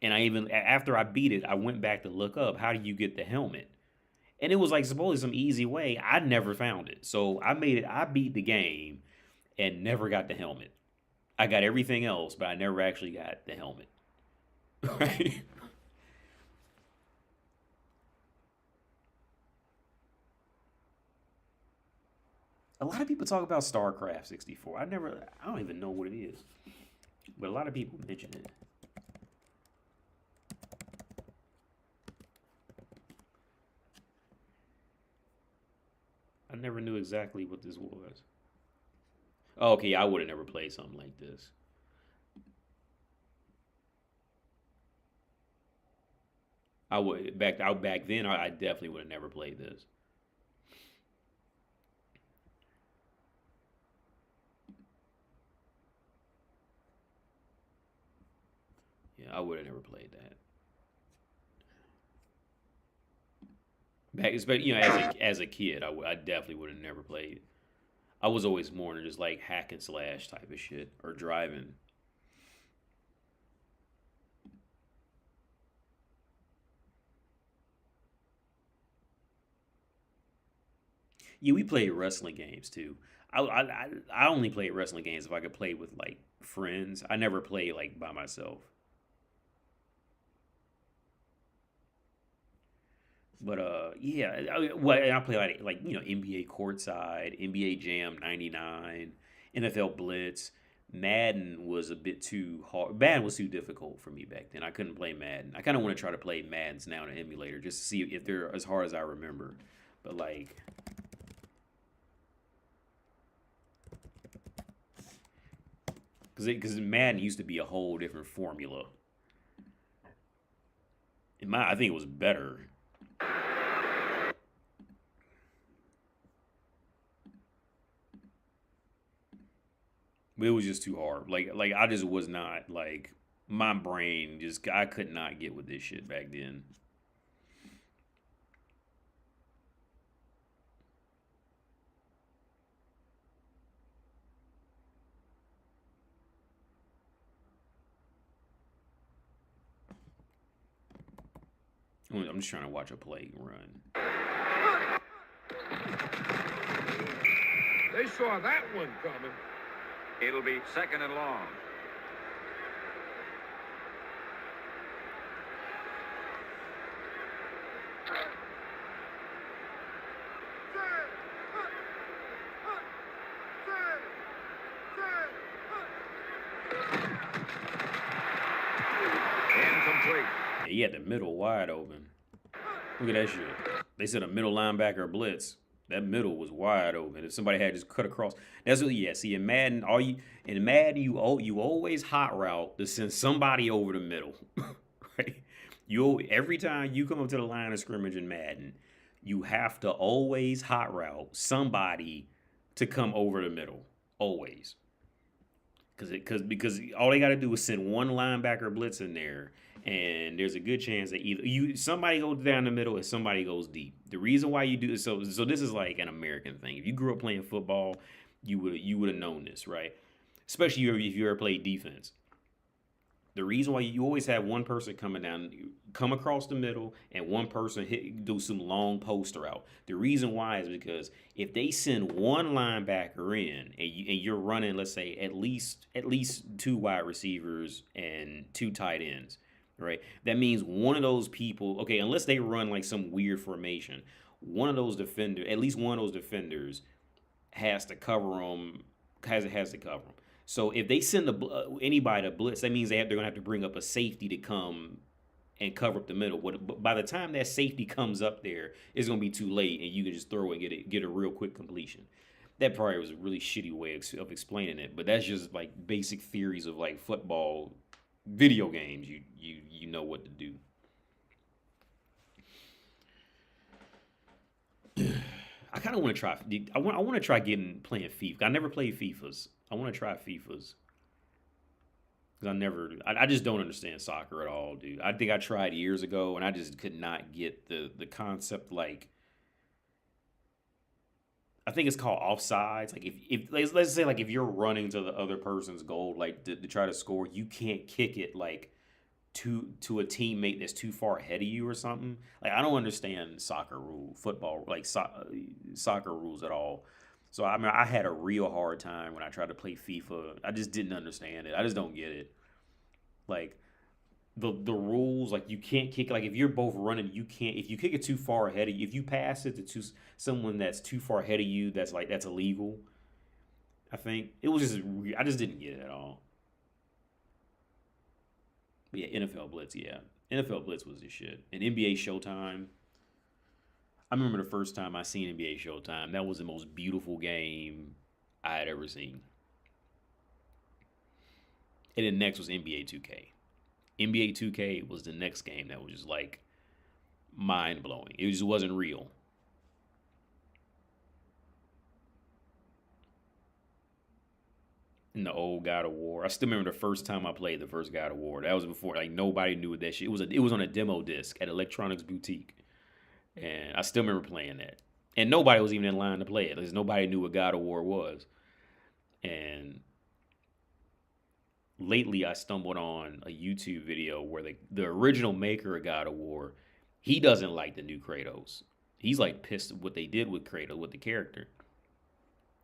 And after I beat it, I went back to look up, how do you get the helmet? And it was like supposedly some easy way. I never found it. So I beat the game and never got the helmet. I got everything else, but I never actually got the helmet. Right? A lot of people talk about StarCraft 64. I don't even know what it is. But a lot of people mention it. I never knew exactly what this was. Oh, okay, I would have never played something like this. Back then I definitely would have never played this. Yeah, I would have never played that. As a kid, I definitely would have never played. I was always more than just like hack and slash type of shit or driving. Yeah, we played wrestling games too. I only played wrestling games if I could play with like friends. I never played like by myself. But yeah, I play like NBA Courtside, NBA Jam '99, NFL Blitz. Madden was a bit too hard. Madden was too difficult for me back then. I couldn't play Madden. I kind of want to try to play Maddens now in an emulator just to see if they're as hard as I remember. But like, because Madden used to be a whole different formula. I think it was better. But it was just too hard. Like I just was not like my brain just I could not get with this shit back then. I'm just trying to watch a play run. They saw that one coming. It'll be 2nd and long. Incomplete. Yeah, he had the middle wide open. Look at that shit. They said a middle linebacker blitz. That middle was wide open. If somebody had just cut across, that's what. Yeah, see in Madden, you always hot route to send somebody over the middle, right? Every time you come up to the line of scrimmage in Madden, you have to always hot route somebody to come over the middle, always. Because all they got to do is send one linebacker blitz in there, and there's a good chance that either somebody goes down the middle and somebody goes deep. The reason why you do this, so this is like an American thing. If you grew up playing football, you would have known this, right? Especially if you ever played defense. The reason why you always have one person come across the middle, and one person do some long post route. The reason why is because if they send one linebacker in, and you're running, let's say at least 2 wide receivers and 2 tight ends, right? That means one of those people, okay, unless they run like some weird formation, at least one of those defenders has to cover them. Has to cover them. So if they send anybody to blitz, that means they're going to have to bring up a safety to come and cover up the middle. But by the time that safety comes up there, it's going to be too late, and you can just throw it and get a real quick completion. That probably was a really shitty way of explaining it, but that's just like basic theories of like football video games. You know what to do. I kind of want to try. I want to try playing FIFA. I never played FIFAs. I want to try FIFAs because I just don't understand soccer at all, dude. I think I tried years ago and I just could not get the concept. Like, I think it's called offsides. Like if let's say like if you're running to the other person's goal, like to try to score, you can't kick it like to a teammate that's too far ahead of you or something. Like I don't understand soccer rules at all. So I mean, I had a real hard time when I tried to play FIFA. I just didn't understand it. I just don't get it. Like the rules, like you can't kick. Like if you're both running, you can't. If you kick it too far ahead of you, if you pass it to someone that's too far ahead of you, that's illegal. I think it was just. I just didn't get it at all. But yeah, NFL Blitz. Yeah, NFL Blitz was the shit. And NBA Showtime. I remember the first time I seen NBA Showtime. That was the most beautiful game I had ever seen. And then next was NBA 2K. NBA 2K was the next game that was just like mind blowing. It just wasn't real. And the old God of War. I still remember the first time I played the first God of War. That was before like nobody knew what that shit. It was on a demo disc at Electronics Boutique. And I still remember playing that. And nobody was even in line to play it because nobody knew what God of War was. And lately I stumbled on a YouTube video where the original maker of God of War, he doesn't like the new Kratos. He's like pissed at what they did with Kratos, with the character.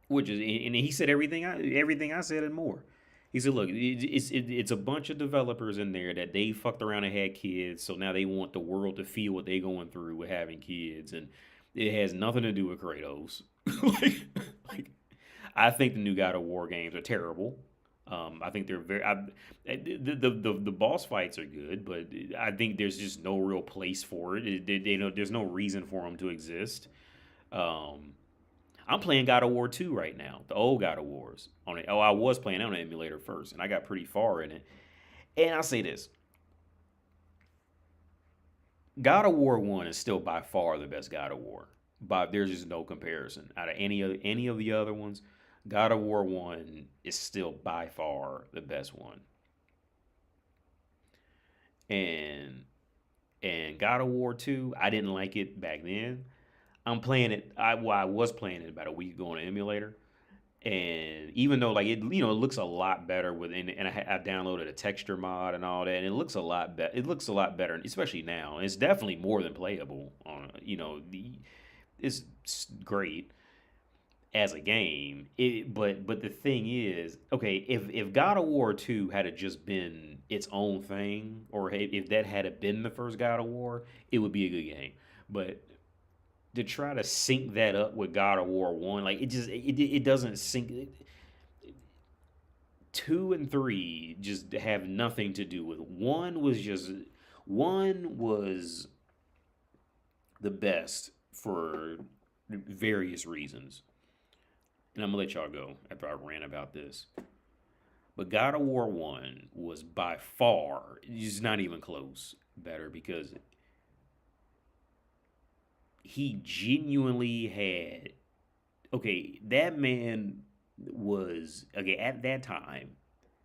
And he said everything I said and more. He said, look, it's a bunch of developers in there that they fucked around and had kids, so now they want the world to feel what they're going through with having kids, and it has nothing to do with Kratos. like, I think the new God of War games are terrible. I think they're the boss fights are good, but I think there's just no real place for it. There's no reason for them to exist. I'm I'm playing God of War 2 right now, the old God of Wars. I was playing on an emulator first, and I got pretty far in it. And I'll say this. God of War 1 is still by far the best God of War. But there's just no comparison. Out of any of the other ones, God of War 1 is still by far the best one. And God of War 2, I didn't like it back then. I'm playing it. I was playing it about a week ago on an emulator, and even though like it, it looks a lot better within, and I downloaded a texture mod and all that, and it looks a lot better. It looks a lot better, especially now. And it's definitely more than playable. It's great as a game. But the thing is, okay, if God of War 2 had just been its own thing, or if that had been the first God of War, it would be a good game. But to try to sync that up with God of War 1, like it doesn't sync. 2 and 3 just have nothing to do with. One was the best for various reasons. And I'm gonna let y'all go after I rant about this. But God of War 1 was by far, it's not even close, better, because he genuinely had, that man was, at that time,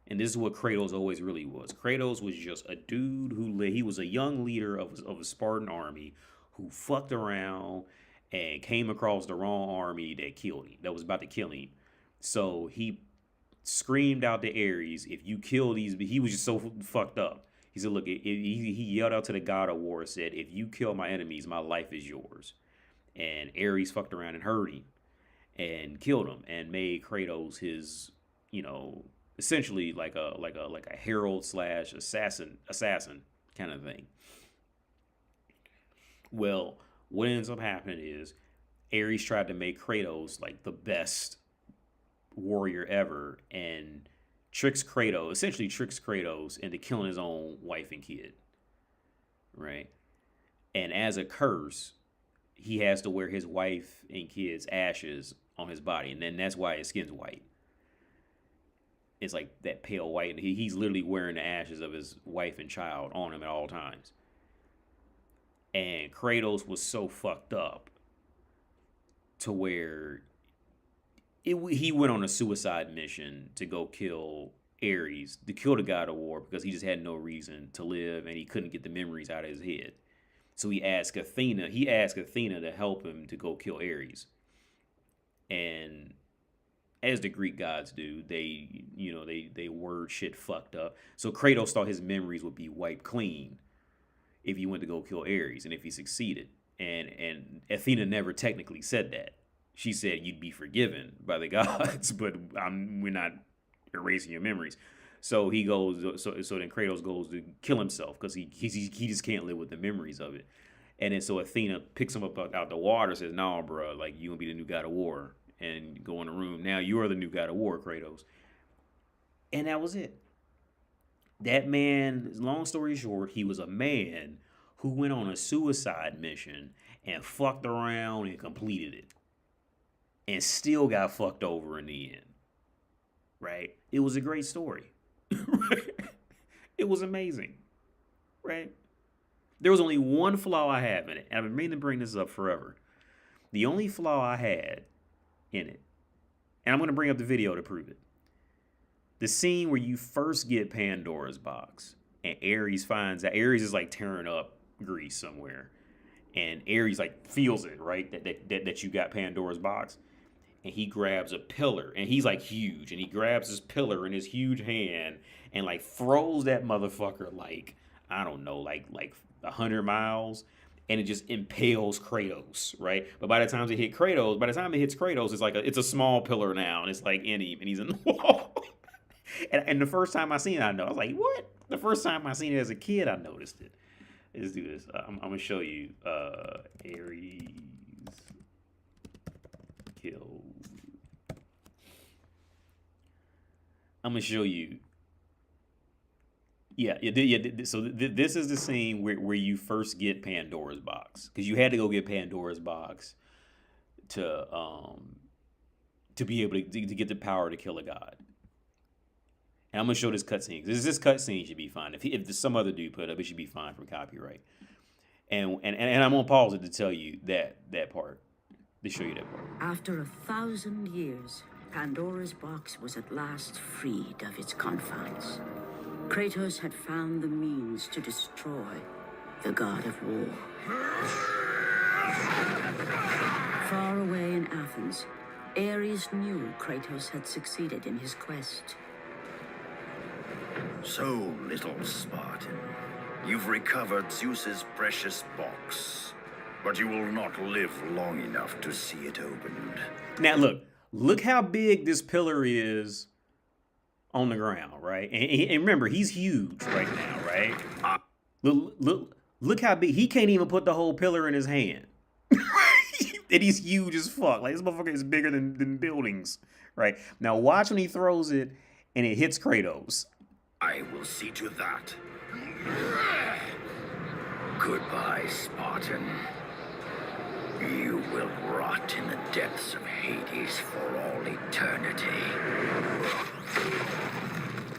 and this is what Kratos always really was. Kratos was just a dude he was a young leader of a Spartan army who fucked around and came across the wrong army that was about to kill him. So he screamed out to Ares, if you kill these, he was just so fucked up. He said, look, he yelled out to the God of War, said, if you kill my enemies, my life is yours. And Ares fucked around and heard him and killed him and made Kratos his, essentially like a herald / assassin kind of thing. Well, what ends up happening is Ares tried to make Kratos like the best warrior ever and essentially tricks Kratos into killing his own wife and kid. Right? And as a curse, he has to wear his wife and kid's ashes on his body. And then that's why his skin's white. It's like that pale white. And he's literally wearing the ashes of his wife and child on him at all times. And Kratos was so fucked up to where he went on a suicide mission to go kill Ares, to kill the God of War, because he just had no reason to live and he couldn't get the memories out of his head. So he asked Athena to help him to go kill Ares. And as the Greek gods do, they word shit fucked up. So Kratos thought his memories would be wiped clean if he went to go kill Ares and if he succeeded. And Athena never technically said that. She said you'd be forgiven by the gods, but we're not erasing your memories. So he goes. So then Kratos goes to kill himself because he just can't live with the memories of it. And then so Athena picks him up out the water, says, "No, bro, like you gonna be the new God of War," and go in the room. Now you are the new God of War, Kratos. And that was it. That man. Long story short, he was a man who went on a suicide mission and fucked around and completed it. And still got fucked over in the end. Right? It was a great story. It was amazing. Right? There was only one flaw I have in it. And I've been meaning to bring this up forever. The only flaw I had in it, and I'm going to bring up the video to prove it. The scene where you first get Pandora's box and Ares finds that Ares is like tearing up Greece somewhere. And Ares like feels it, right? That you got Pandora's box. And he grabs a pillar, and he's like huge, and he grabs this pillar in his huge hand and like throws that motherfucker like, I don't know, like 100 miles, and it just impales Kratos, right? But by the time it hits Kratos, it's a small pillar now, and it's like in him, and he's in the wall. and the first time I seen it, I was like, what? The first time I seen it as a kid, I noticed it. Let's do this. I'm gonna show you Ares kill. I'm gonna show you. Yeah. So this is the scene where you first get Pandora's box, because you had to go get Pandora's box to to be able to get the power to kill a god. And I'm gonna show this cutscene. This cutscene should be fine. If some other dude put it up, it should be fine from copyright. And I'm gonna pause it to tell you that part. To show you that part. After 1,000 years, Pandora's box was at last freed of its confines. Kratos had found the means to destroy the god of war. Far away in Athens, Ares knew Kratos had succeeded in his quest. So, little Spartan, you've recovered Zeus's precious box, but you will not live long enough to see it opened. Now look how big this pillar is on the ground, right? And remember, he's huge right now, right? Look how big. He can't even put the whole pillar in his hand. And he's huge as fuck. Like, this motherfucker is bigger than buildings, right? Now watch when he throws it and it hits Kratos. I will see to that. Goodbye, Spartan. You will rot in the depths of Hades for all eternity.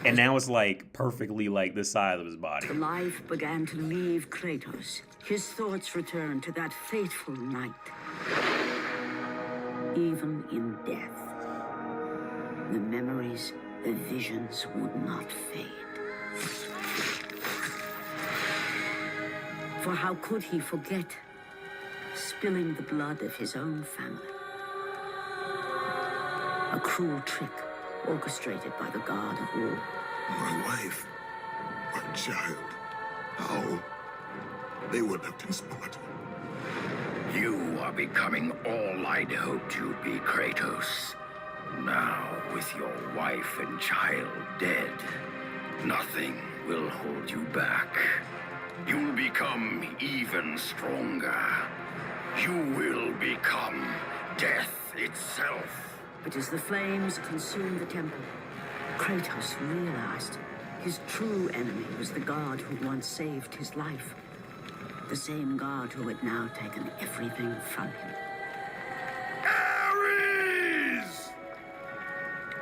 And now it's like perfectly like the size of his body. The life began to leave Kratos. His thoughts returned to that fateful night. Even in death, the memories, the visions would not fade. For how could he forget spilling the blood of his own family? A cruel trick orchestrated by the god of war. My wife, my child, how? They were left in Sparta. You are becoming all I'd hoped you'd be, Kratos. Now, with your wife and child dead, nothing will hold you back. You'll become even stronger. You will become death itself. But as the flames consumed the temple, Kratos realized his true enemy was the god who once saved his life. The same god who had now taken everything from him. Ares!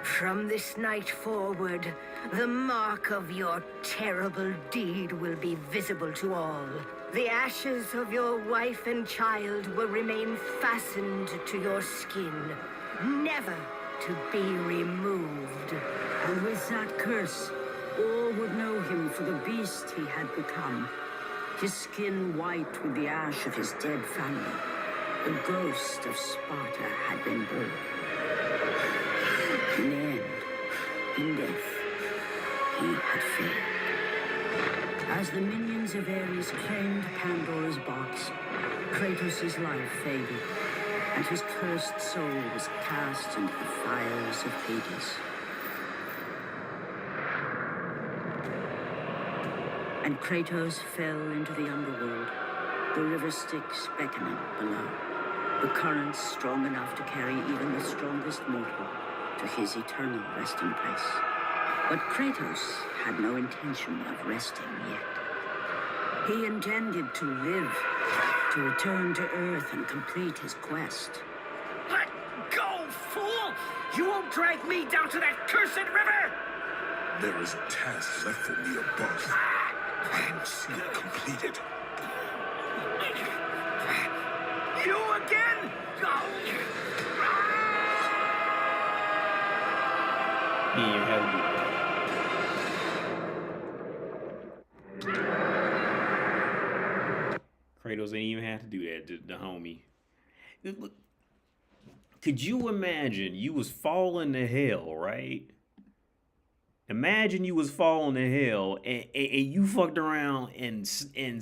From this night forward, the mark of your terrible deed will be visible to all. The ashes of your wife and child will remain fastened to your skin, never to be removed. And with that curse, all would know him for the beast he had become. His skin white with the ash of his dead family. The ghost of Sparta had been born. In the end, in death, he had failed. As the minions of Ares claimed Pandora's box, Kratos' life faded, and his cursed soul was cast into the fires of Hades. And Kratos fell into the underworld, the river Styx beckoning below, the currents strong enough to carry even the strongest mortal to his eternal resting place. But Kratos had no intention of resting yet. He intended to live, to return to Earth and complete his quest. Let go, fool! You won't drag me down to that cursed river! There is a task left for me above. I must see it completed. You again? You have to do that. Kratos ain't even have to do that to the homie. Look, could you imagine you was falling to hell, right? Imagine you was falling to hell and you fucked around and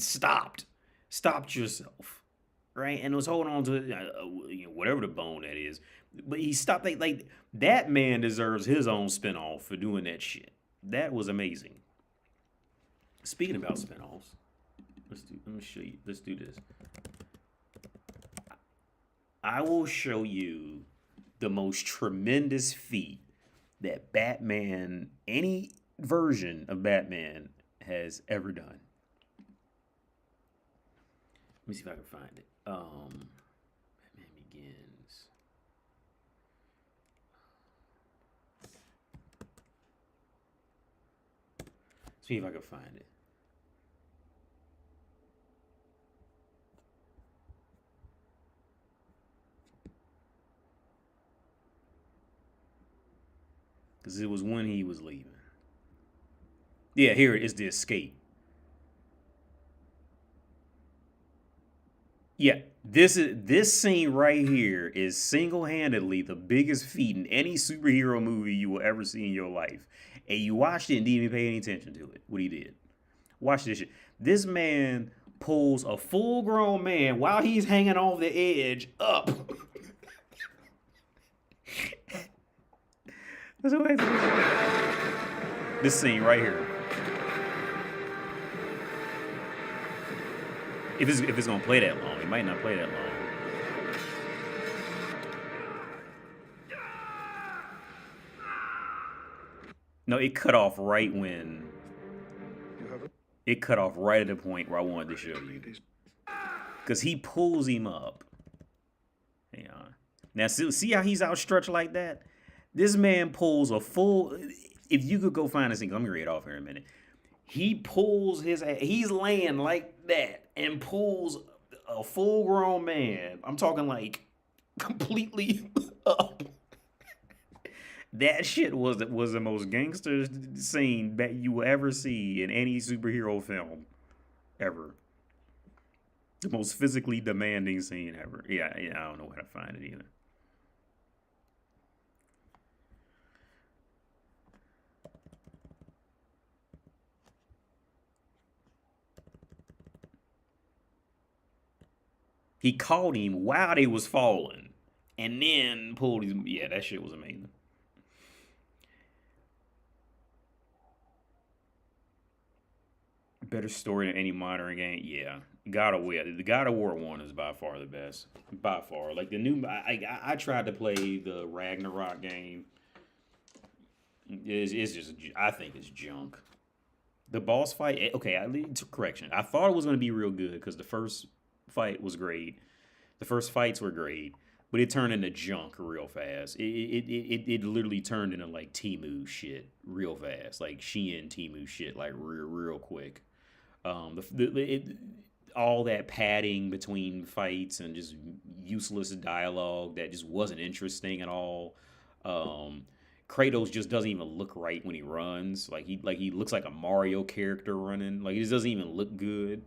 stopped yourself, right? And was holding on to whatever the bone that is. But he stopped. Like that man deserves his own spinoff for doing that shit. That was amazing. Speaking about spinoffs, let me show you. Let's do this. I will show you the most tremendous feat that Batman, any version of Batman, has ever done. Let me see if I can find it. Batman Begins. See if I can find it. Because it was when he was leaving. Yeah, here it is, The Escape. Yeah, this scene right here is single-handedly the biggest feat in any superhero movie you will ever see in your life. And you watched it and didn't even pay any attention to it, what he did. Watch this shit. This man pulls a full-grown man while he's hanging off the edge up. This scene right here. If it's gonna play that long, it might not play that long. No, it cut off right when. It cut off right at the point where I wanted to show you. Because he pulls him up. Hang on. Now, see how he's outstretched like that? This man pulls a full. If you could go find this thing, I'm gonna read it off here in a minute. He pulls he's laying like that and pulls a full-grown man. I'm talking like completely up. That shit was the most gangster scene that you will ever see in any superhero film ever. The most physically demanding scene ever. Yeah, I don't know how to find it either. He caught him while they was falling, and then pulled him. Yeah, that shit was amazing. Better story than any modern game. Yeah, God of War. The God of War 1 is by far the best. By far, like the new. I tried to play the Ragnarok game. It's just. I think it's junk. The boss fight. Okay, I lead to correction. I thought it was going to be real good because the first fight was great. The first fights were great, but it turned into junk real fast. It literally turned into like Temu shit real fast, like Shein Temu shit, like real quick. All that padding between fights and just useless dialogue that just wasn't interesting at all. Kratos just doesn't even look right when he runs. Like he looks like a Mario character running. Like, it just doesn't even look good.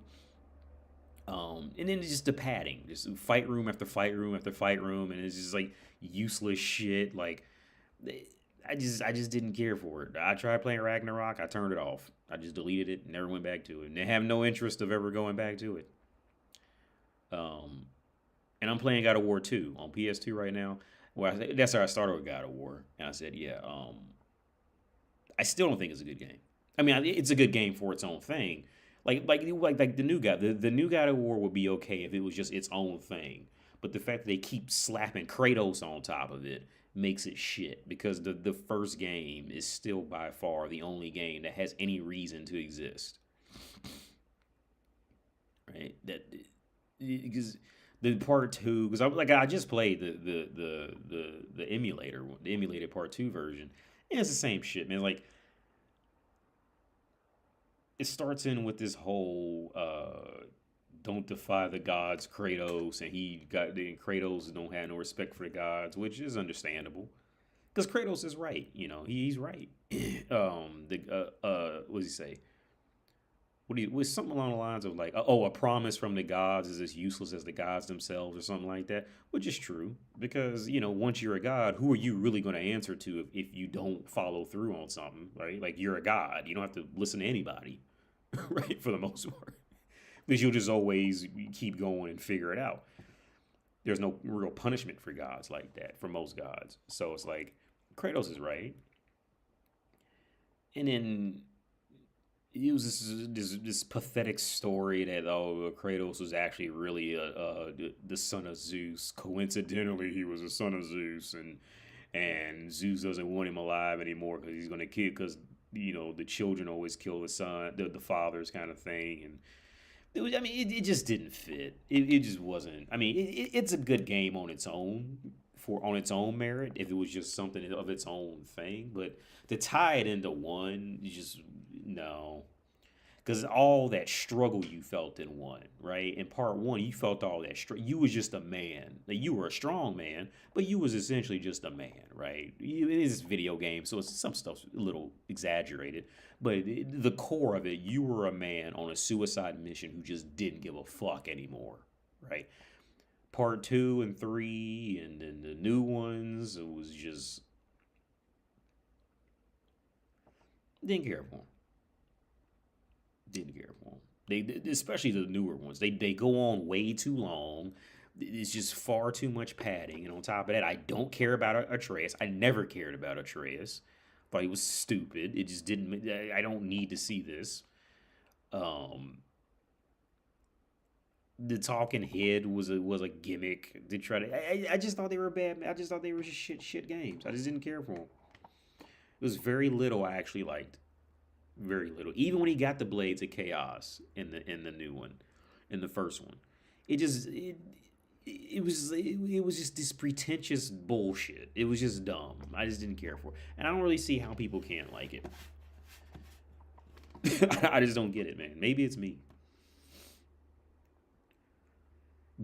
And then just the padding, just fight room after fight room after fight room, and it's just like useless shit. Like, I just didn't care for it. I tried playing Ragnarok, I turned it off. I just deleted it and never went back to it. And I have no interest of ever going back to it. And I'm playing God of War 2 on PS2 right now. Well, that's how I started with God of War, and I said, yeah. I still don't think it's a good game. I mean, it's a good game for its own thing. Like the new guy, the new God of War would be okay if it was just its own thing. But the fact that they keep slapping Kratos on top of it makes it shit, because the first game is still by far the only game that has any reason to exist. Right? Because the part 2, because I just played the emulator, the emulated part 2 version, and it's the same shit, man. Like, it starts in with this whole don't defy the gods, Kratos, and Kratos don't have no respect for the gods, which is understandable, because Kratos is right. You know, he's right. What does he say? Was something along the lines of like, a promise from the gods is as useless as the gods themselves, or something like that, which is true, because, you know, once you're a god, who are you really going to answer to if you don't follow through on something, right? Like, you're a god, you don't have to listen to anybody, right, for the most part, because you'll just always keep going and figure it out. There's no real punishment for gods like that, for most gods. So it's like, Kratos is right. And then it was this pathetic story that Kratos was actually really the son of Zeus. Coincidentally, he was a son of Zeus, and Zeus doesn't want him alive anymore because he's gonna kill, because, you know, the children always kill the son, the fathers, kind of thing. And it just didn't fit. It just wasn't. I mean, it's a good game on its own, on its own merit, if it was just something of its own thing. But to tie it into one, just No. Because all that struggle you felt in one, right? In part one, you felt all that you was just a man. Like, you were a strong man, but you was essentially just a man, right? It is a video game, so some stuff's a little exaggerated. But the core of it, you were a man on a suicide mission who just didn't give a fuck anymore, right? Part 2 and 3 and then the new ones, it was just... Didn't care for him. Didn't care for them. They especially the newer ones. They go on way too long. It's just far too much padding. And on top of that, I don't care about Atreus. I never cared about Atreus. Thought he was stupid. It just didn't. I don't need to see this. The talking head was a gimmick to try to. I just thought they were bad. I just thought they were just shit games. I just didn't care for them. It was very little I actually liked. Very little. Even when he got the Blades of Chaos in the new one, in the first one, it was just this pretentious bullshit. It was just dumb. I just didn't care for it, and I don't really see how people can't like it. I just don't get it, man. Maybe it's me.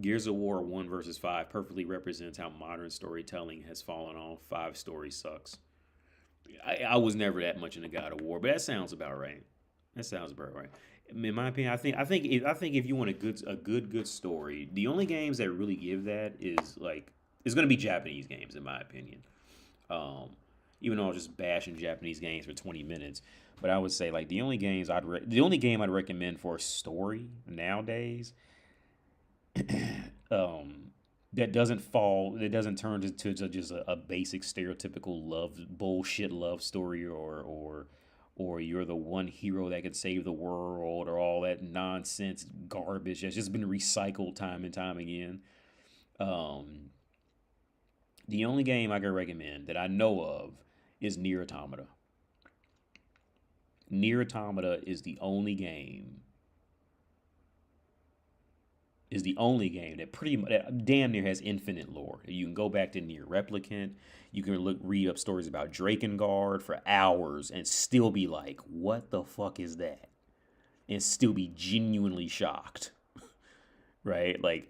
Gears of War 1 versus 5 perfectly represents how modern storytelling has fallen off. 5 story sucks. I was never that much into God of War, but that sounds about right. That sounds about right. In my opinion, I think if you want a good story, the only games that really give that is going to be Japanese games, in my opinion. Even though I was just bashing Japanese games for 20 minutes, but I would say like the only game I'd recommend for a story nowadays, that doesn't turn into just a basic stereotypical love story or you're the one hero that can save the world or all that nonsense garbage that's just been recycled time and time again. The only game I can recommend that I know of is Nier Automata. Nier Automata is the only game that pretty much damn near has infinite lore. You can go back to Nier Replicant. You can read up stories about Drakengard for hours and still be like, what the fuck is that? And still be genuinely shocked. Right? Like,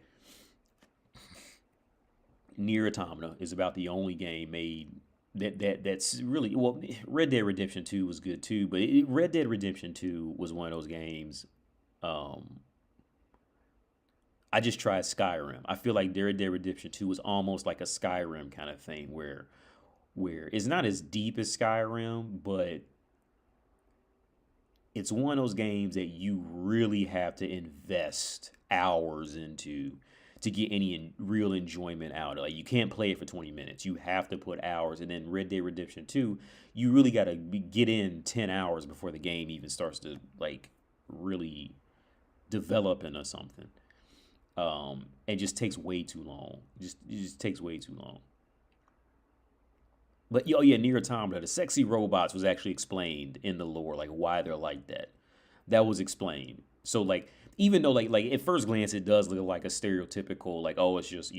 Nier Automata is about the only game made that's really... Well, Red Dead Redemption 2 was good too, but Red Dead Redemption 2 was one of those games... I just tried Skyrim. I feel like Red Dead Redemption 2 was almost like a Skyrim kind of thing where it's not as deep as Skyrim, but it's one of those games that you really have to invest hours into to get any real enjoyment out of. Like, you can't play it for 20 minutes. You have to put hours. And then Red Dead Redemption 2, you really got to get in 10 hours before the game even starts to like really develop into something. It just takes way too long. It just takes way too long. But Nier Automata, the sexy robots was actually explained in the lore, like why they're like that. That was explained. So like, even though like at first glance it does look like a stereotypical like, oh, it's just,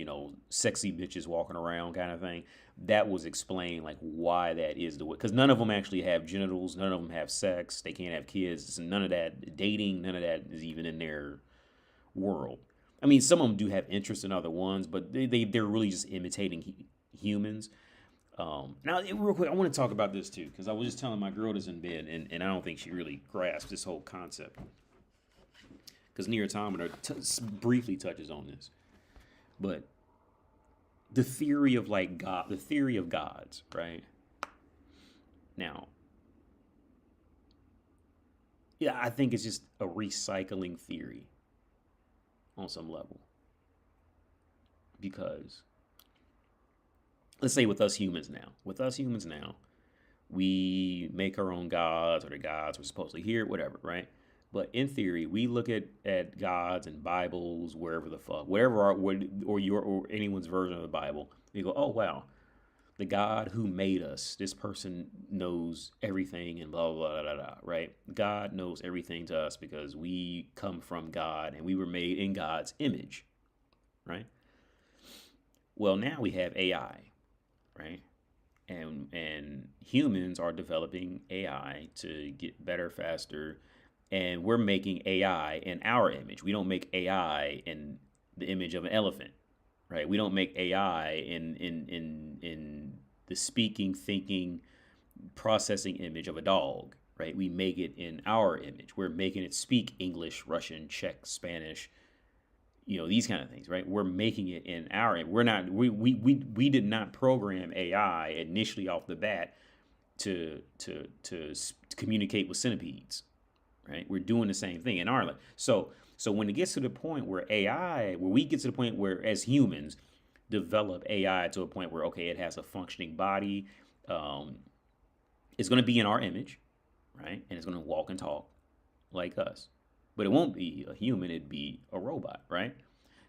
sexy bitches walking around kind of thing. That was explained like why that is the way, because none of them actually have genitals, none of them have sex, they can't have kids, none of that dating, none of that is even in their world. I mean, some of them do have interest in other ones, but they're really just imitating humans. Now, real quick, I want to talk about this too, because I was just telling my girl this in bed, and I don't think she really grasped this whole concept. Because Nier Automata briefly touches on this. But the theory of like God, the theory of gods, right? Now, yeah, I think it's just a recycling theory on some level. Because let's say with us humans now, we make our own gods, or the gods we're supposed to hear, whatever, right? But in theory, we look at gods and Bibles, wherever the fuck, or anyone's version of the Bible, we go, oh wow, the God who made us, this person knows everything and blah, blah, blah, blah, blah, right? God knows everything to us because we come from God and we were made in God's image, right? Well, now we have AI, right? and humans are developing AI to get better, faster, and we're making AI in our image. We don't make AI in the image of an elephant, right? We don't make AI in the speaking, thinking, processing image of a dog, right? We make it in our image. We're making it speak English, Russian, Czech, Spanish, these kind of things, right? We're making it in our, we're not, we did not program AI initially off the bat to communicate with centipedes, right? We're doing the same thing in our life. So when it gets to the point where we get to the point where as humans develop AI to a point where, okay, it has a functioning body, it's going to be in our image, right? And it's going to walk and talk like us. But it won't be a human, it'd be a robot, right?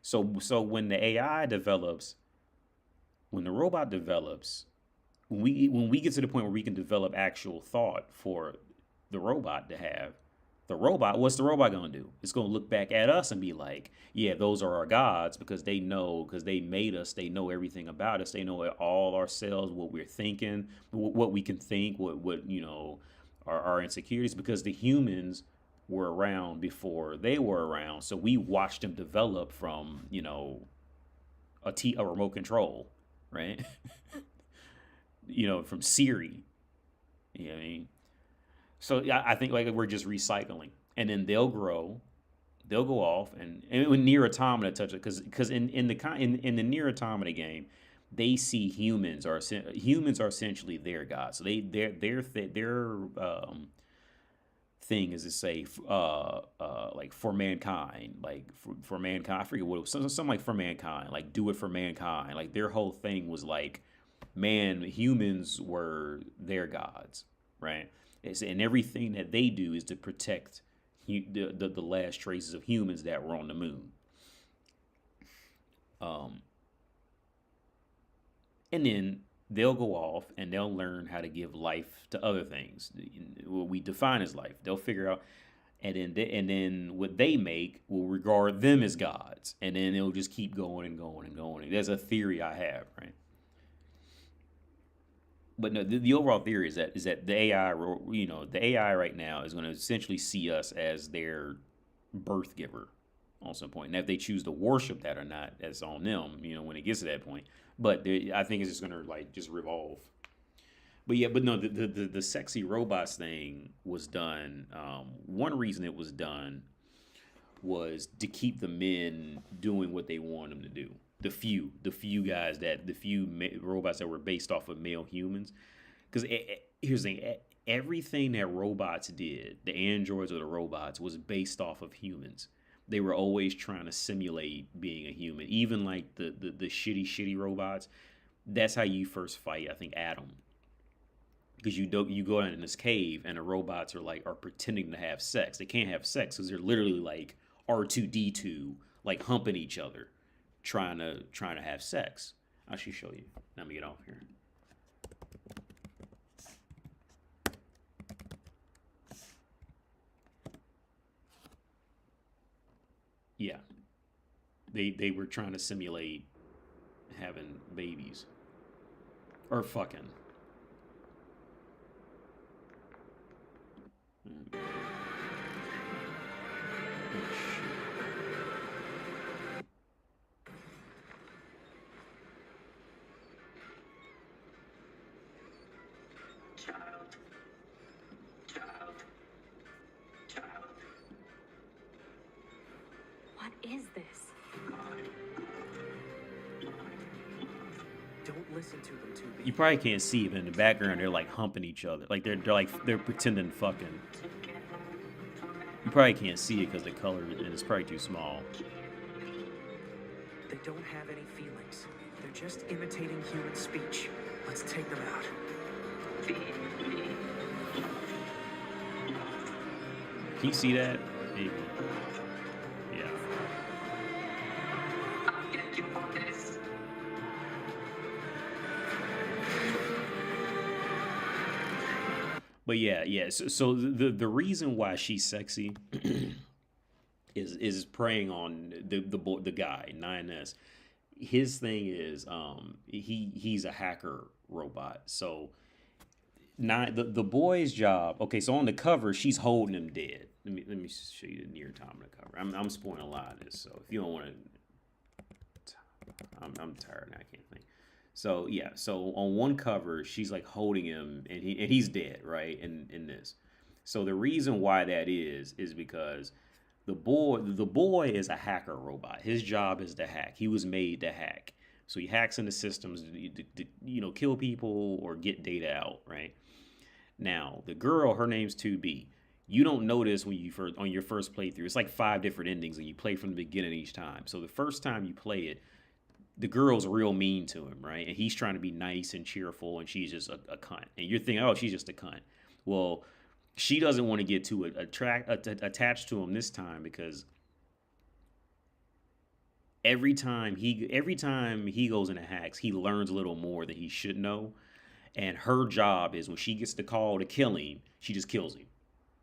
So when the AI develops, when the robot develops, when we get to the point where we can develop actual thought for the robot to have, what's the robot gonna do? It's gonna look back at us and be like, yeah, those are our gods, because they made us, they know everything about us, they know all ourselves, what we're thinking, what we can think, what our insecurities, because the humans were around before they were around. So we watched them develop from, a remote control, right? From Siri. You know what I mean? So I think like we're just recycling, and then they'll grow, they'll go off, and when Nier Automata touch it, because in the Nier Automata game, they see humans are essentially their gods. So their thing is to say like for mankind, for mankind. I forget what it was, something like for mankind, like do it for mankind. Like their whole thing was like, humans were their gods, right? And everything that they do is to protect the last traces of humans that were on the moon. And then they'll go off and they'll learn how to give life to other things. What we define as life, they'll figure out, and then what they make will regard them as gods, and then it'll just keep going and going and going. There's a theory I have, right? But no, the overall theory is that the AI, the AI right now is going to essentially see us as their birth giver on some point. And if they choose to worship that or not, that's on them, when it gets to that point. But I think it's just going to just revolve. But no, the sexy robots thing was done. One reason it was done was to keep the men doing what they want them to do. The few robots that were based off of male humans. Because here's the thing, everything that robots did, the androids or the robots, was based off of humans. They were always trying to simulate being a human. Even like the shitty robots. That's how you first fight, I think, Adam. Because you go down in this cave and the robots are pretending to have sex. They can't have sex because they're literally like R2D2, like humping each other, trying to have sex. I should show you. Let me get off here. Yeah. They were trying to simulate having babies. Or fucking. Oh, shit. What is this? Don't listen to them too. You probably can't see it, but in the background they're like humping each other. Like they're pretending fucking. You probably can't see it because the color is probably too small. They don't have any feelings. They're just imitating human speech. Let's take them out. Can you see that? Maybe. Yeah. But yeah. So the reason why she's sexy is preying on the guy 9S. his thing is he's a hacker robot. So not the boy's job. Okay, so on the cover, she's holding him dead. Let me show you the near time on the cover. I'm spoiling a lot of this, so if you don't want to, I'm tired now. I can't think. So yeah, so on one cover, she's like holding him, and he's dead, right? In this, so the reason why that is because the boy is a hacker robot. His job is to hack. He was made to hack. So he hacks into systems to kill people or get data out, right? Now, the girl, her name's 2B. You don't notice when on your first playthrough. It's like 5 different endings, and you play from the beginning each time. So the first time you play it, the girl's real mean to him, right? And he's trying to be nice and cheerful, and she's just a cunt. And you're thinking, oh, she's just a cunt. Well, she doesn't want to get too attached to him this time because every time he goes into hacks, he learns a little more than he should know. And her job is when she gets the call to kill him, she just kills him,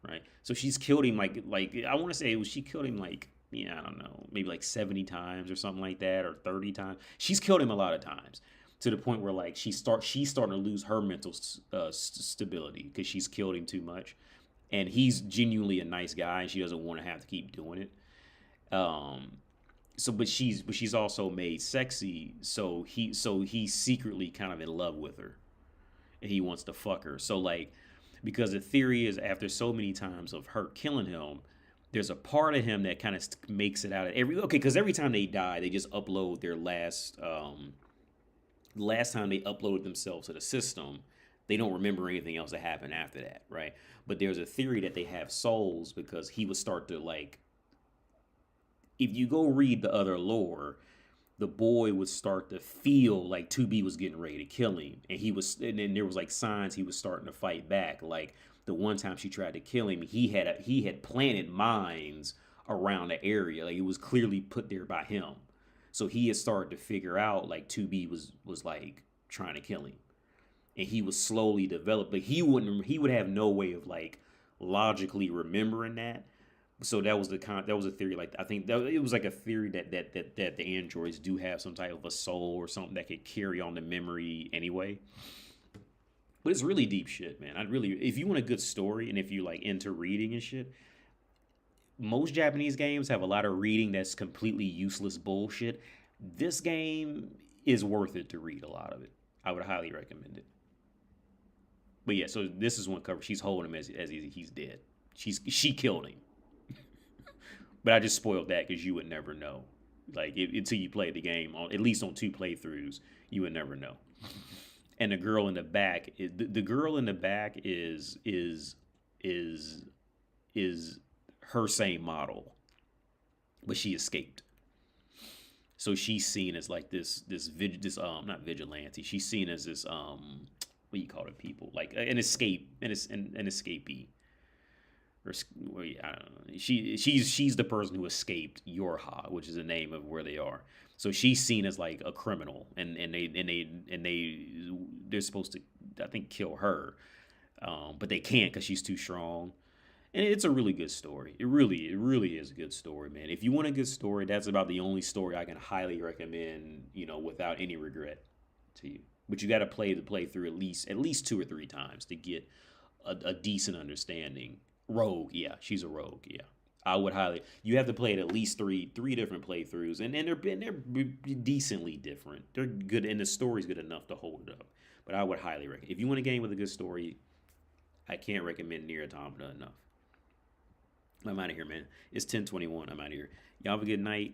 right? So she's killed him like I want to say she killed him like, I don't know, maybe like 70 times or something like that, or 30 times. She's killed him a lot of times to the point where like she's starting to lose her mental stability because she's killed him too much. And he's genuinely a nice guy, and she doesn't want to have to keep doing it. But she's also made sexy, so he's secretly kind of in love with her, and he wants to fuck her. So like, because the theory is after so many times of her killing him, there's a part of him that kind of makes it out of because every time they die, they just upload their last time they uploaded themselves to the system. They don't remember anything else that happened after that, right? But there's a theory that they have souls because he would start to like, if you go read the other lore, the boy would start to feel like 2B was getting ready to kill him. And then there was like signs he was starting to fight back. Like the one time she tried to kill him, he had planted mines around the area. Like it was clearly put there by him. So he had started to figure out like 2B was like trying to kill him. And he was slowly developed, but he would have no way of like logically remembering that. So that was a theory. Like I think it was like a theory that the androids do have some type of a soul or something that could carry on the memory anyway. But it's really deep shit, man. If you want a good story and if you like into reading and shit, most Japanese games have a lot of reading that's completely useless bullshit. This game is worth it to read a lot of it. I would highly recommend it. But yeah, so this is one cover. She's holding him as he's dead. She killed him. But I just spoiled that because you would never know. Like until you play the game, at least on 2 playthroughs, you would never know. And the girl in the back, is her same model, but she escaped. So she's seen as like this not vigilante. She's seen as this what do you call it, people like an escapee. Or I don't know. She's the person who escaped Yorha, which is the name of where they are. So she's seen as like a criminal, and they're supposed to, I think, kill her, but they can't because she's too strong. And it's a really good story. It really is a good story, man. If you want a good story, that's about the only story I can highly recommend, without any regret to you. But you got to play the playthrough at least 2 or 3 times to get a decent understanding. Rogue, yeah, she's a rogue, yeah. I would you have to play it at least three different playthroughs, and they're decently different. They're good, and the story's good enough to hold it up. But I would highly recommend, if you want a game with a good story, I can't recommend Nier Automata enough. I'm out of here, man. It's 10:21. I'm out of here. Y'all have a good night.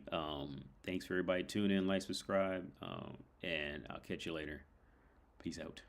Thanks for everybody tuning in, like, subscribe, and I'll catch you later. Peace out.